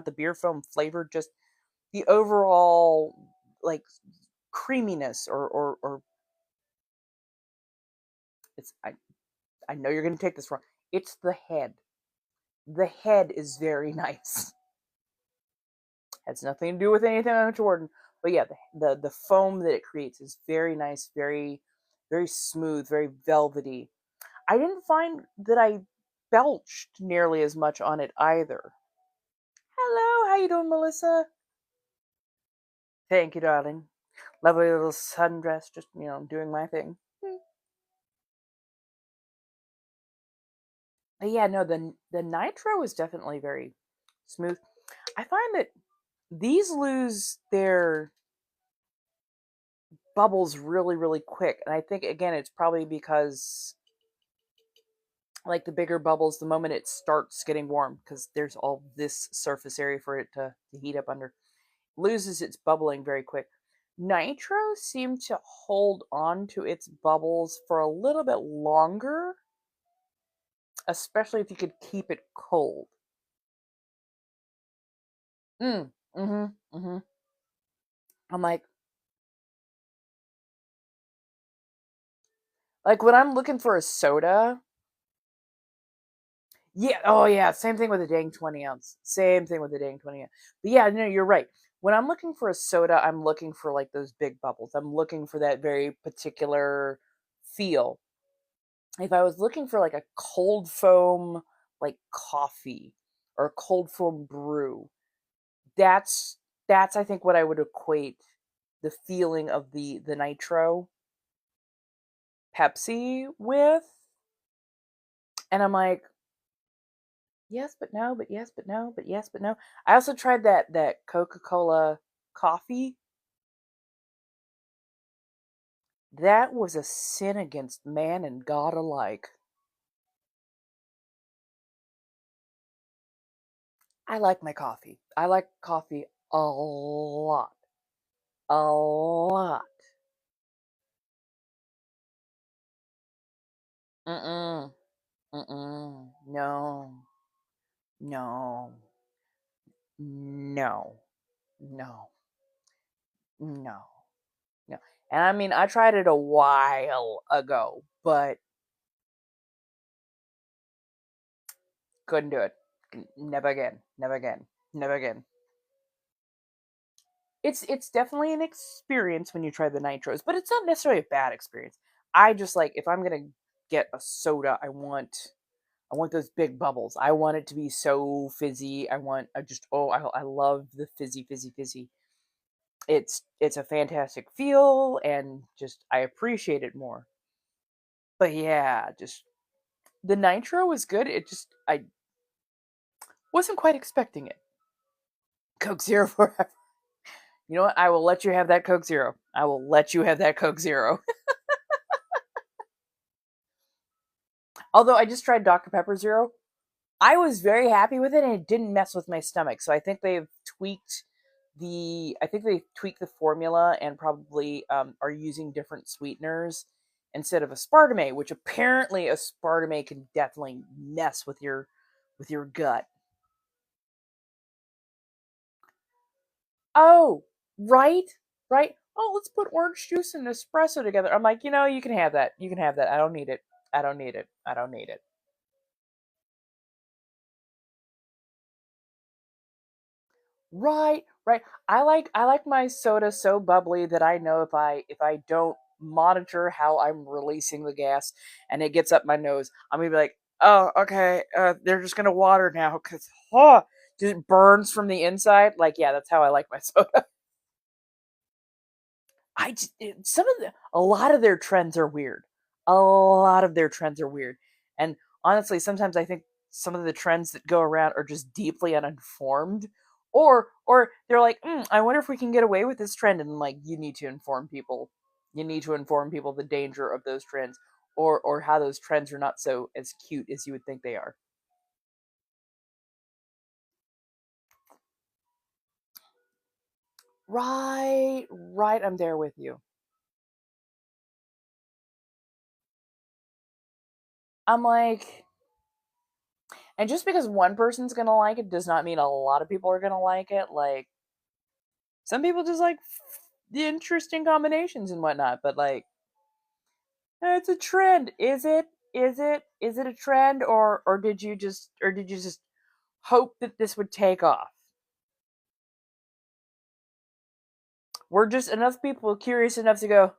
Speaker 1: the beer foam flavor, just the overall like creaminess or it's I know you're gonna take this wrong. It's the head. The head is very nice. Has nothing to do with anything on Jordan, but yeah, the foam that it creates is very nice, very very smooth, very velvety. I didn't find that I belched nearly as much on it either. Hello, how you doing, Melissa? Thank you, darling. Lovely little sundress, just doing my thing. But yeah, no, the nitro is definitely very smooth. I find that these lose their bubbles really, really quick, and I think again it's probably because like the bigger bubbles, the moment it starts getting warm, because there's all this surface area for it to heat up under, loses its bubbling very quick. Nitro seemed to hold on to its bubbles for a little bit longer, especially if you could keep it cold. Mm-hmm. I'm like when I'm looking for a soda. Yeah, oh yeah, same thing with a dang 20 ounce. Same thing with a dang 20 ounce. But yeah, no, you're right. When I'm looking for a soda, I'm looking for like those big bubbles. I'm looking for that very particular feel. If I was looking for like a cold foam like coffee or a cold foam brew, that's that's I think what I would equate the feeling of the nitro Pepsi with. And I'm like, yes, but no, but yes, but no, but yes, but no. I also tried that Coca-Cola coffee. That was a sin against man and God alike. I like my coffee. I like coffee a lot. A lot. Mm-mm. Mm-mm. No. No. No. No. No. No. And I mean, I tried it a while ago, but couldn't do it. Never again. Never again. Never again. It's definitely an experience when you try the nitros, but it's not necessarily a bad experience. I just like if I'm gonna get a soda, I want those big bubbles. I want it to be so fizzy. I just I love the fizzy. It's a fantastic feel and just I appreciate it more. But yeah, just the nitro was good. It just I wasn't quite expecting it. Coke Zero forever. You know what? I will let you have that Coke Zero. I will let you have that Coke Zero. Although I just tried Dr. Pepper Zero. I was very happy with it and it didn't mess with my stomach. So I think they've tweaked the formula and probably are using different sweeteners instead of aspartame, which apparently aspartame can definitely mess with your gut. Oh, right, right. Oh, let's put orange juice and espresso together. I'm like, you can have that. You can have that. I don't need it. I don't need it. I don't need it. Right, right. I like my soda so bubbly that I know if I don't monitor how I'm releasing the gas and it gets up my nose, I'm gonna be like, oh, okay, they're just gonna water now because it burns from the inside. Like, yeah, that's how I like my soda. A lot of their trends are weird. A lot of their trends are weird, and honestly, sometimes I think some of the trends that go around are just deeply uninformed, or they're like, I wonder if we can get away with this trend, and like you need to inform people. You need to inform people the danger of those trends, or how those trends are not so as cute as you would think they are. Right, right. I'm there with you. I'm like, and just because one person's gonna like it does not mean a lot of people are gonna like it. Like, some people just like the interesting combinations and whatnot, but like, it's a trend. Is it? Is it? Is it a trend, or did you just hope that this would take off? We're just enough people curious enough to go,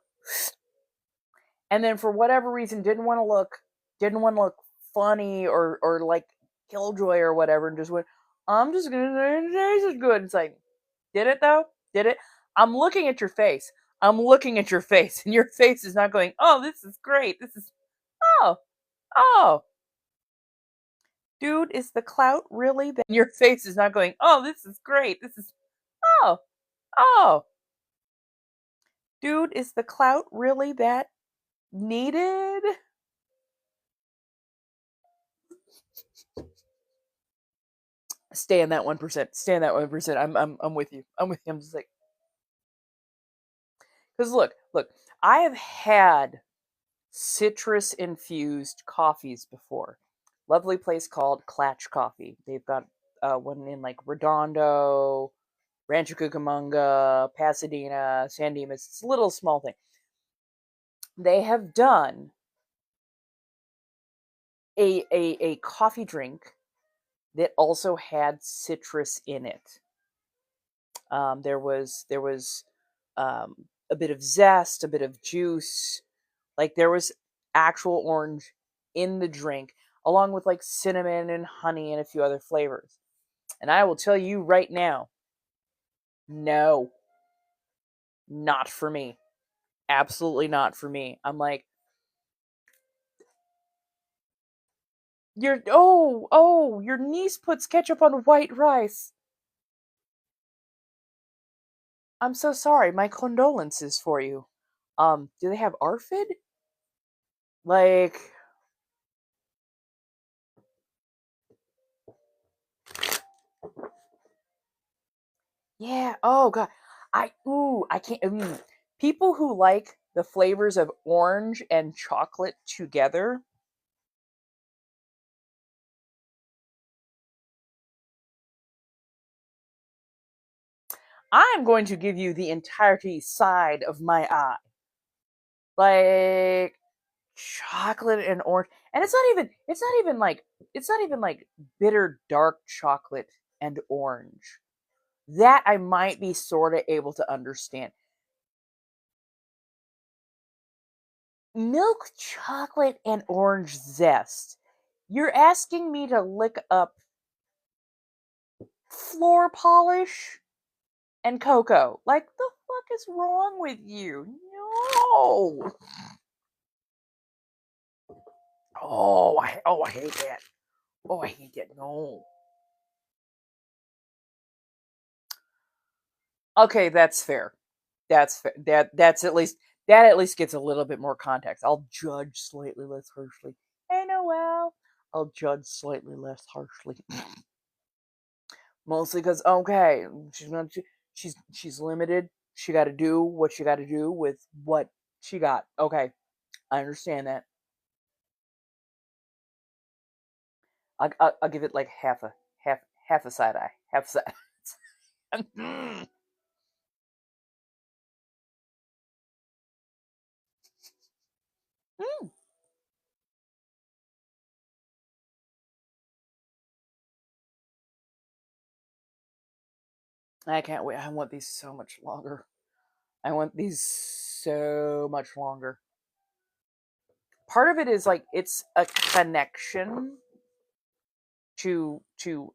Speaker 1: and then for whatever reason didn't want to look funny or like killjoy or whatever, and just went, I'm just gonna say this is good. It's like, did it though? Did it? I'm looking at your face. I'm looking at your face, and your face is not going, oh, this is great. This is, oh, oh, dude, is the clout really that? Your face is not going, oh, this is great. This is, oh, oh, dude, is the clout really that needed? Stay in that 1%. Stay in that 1%. I'm with you. I'm with you. I'm just like, because look, I have had citrus infused coffees before. Lovely place called Clatch Coffee. They've got one in like Redondo, Rancho Cucamonga, Pasadena, San Dimas. It's a little small thing. They have done a coffee drink that also had citrus in it. There was a bit of zest, a bit of juice. Like, there was actual orange in the drink, along with like cinnamon and honey and a few other flavors. And I will tell you right now, no, not for me. Absolutely not for me. I'm like, your niece puts ketchup on white rice. I'm so sorry. My condolences for you. Do they have ARFID? Like, yeah. Oh god. I can't. People who like the flavors of orange and chocolate together. I am going to give you the entirety side of my eye. Like, chocolate and orange, and it's not even like bitter dark chocolate and orange. That I might be sort of able to understand. Milk chocolate and orange zest. You're asking me to lick up floor polish and cocoa. Like, the fuck is wrong with you? No. Oh, I hate that. Oh, I hate that. No. Okay, that's fair. That's fair. That at least gets a little bit more context. I'll judge slightly less harshly. Hey, Noel. I'll judge slightly less harshly. Mostly because, okay, she's limited. She got to do what she got to do with what she got. Okay, I understand that. I'll give it like half a side eye, half a side. I can't wait. I want these so much longer. I want these so much longer. Part of it is like it's a connection to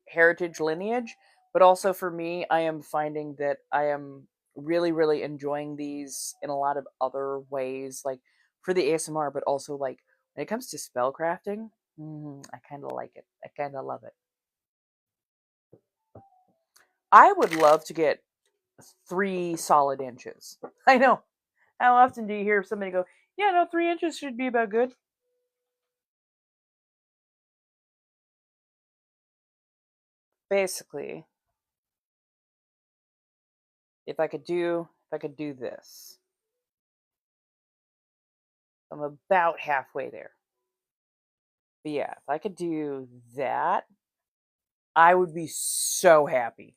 Speaker 1: heritage lineage, but also for me, I am finding that I am really enjoying these in a lot of other ways, like for the ASMR, but also like when it comes to spell crafting. I kind of like it. I kind of love it. I would love to get 3 solid inches. I know. How often do you hear somebody go, "Yeah, no, 3 inches should be about good"? Basically, if I could do this, I'm about halfway there. But yeah, if I could do that, I would be so happy.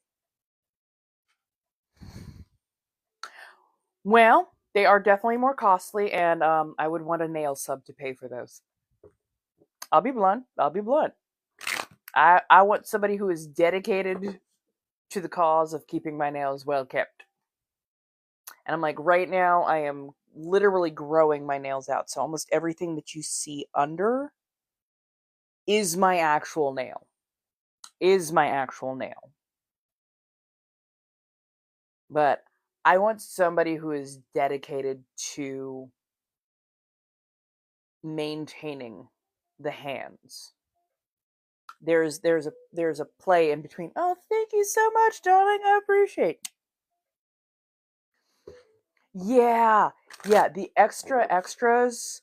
Speaker 1: Well, they are definitely more costly, and I would want a nail sub to pay for those. I'll be blunt. I'll be blunt. I want somebody who is dedicated to the cause of keeping my nails well kept. And I'm like, right now, I am literally growing my nails out. So almost everything that you see under is my actual nail. Is my actual nail. But I want somebody who is dedicated to maintaining the hands. There's a play in between. Oh, thank you so much, darling. I appreciate. Yeah, yeah. The extras,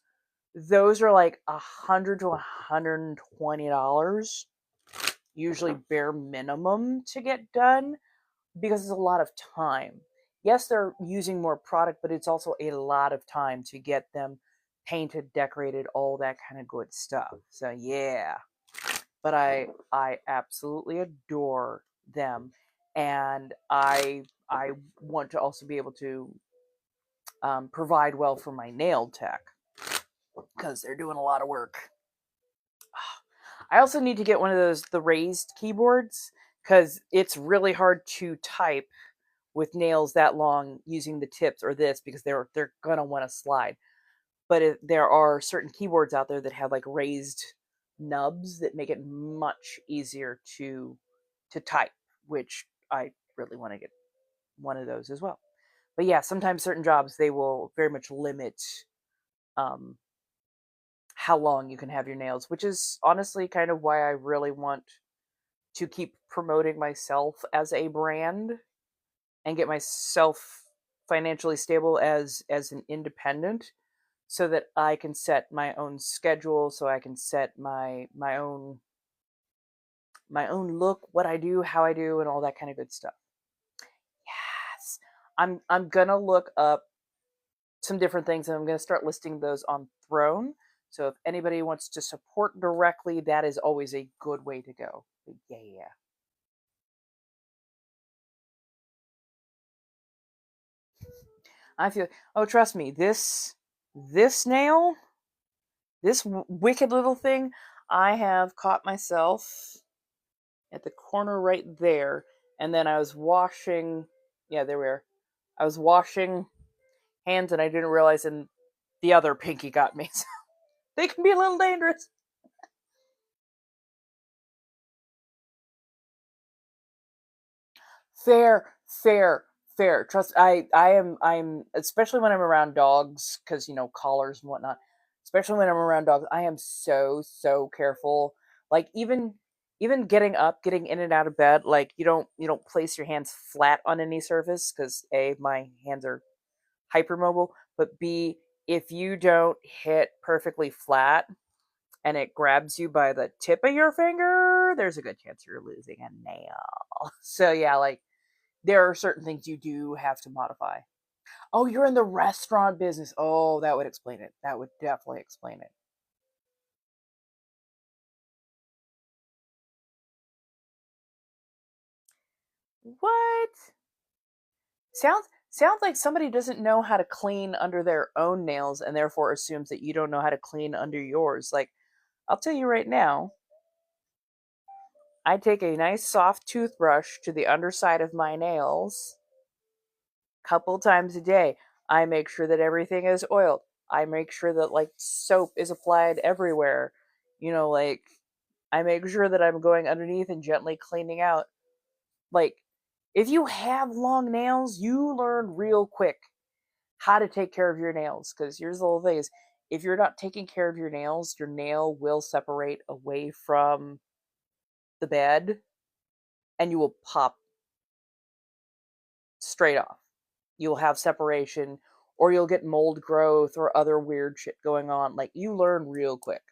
Speaker 1: those are like $100 to $120, usually bare minimum to get done because it's a lot of time. Yes, they're using more product, but it's also a lot of time to get them painted, decorated, all that kind of good stuff. So yeah, but I absolutely adore them, and I want to also be able to provide well for my nail tech because they're doing a lot of work. I also need to get one of the raised keyboards because it's really hard to type with nails that long using the tips or this because they're gonna want to slide. But there are certain keyboards out there that have like raised nubs that make it much easier to type, which I really want to get one of those as well. But yeah, sometimes certain jobs they will very much limit um, how long you can have your nails, which is honestly kind of why I really want to keep promoting myself as a brand and get myself financially stable as an independent so that I can set my own schedule, so I can set my own look, what I do, how I do, and all that kind of good stuff. Yes. I'm gonna look up some different things and I'm gonna start listing those on Throne. So if anybody wants to support directly, that is always a good way to go. But yeah. I feel oh trust me, this nail, this wicked little thing, I have caught myself at the corner right there. And then I was washing, yeah, there we are. I was washing hands and I didn't realize, and the other pinky got me. So they can be a little dangerous. Fair, fair, fair. Trust, I'm, especially when I'm around dogs, because, collars and whatnot. Especially when I'm around dogs, I am so careful. Like, even getting up, getting in and out of bed, like you don't place your hands flat on any surface because A, my hands are hypermobile, but B, if you don't hit perfectly flat and it grabs you by the tip of your finger, there's a good chance you're losing a nail. So yeah, like there are certain things you do have to modify. Oh, you're in the restaurant business. Oh, that would explain it. That would definitely explain it. What? Sounds like somebody doesn't know how to clean under their own nails and therefore assumes that you don't know how to clean under yours. Like, I'll tell you right now, I take a nice soft toothbrush to the underside of my nails a couple times a day. I make sure that everything is oiled. I make sure that like soap is applied everywhere. Like I make sure that I'm going underneath and gently cleaning out. Like if you have long nails, you learn real quick how to take care of your nails. Because here's the whole thing is if you're not taking care of your nails, your nail will separate away from the bed and you will pop straight off. You'll have separation or you'll get mold growth or other weird shit going on. Like you learn real quick.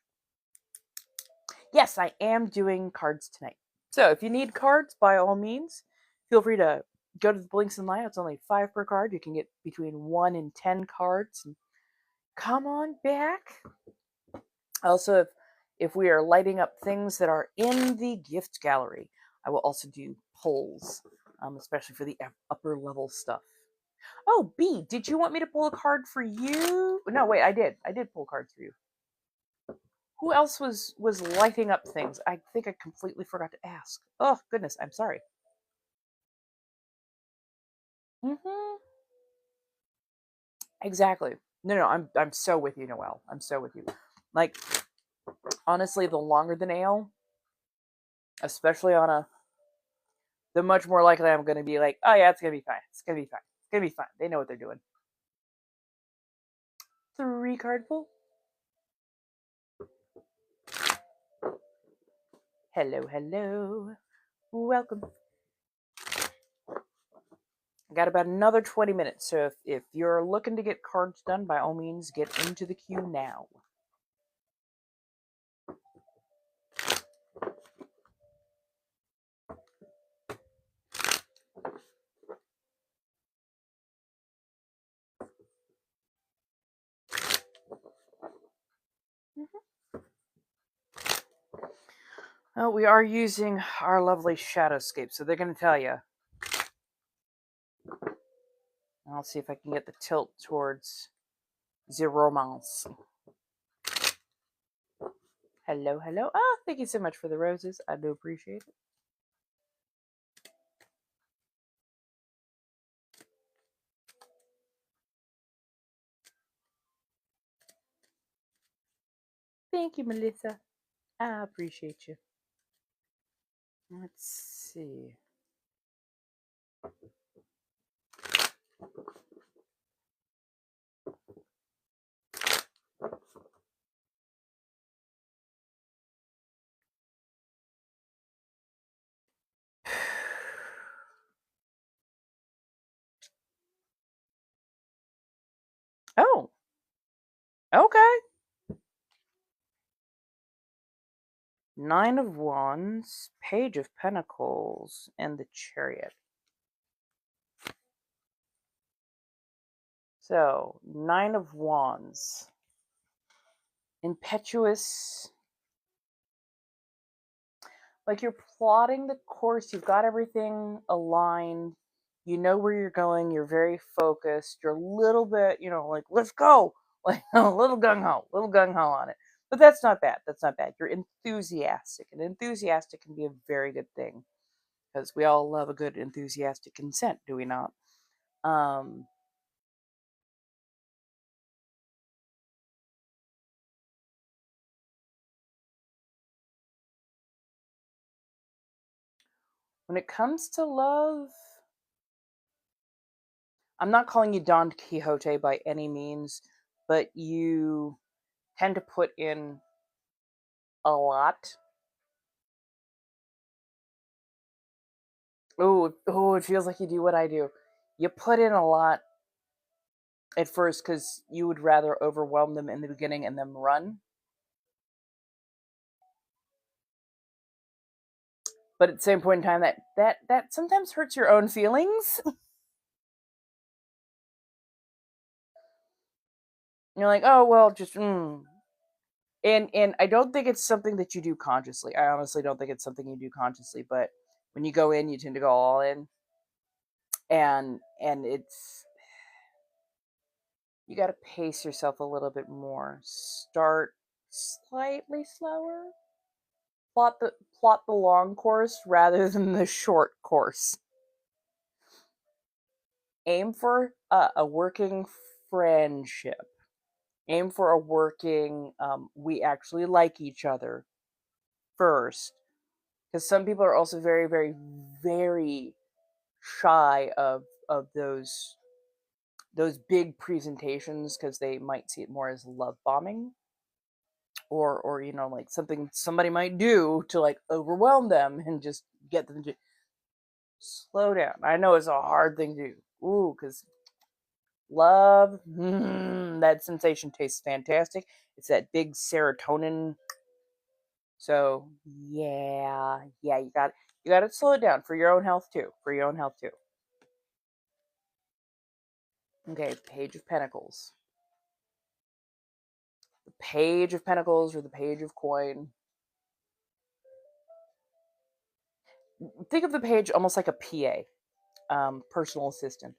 Speaker 1: Yes, I am doing cards tonight. So if you need cards, by all means, feel free to go to the Blinks and Line. It's only 5 per card. You can get between 1 and 10 cards. And come on back. Also, if we are lighting up things that are in the gift gallery, I will also do polls, especially for the upper level stuff. Oh, B, did you want me to pull a card for you? No, wait, I did. I did pull cards for you. Who else was lighting up things? I think I completely forgot to ask. Oh, goodness, I'm sorry. Mm-hmm. Exactly. No, I'm so with you, Noelle. I'm so with you. Like, honestly, the longer the nail, especially on the much more likely I'm going to be like, oh yeah, it's going to be fine. It's going to be fine. It's going to be fine. They know what they're doing. 3 card pull. Hello, hello. Welcome. I got about another 20 minutes, so if you're looking to get cards done, by all means, get into the queue now. Well, we are using our lovely Shadowscape, so they're going to tell you. I'll see if I can get the tilt towards the romance. Hello, hello. Ah, thank you so much for the roses. I do appreciate it. Thank you, Melissa. I appreciate you. Let's see. Oh, okay. 9 of Wands, Page of Pentacles, and the Chariot. So, 9 of Wands. Impetuous. Like you're plotting the course, you've got everything aligned, you know where you're going, you're very focused, you're a little bit, like, let's go, like a little gung-ho on it. But that's not bad. That's not bad. You're enthusiastic, and enthusiastic can be a very good thing because we all love a good enthusiastic consent, do we not? When it comes to love, I'm not calling you Don Quixote by any means, but you tend to put in a lot. Oh, it feels like you do what I do. You put in a lot at first because you would rather overwhelm them in the beginning and then run. But at the same point in time, that sometimes hurts your own feelings. You're like, oh well, just And I don't think it's something that you do consciously. I honestly don't think it's something you do consciously. But when you go in, you tend to go all in, and it's you got to pace yourself a little bit more. Start slightly slower. plot the long course rather than the short course. Aim for a working friendship. Aim for a working, we actually like each other first. Because some people are also very, very, very shy of those big presentations because they might see it more as love bombing, or you know, like something somebody might do to like overwhelm them and just get them to slow down. I know it's a hard thing to do. Ooh, because love, that sensation tastes fantastic. It's that big serotonin. So yeah, you got to slow it down for your own health too. For your own health too. Okay, Page of Pentacles. The Page of Pentacles or the Page of Coin. Think of the page almost like a PA, personal assistant.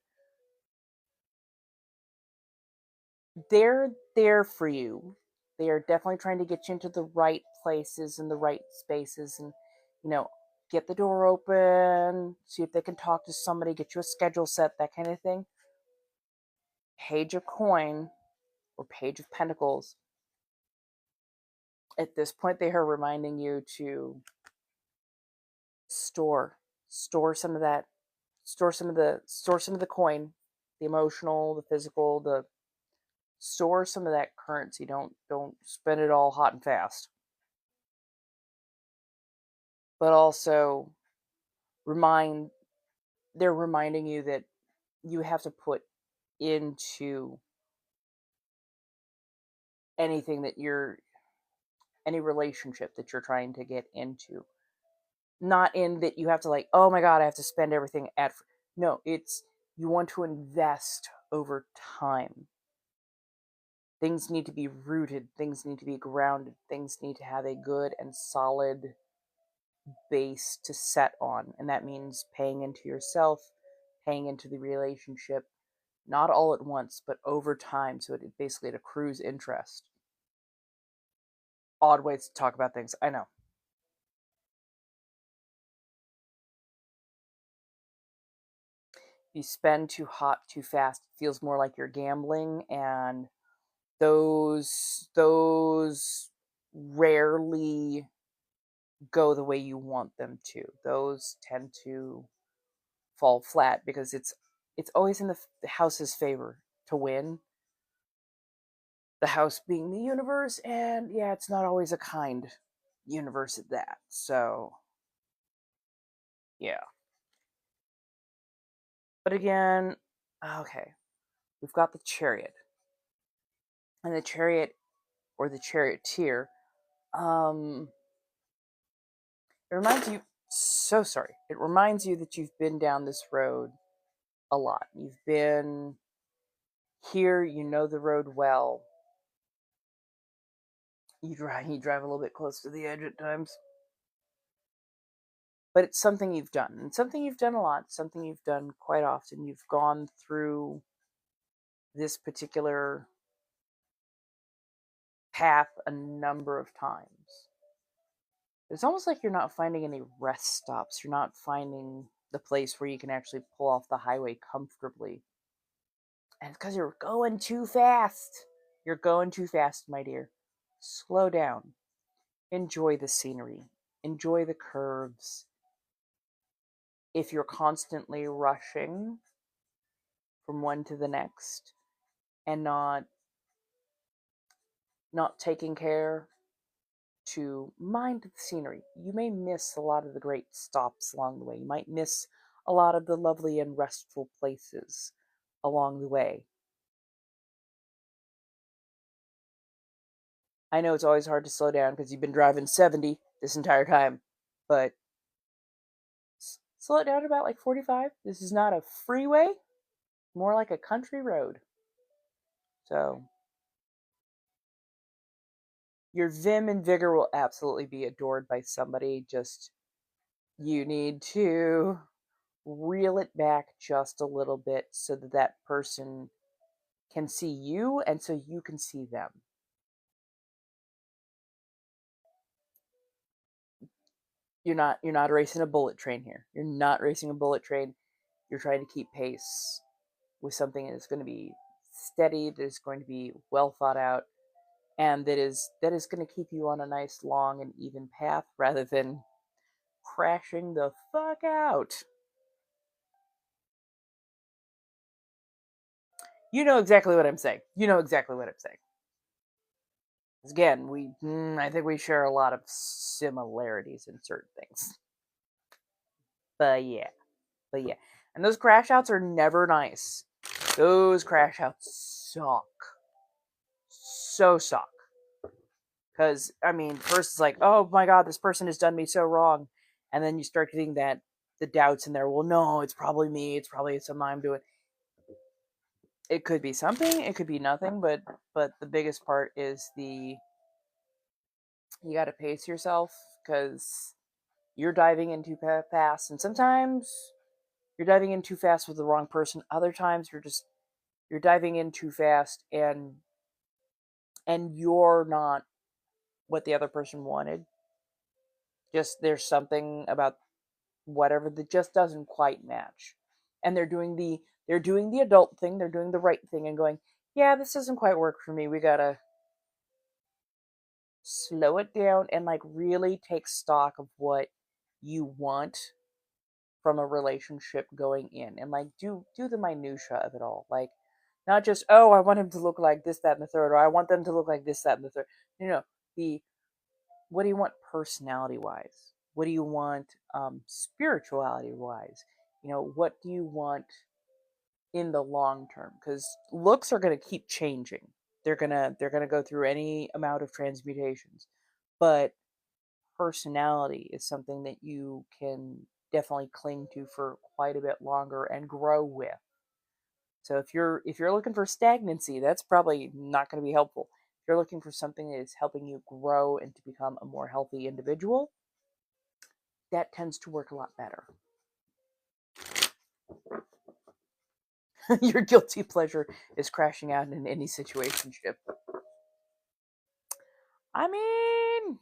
Speaker 1: They're there for you. They are definitely trying to get you into the right places and the right spaces, and you know, get the door open, see if they can talk to somebody, get you a schedule set, that kind of thing. Page of Coin or Page of Pentacles. At this point, they are reminding you to store some of that, store some of the coin, the emotional, the physical, the store some of that currency. Don't spend it all hot and fast. But also they're reminding you that you have to put into anything that any relationship that you're trying to get into. Not in that you have to like, oh my God, I have to spend everything no, it's you want to invest over time. Things need to be rooted, things need to be grounded, things need to have a good and solid base to set on. And that means paying into yourself, paying into the relationship, not all at once, but over time. So it basically accrues interest. Odd ways to talk about things, I know. You spend too hot, too fast, it feels more like you're gambling, and those rarely go the way you want them to. Those tend to fall flat because it's always in the house's favor to win. The house being the universe, and yeah, it's not always a kind universe at that. So yeah. But again, okay, we've got the Chariot. And the Chariot or the Charioteer, it reminds you, so sorry, it reminds you that you've been down this road a lot. You've been here, you know the road well. You drive a little bit close to the edge at times. But it's something you've done. And something you've done a lot, something you've done quite often. You've gone through this particular path a number of times. It's almost like you're not finding any rest stops. You're not finding the place where you can actually pull off the highway comfortably. And it's because you're going too fast. You're going too fast, my dear. Slow down. Enjoy the scenery. Enjoy the curves. If you're constantly rushing from one to the next and not taking care to mind the scenery, you may miss a lot of the great stops along the way. You might miss a lot of the lovely and restful places along the way. I know it's always hard to slow down because you've been driving 70 this entire time, but slow it down to about like 45. This is not a freeway, more like a country road. So your vim and vigor will absolutely be adored by somebody. Just you need to reel it back just a little bit so that that person can see you and so you can see them. you're not racing a bullet train here. You're not racing a bullet train. You're trying to keep pace with something that's going to be steady, that is going to be well thought out, and that is going to keep you on a nice long and even path rather than crashing the fuck out. You know exactly what I'm saying. You know exactly what I'm saying. Again, I think we share a lot of similarities in certain things. But yeah, but yeah, and those crash outs are never nice. Those crash outs suck, so suck. Because I mean, first it's like, oh my god, this person has done me so wrong, and then you start getting the doubts in there. Well, no, it's probably me. It's probably something I'm doing. It could be something. It could be nothing. But the biggest part is you got to pace yourself because you're diving in too fast, and sometimes you're diving in too fast with the wrong person. Other times you're diving in too fast and you're not what the other person wanted. Just there's something about whatever that just doesn't quite match. And they're doing the adult thing, they're doing the right thing and going, "Yeah, this doesn't quite work for me. We got to slow it down and like really take stock of what you want from a relationship going in and like do the minutia of it all. Like not just, oh, I want him to look like this, that, and the third, or I want them to look like this, that, and the third. You know, the what do you want personality wise? What do you want spirituality wise? You know, what do you want in the long term? Because looks are going to keep changing. They're gonna go through any amount of transmutations, but personality is something that you can definitely cling to for quite a bit longer and grow with. So if you're looking for stagnancy, that's probably not going to be helpful. If you're looking for something that is helping you grow and to become a more healthy individual, that tends to work a lot better. Your guilty pleasure is crashing out in any situationship. I mean,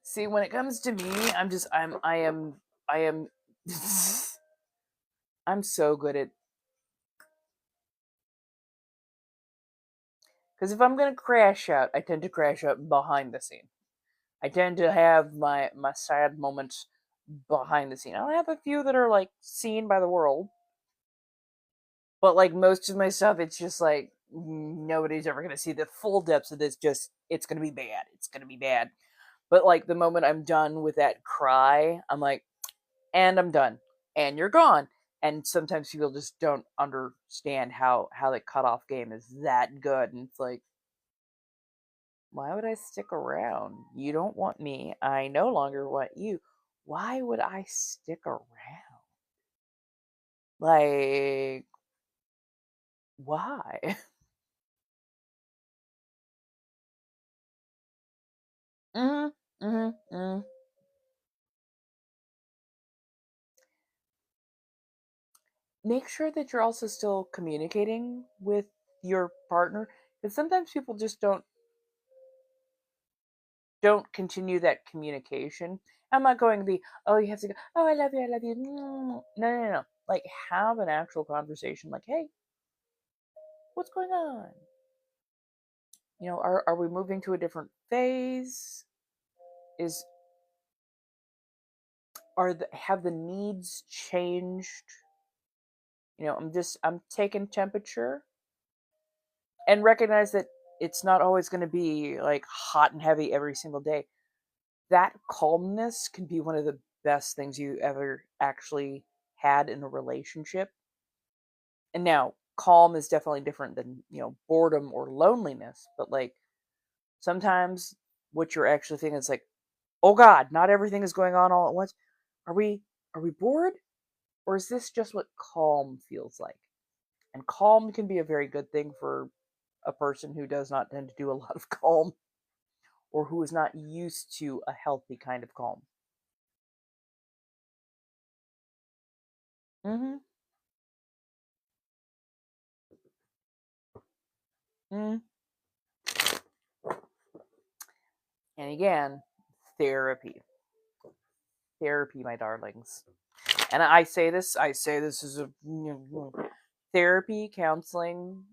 Speaker 1: see, when it comes to me, I am I'm so good at because if I'm gonna crash out, I tend to crash out behind the scene. I tend to have my sad moments behind the scene. I'll have a few that are like seen by the world, but like most of my stuff, it's just like nobody's ever gonna see the full depths of this. Just it's gonna be bad. It's gonna be bad. But like the moment I'm done with that cry, I'm like, and I'm done, and you're gone. And sometimes people just don't understand how the cutoff game is that good, and it's like, why would I stick around? You don't want me. I no longer want you. Why would I stick around? Like, why? Mm-hmm. Mm-hmm. Mm. Make sure that you're also still communicating with your partner, because sometimes people just don't continue that communication. I'm not going to be, oh, you have to go, oh, I love you, I love you. No, no, no, no. Like, have an actual conversation. Like, hey, what's going on? You know, are we moving to a different phase? Is have the needs changed? You know, I'm taking temperature and recognize that it's not always going to be like hot and heavy every single day. That calmness can be one of the best things you ever actually had in a relationship. And now, calm is definitely different than, you know, boredom or loneliness, but like sometimes what you're actually thinking is like, oh god, not everything is going on all at once. Are we bored? Or is this just what calm feels like? And calm can be a very good thing for a person who does not tend to do a lot of calm or who is not used to a healthy kind of calm. Mm-hmm. Mm. And again, therapy. Therapy, my darlings. And I say this as a therapy, counseling,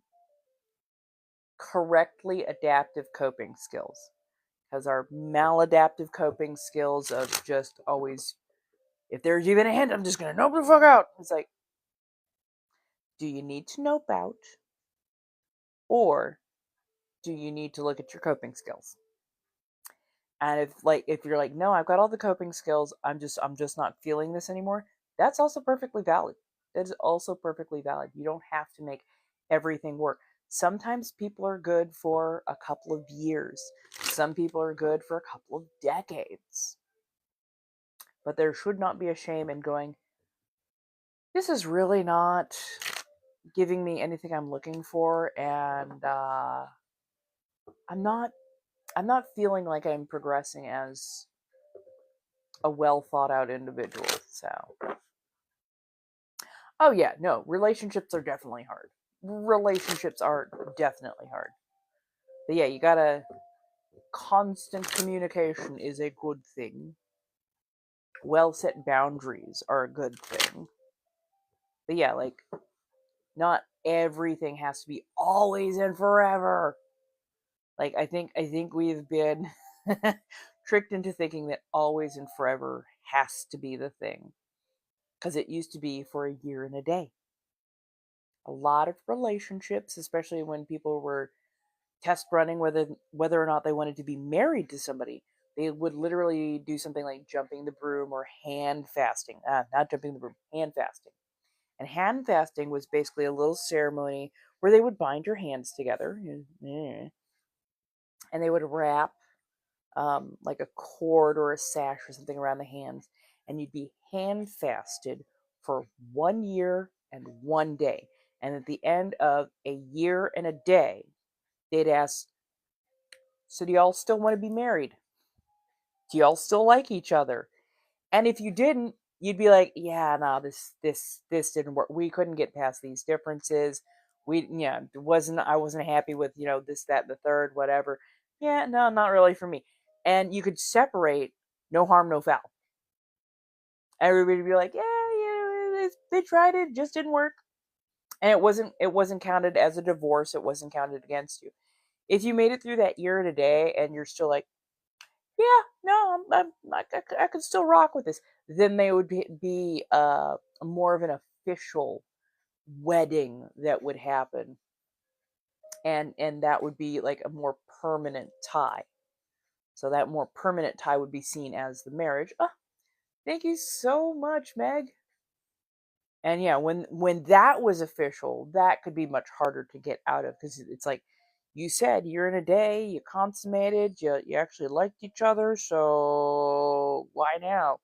Speaker 1: correctly adaptive coping skills. Because our maladaptive coping skills of just always, if there's even a hint, I'm just going to nope the fuck out. It's like, do you need to nope out? Or do you need to look at your coping skills? And if you're like, no, I've got all the coping skills, I'm just not feeling this anymore, that's also perfectly valid. That is also perfectly valid. You don't have to make everything work. Sometimes people are good for a couple of years. Some people are good for a couple of decades. But there should not be a shame in going, this is really not giving me anything I'm looking for, and I'm not feeling like I'm progressing as a well thought out individual. So, oh yeah, no, relationships are definitely hard. Relationships are definitely hard. But yeah, you gotta, constant communication is a good thing. Well set boundaries are a good thing. But yeah, like, not everything has to be always and forever. Like, I think we've been tricked into thinking that always and forever has to be the thing. Because it used to be for a year and a day. A lot of relationships, especially when people were test running whether or not they wanted to be married to somebody, they would literally do something like jumping the broom or hand fasting. Not jumping the broom, hand fasting. And hand fasting was basically a little ceremony where they would bind your hands together, and they would wrap like a cord or a sash or something around the hands, and you'd be hand fasted for 1 year and 1 day. And at the end of a year and a day, they'd ask, so do y'all still want to be married? Do y'all still like each other? And if you didn't, you'd be like, yeah, no, this didn't work. We couldn't get past these differences. I wasn't happy with, this, that, and the third, whatever. Yeah, no, not really for me. And you could separate, no harm, no foul. Everybody would be like, yeah, they tried it, just didn't work. And it wasn't counted as a divorce. It wasn't counted against you. If you made it through that year and a day and you're still like, yeah, no, I could still rock with this, then they would be more of an official wedding that would happen, and that would be like a more permanent tie. So that more permanent tie would be seen as the marriage. Oh, thank you so much, Meg. And yeah, when that was official, that could be much harder to get out of, because it's like you said, you're in a day, you consummated, you actually liked each other, so why now?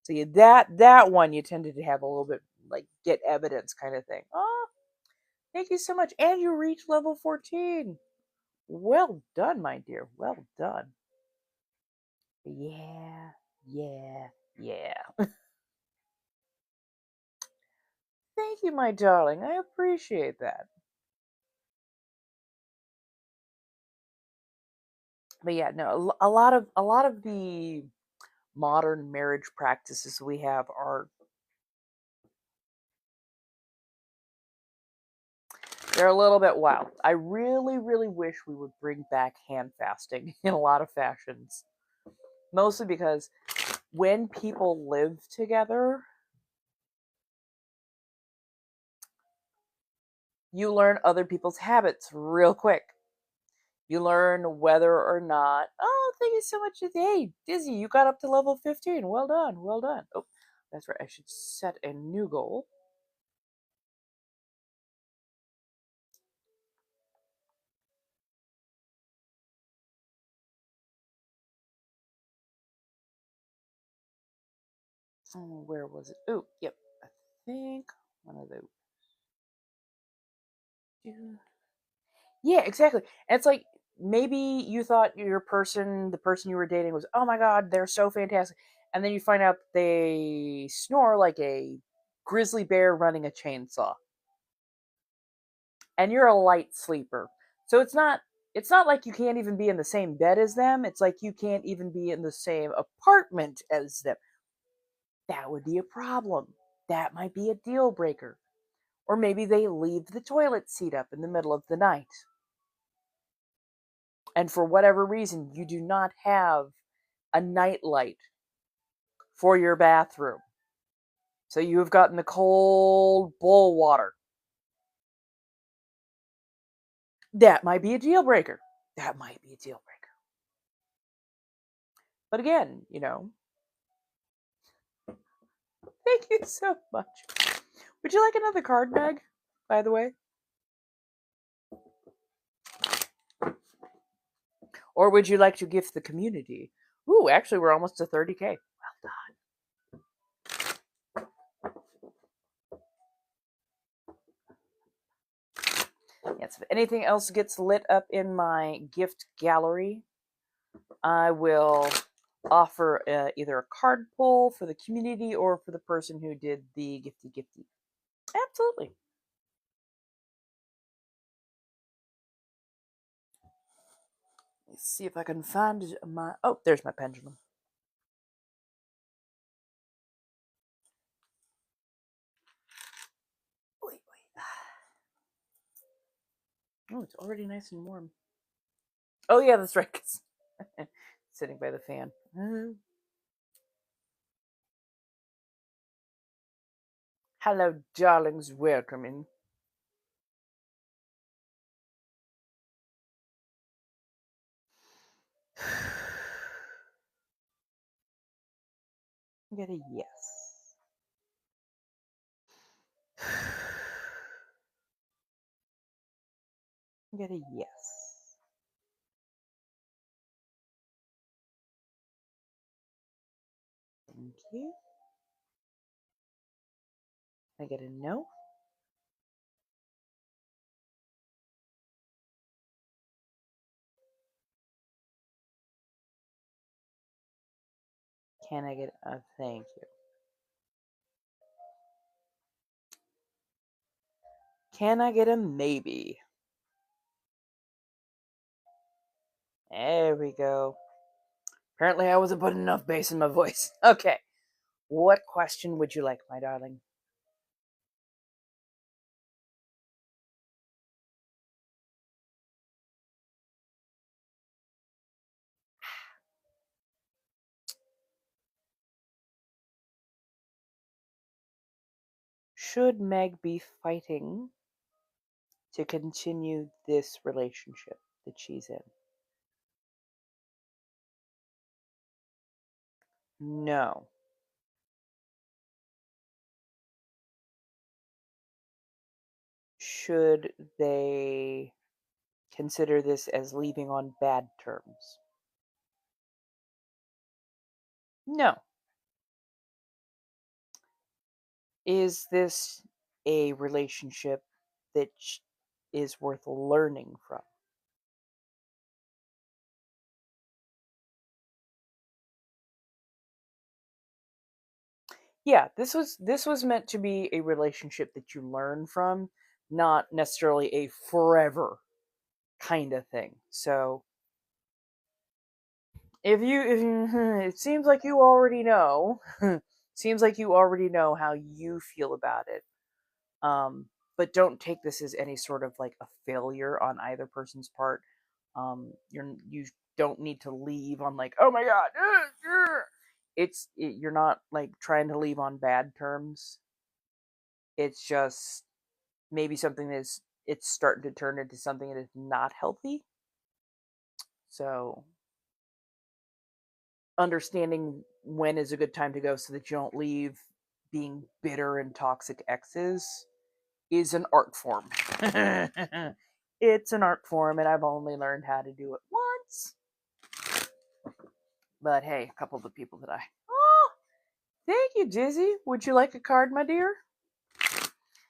Speaker 1: So yeah, that one you tended to have a little bit like get evidence kind of thing. Oh, thank you so much, and you reached level 14. Well done, my dear. Well done. Yeah, yeah, yeah. Thank you, my darling. I appreciate that. But yeah, no, a lot of the modern marriage practices we have are, they're a little bit wild. I really, really wish we would bring back hand fasting in a lot of fashions. Mostly because when people live together, you learn other people's habits real quick. You learn whether or not, oh, thank you so much. Hey, Dizzy, you got up to level 15. Well done, well done. Oh, that's right. I should set a new goal. Oh, where was it? Oh, yep. I think one of those. Yeah, exactly. And it's like, maybe you thought the person you were dating was, oh my god, they're so fantastic. And then you find out they snore like a grizzly bear running a chainsaw. And you're a light sleeper. So it's not like you can't even be in the same bed as them. It's like you can't even be in the same apartment as them. That would be a problem. That might be a deal breaker. Or maybe they leave the toilet seat up in the middle of the night. And for whatever reason, you do not have a nightlight for your bathroom. So you have gotten the cold bowl water. That might be a deal breaker. That might be a deal breaker. But again, thank you so much. Would you like another card, Meg, by the way? Or would you like to gift the community? Ooh, actually, we're almost to 30K. Well done. Yes, if anything else gets lit up in my gift gallery, I will offer either a card pull for the community or for the person who did the gifty. Absolutely. Let's see if I can find my... Oh, there's my pendulum. Wait. Oh, it's already nice and warm. Oh, yeah, that's right. Sitting by the fan. Hello, darlings. Welcome in. Get a yes. Get a yes. Thank you. I get a no. Can I get a thank you? Can I get a maybe? There we go. Apparently I wasn't putting enough bass in my voice. Okay. What question would you like, my darling? Should Meg be fighting to continue this relationship that she's in? No. Should they consider this as leaving on bad terms? No. Is this a relationship that is worth learning from? Yeah, this was meant to be a relationship that you learn from, not necessarily a forever kind of thing. So if you it seems like you already know seems like you already know how you feel about it. But don't take this as any sort of like a failure on either person's part. You don't need to leave on like, oh my god, you're not like trying to leave on bad terms. It's just maybe something that's it's starting to turn into something that is not healthy. So understanding when is a good time to go so that you don't leave being bitter and toxic exes is an art form. It's an art form, and I've only learned how to do it once. But hey, a couple of the people that Oh, thank you, Dizzy. Would you like a card, my dear?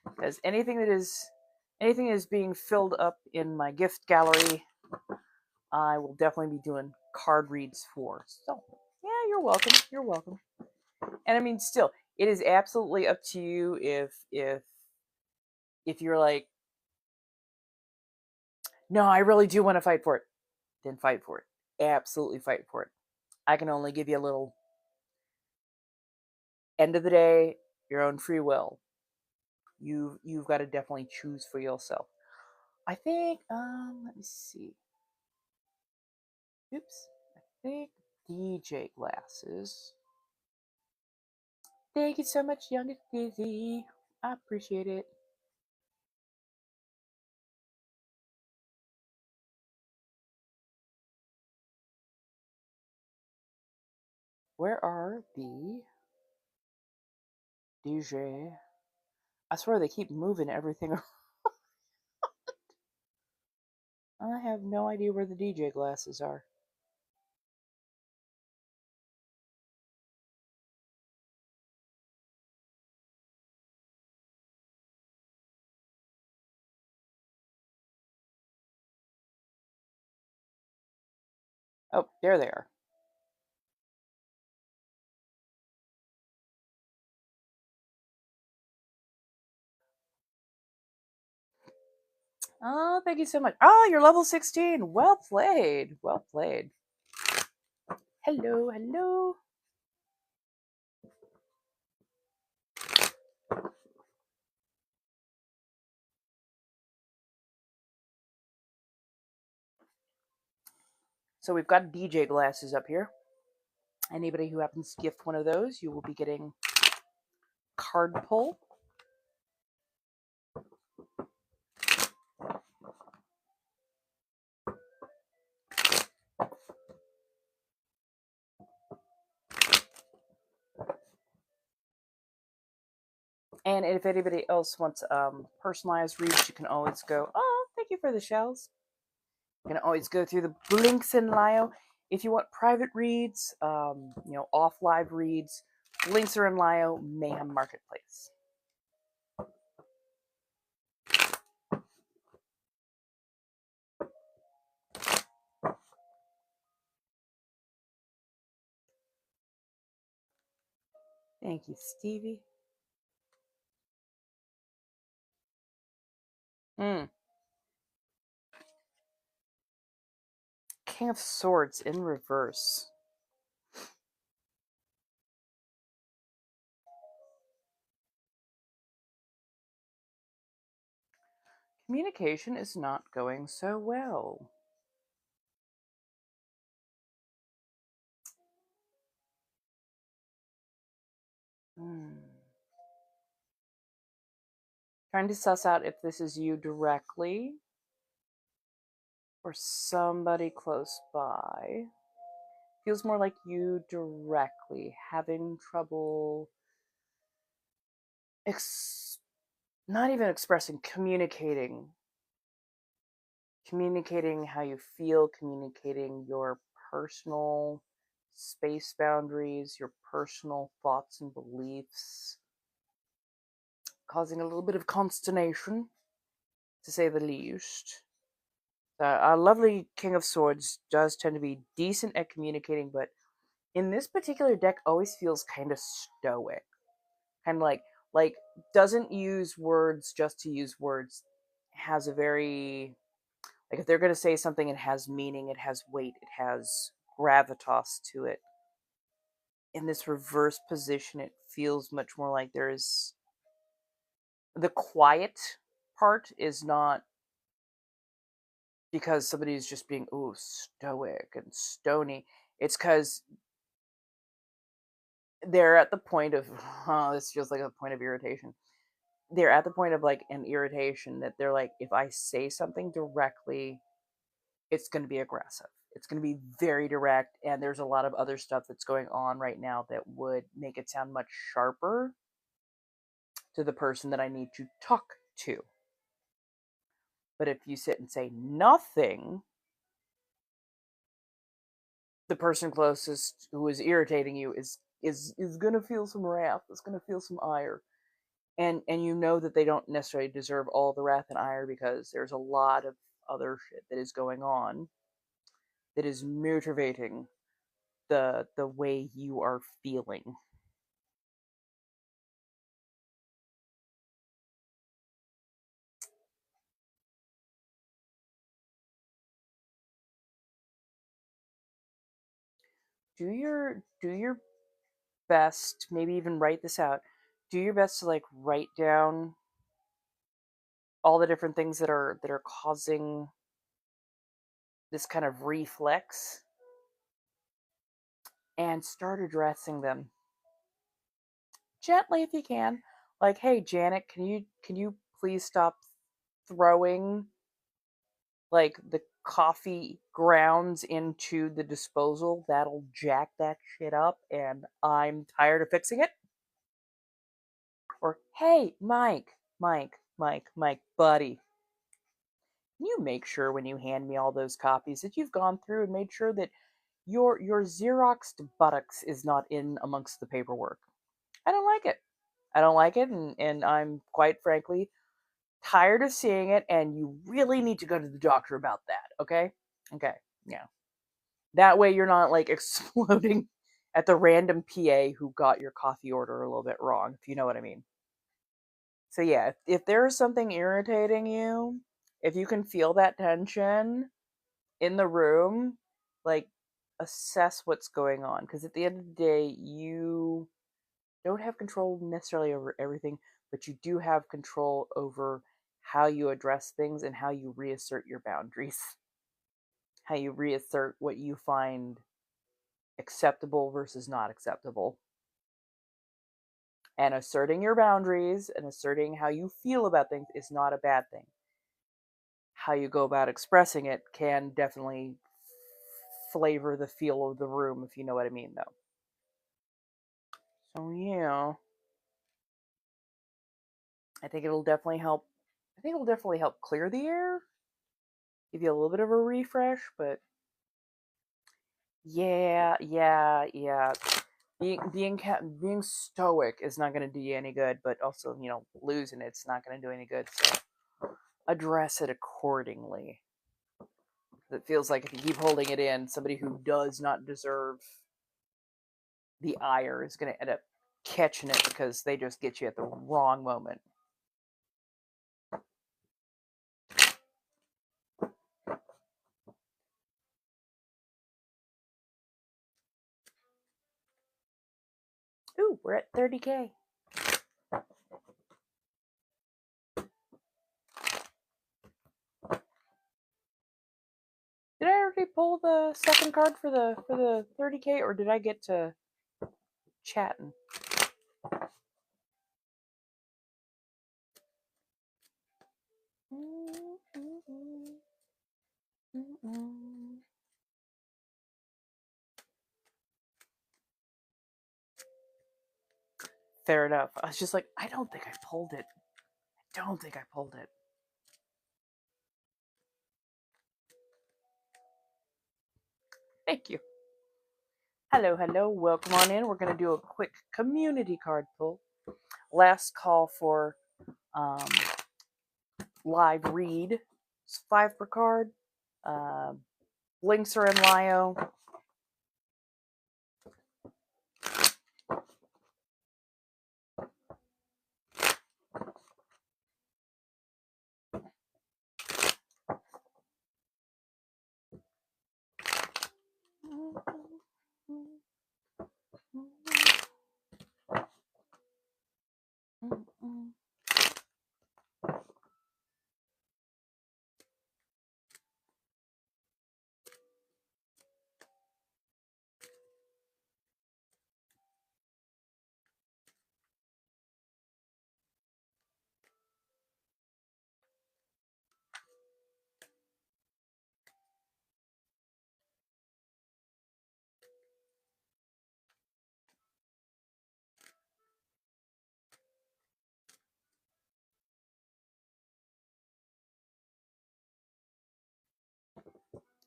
Speaker 1: Because anything that is being filled up in my gift gallery, I will definitely be doing card reads for. So, yeah, you're welcome. You're welcome. And I mean, still, it is absolutely up to you if you're like, No, I really do want to fight for it. Then fight for it. Absolutely fight for it. I can only give you a little. End of the day, your own free will. You've got to definitely choose for yourself. I think. Let me see. Oops. I think DJ glasses. Thank you so much, young Dizzy. I appreciate it. Where are the DJ? I swear they keep moving everything around. I have no idea where the DJ glasses are. Oh, there they are. Oh, thank you so much. Oh, you're level 16. Well played. Well played. Hello, hello. So we've got DJ glasses up here. Anybody who happens to gift one of those, you will be getting card pull. And if anybody else wants personalized reads, you can always go, oh, thank you for the shells. You can always go through the links in Lio. If you want private reads, off live reads, links are in Lio, Mayhem Marketplace. Thank you, Stevie. King of Swords in reverse. Communication is not going so well. Trying to suss out if this is you directly or somebody close by. Feels more like you directly, having trouble not even expressing, communicating how you feel, communicating your personal space boundaries, your personal thoughts and beliefs, causing a little bit of consternation, to say the least. Our lovely King of Swords does tend to be decent at communicating, but in this particular deck always feels kind of stoic. Kind of like doesn't use words just to use words. Has a very, like, if they're going to say something, it has meaning, it has weight, it has gravitas to it. In this reverse position, it feels much more like there's the quiet part is not because somebody's just being stoic and stony. It's because they're at the point of this feels like a point of irritation. They're at the point of like an irritation that they're like, if I say something directly, it's going to be aggressive. It's going to be very direct, and there's a lot of other stuff that's going on right now that would make it sound much sharper to the person that I need to talk to. But if you sit and say nothing, the person closest who is irritating you is going to feel some wrath. Is going to feel some ire, and you know that they don't necessarily deserve all the wrath and ire because there's a lot of other shit that is going on that is motivating the way you are feeling. do your best, maybe even write this out. Do your best to like write down all the different things that are causing this kind of reflex and start addressing them gently if you can. Like, hey Janet, can you please stop throwing like the coffee grounds into the disposal? That'll jack that shit up and I'm tired of fixing it. Or hey Mike, buddy, can you make sure when you hand me all those copies that you've gone through and made sure that your Xeroxed buttocks is not in amongst the paperwork? I don't like it. I don't like it, and I'm quite frankly tired of seeing it, and you really need to go to the doctor about that, okay? Okay, yeah. That way you're not like exploding at the random PA who got your coffee order a little bit wrong, if you know what I mean. So yeah, if there's something irritating you, if you can feel that tension in the room, like assess what's going on, because at the end of the day, you don't have control necessarily over everything, but you do have control over how you address things and how you reassert your boundaries, how you reassert what you find acceptable versus not acceptable. And asserting your boundaries and asserting how you feel about things is not a bad thing. How you go about expressing it can definitely flavor the feel of the room, if you know what I mean, though. So, yeah. I think it'll definitely help. I think it'll definitely help clear the air, give you a little bit of a refresh, but yeah. Being stoic is not going to do you any good, but also, losing it's not going to do any good. So address it accordingly. It feels like if you keep holding it in, somebody who does not deserve the ire is going to end up catching it because they just get you at the wrong moment. Ooh, we're at 30K. Did I already pull the second card for the 30K, or did I get to chatting? Fair enough. I was just like, I don't think I pulled it. Thank you. Hello. Welcome on in. We're going to do a quick community card pull. Last call for live read. It's 5 per card. Links are in Lio.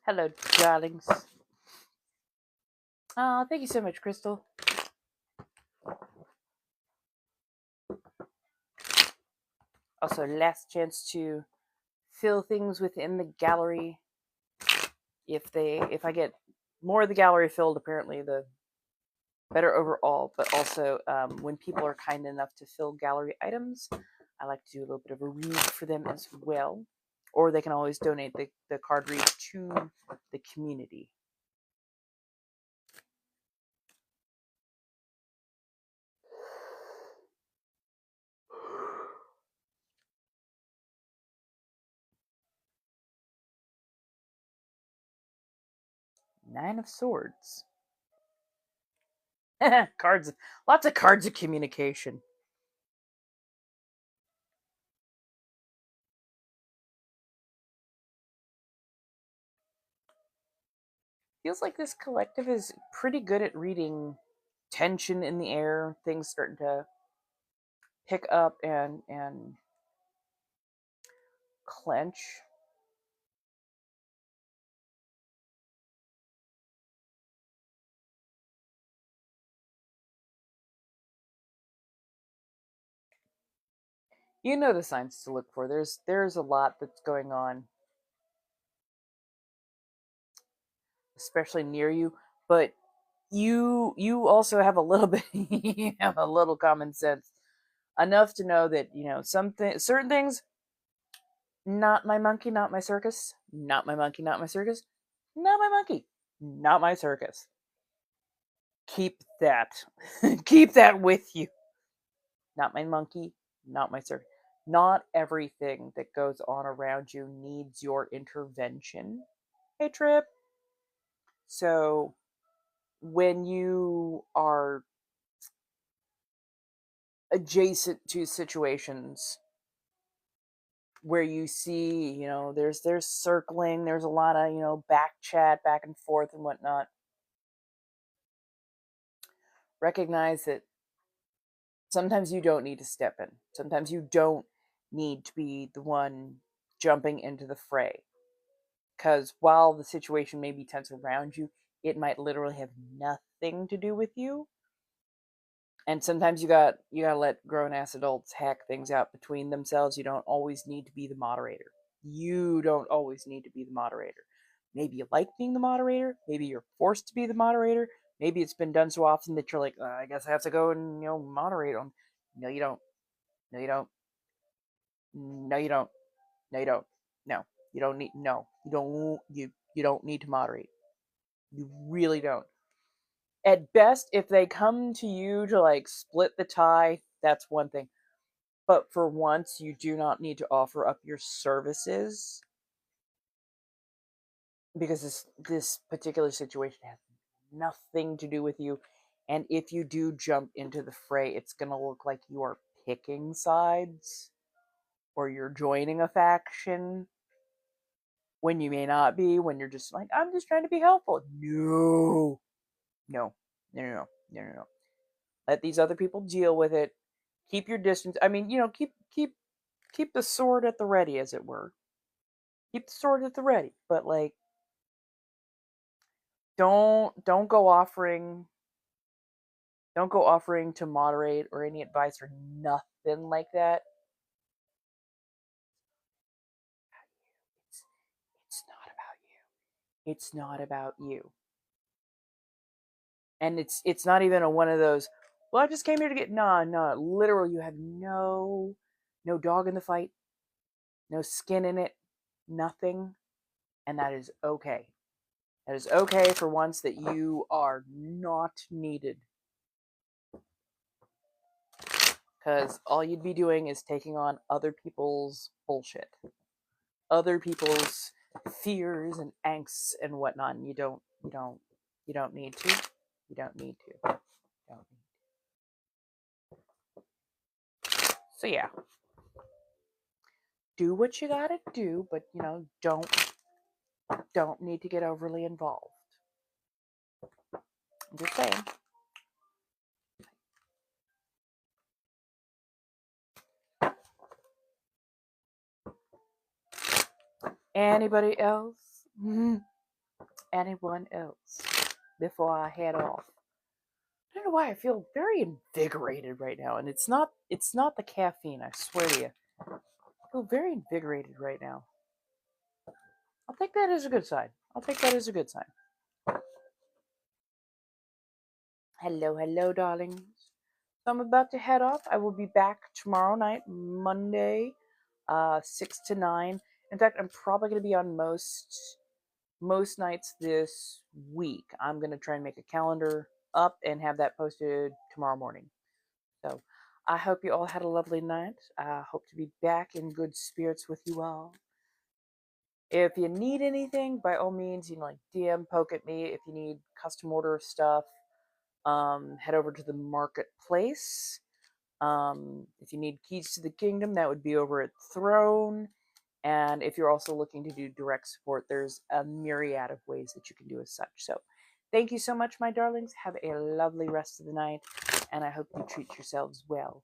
Speaker 1: Hello, darlings. Oh, thank you so much, Crystal. Also, last chance to fill things within the gallery. If I get more of the gallery filled, apparently the better overall. But also, when people are kind enough to fill gallery items, I like to do a little bit of a read for them as well. Or they can always donate the card read to the community. Nine of Swords. Cards, lots of cards of communication. Feels like this collective is pretty good at reading tension in the air, things starting to pick up and clench. You know the signs to look for. There's a lot that's going on, especially near you, but you also have a little bit you have a little common sense enough to know that, you know, certain things, not my monkey, not my circus, not my monkey, not my circus, not my monkey, not my circus. Keep that. Keep that with you. Not my monkey, not my circus. Not everything that goes on around you needs your intervention. Hey, Trip. So, when you are adjacent to situations where you see, you know, there's circling, there's a lot of, you know, back chat, back and forth and whatnot, recognize that sometimes you don't need to step in. Sometimes you don't need to be the one jumping into the fray. Because while the situation may be tense around you, it might literally have nothing to do with you. And sometimes you gotta let grown ass adults hack things out between themselves. You don't always need to be the moderator. You don't always need to be the moderator. Maybe you like being the moderator. Maybe you're forced to be the moderator. Maybe it's been done so often that you're like, I guess I have to go and, you know, moderate them. No, you don't. No, you don't. No, you don't. No, you don't. No, you don't need. No, you don't. You don't need to moderate. You really don't. At best, if they come to you to like split the tie, that's one thing. But for once, you do not need to offer up your services because this particular situation has nothing to do with you. And if you do jump into the fray, it's going to look like you are picking sides or you're joining a faction when you may not be, when you're just like, I'm just trying to be helpful. No. No. No, no, no. No, no, no. Let these other people deal with it. Keep your distance. I mean, you know, keep the sword at the ready, as it were. Keep the sword at the ready. But like, don't go offering to moderate or any advice or nothing like that. It's not about you. It's not about you. And it's not even a one of those, well, I just came here to get, no, literally, you have no dog in the fight, no skin in it, nothing. And that is okay. That is okay for once that you are not needed. Because all you'd be doing is taking on other people's bullshit, other people's fears and angsts and whatnot. And you don't need to. You don't need to. Don't need to. So yeah, do what you gotta do, but you know, don't need to get overly involved. I'm just saying. Anybody else? Anyone else? Before I head off. I don't know why I feel very invigorated right now, and it's not the caffeine, I swear to you. I feel very invigorated right now. I'll take that as a good sign. I'll take that as a good sign. Hello, darlings. So I'm about to head off. I will be back tomorrow night, Monday, 6 to 9. In fact, I'm probably going to be on most nights this week. I'm going to try and make a calendar up and have that posted tomorrow morning. So I hope you all had a lovely night. I hope to be back in good spirits with you all. If you need anything, by all means, you know, like DM, poke at me. If you need custom order stuff, head over to the marketplace. If you need keys to the kingdom, that would be over at Throne. And if you're also looking to do direct support, there's a myriad of ways that you can do as such. So thank you so much, my darlings. Have a lovely rest of the night, and I hope you treat yourselves well.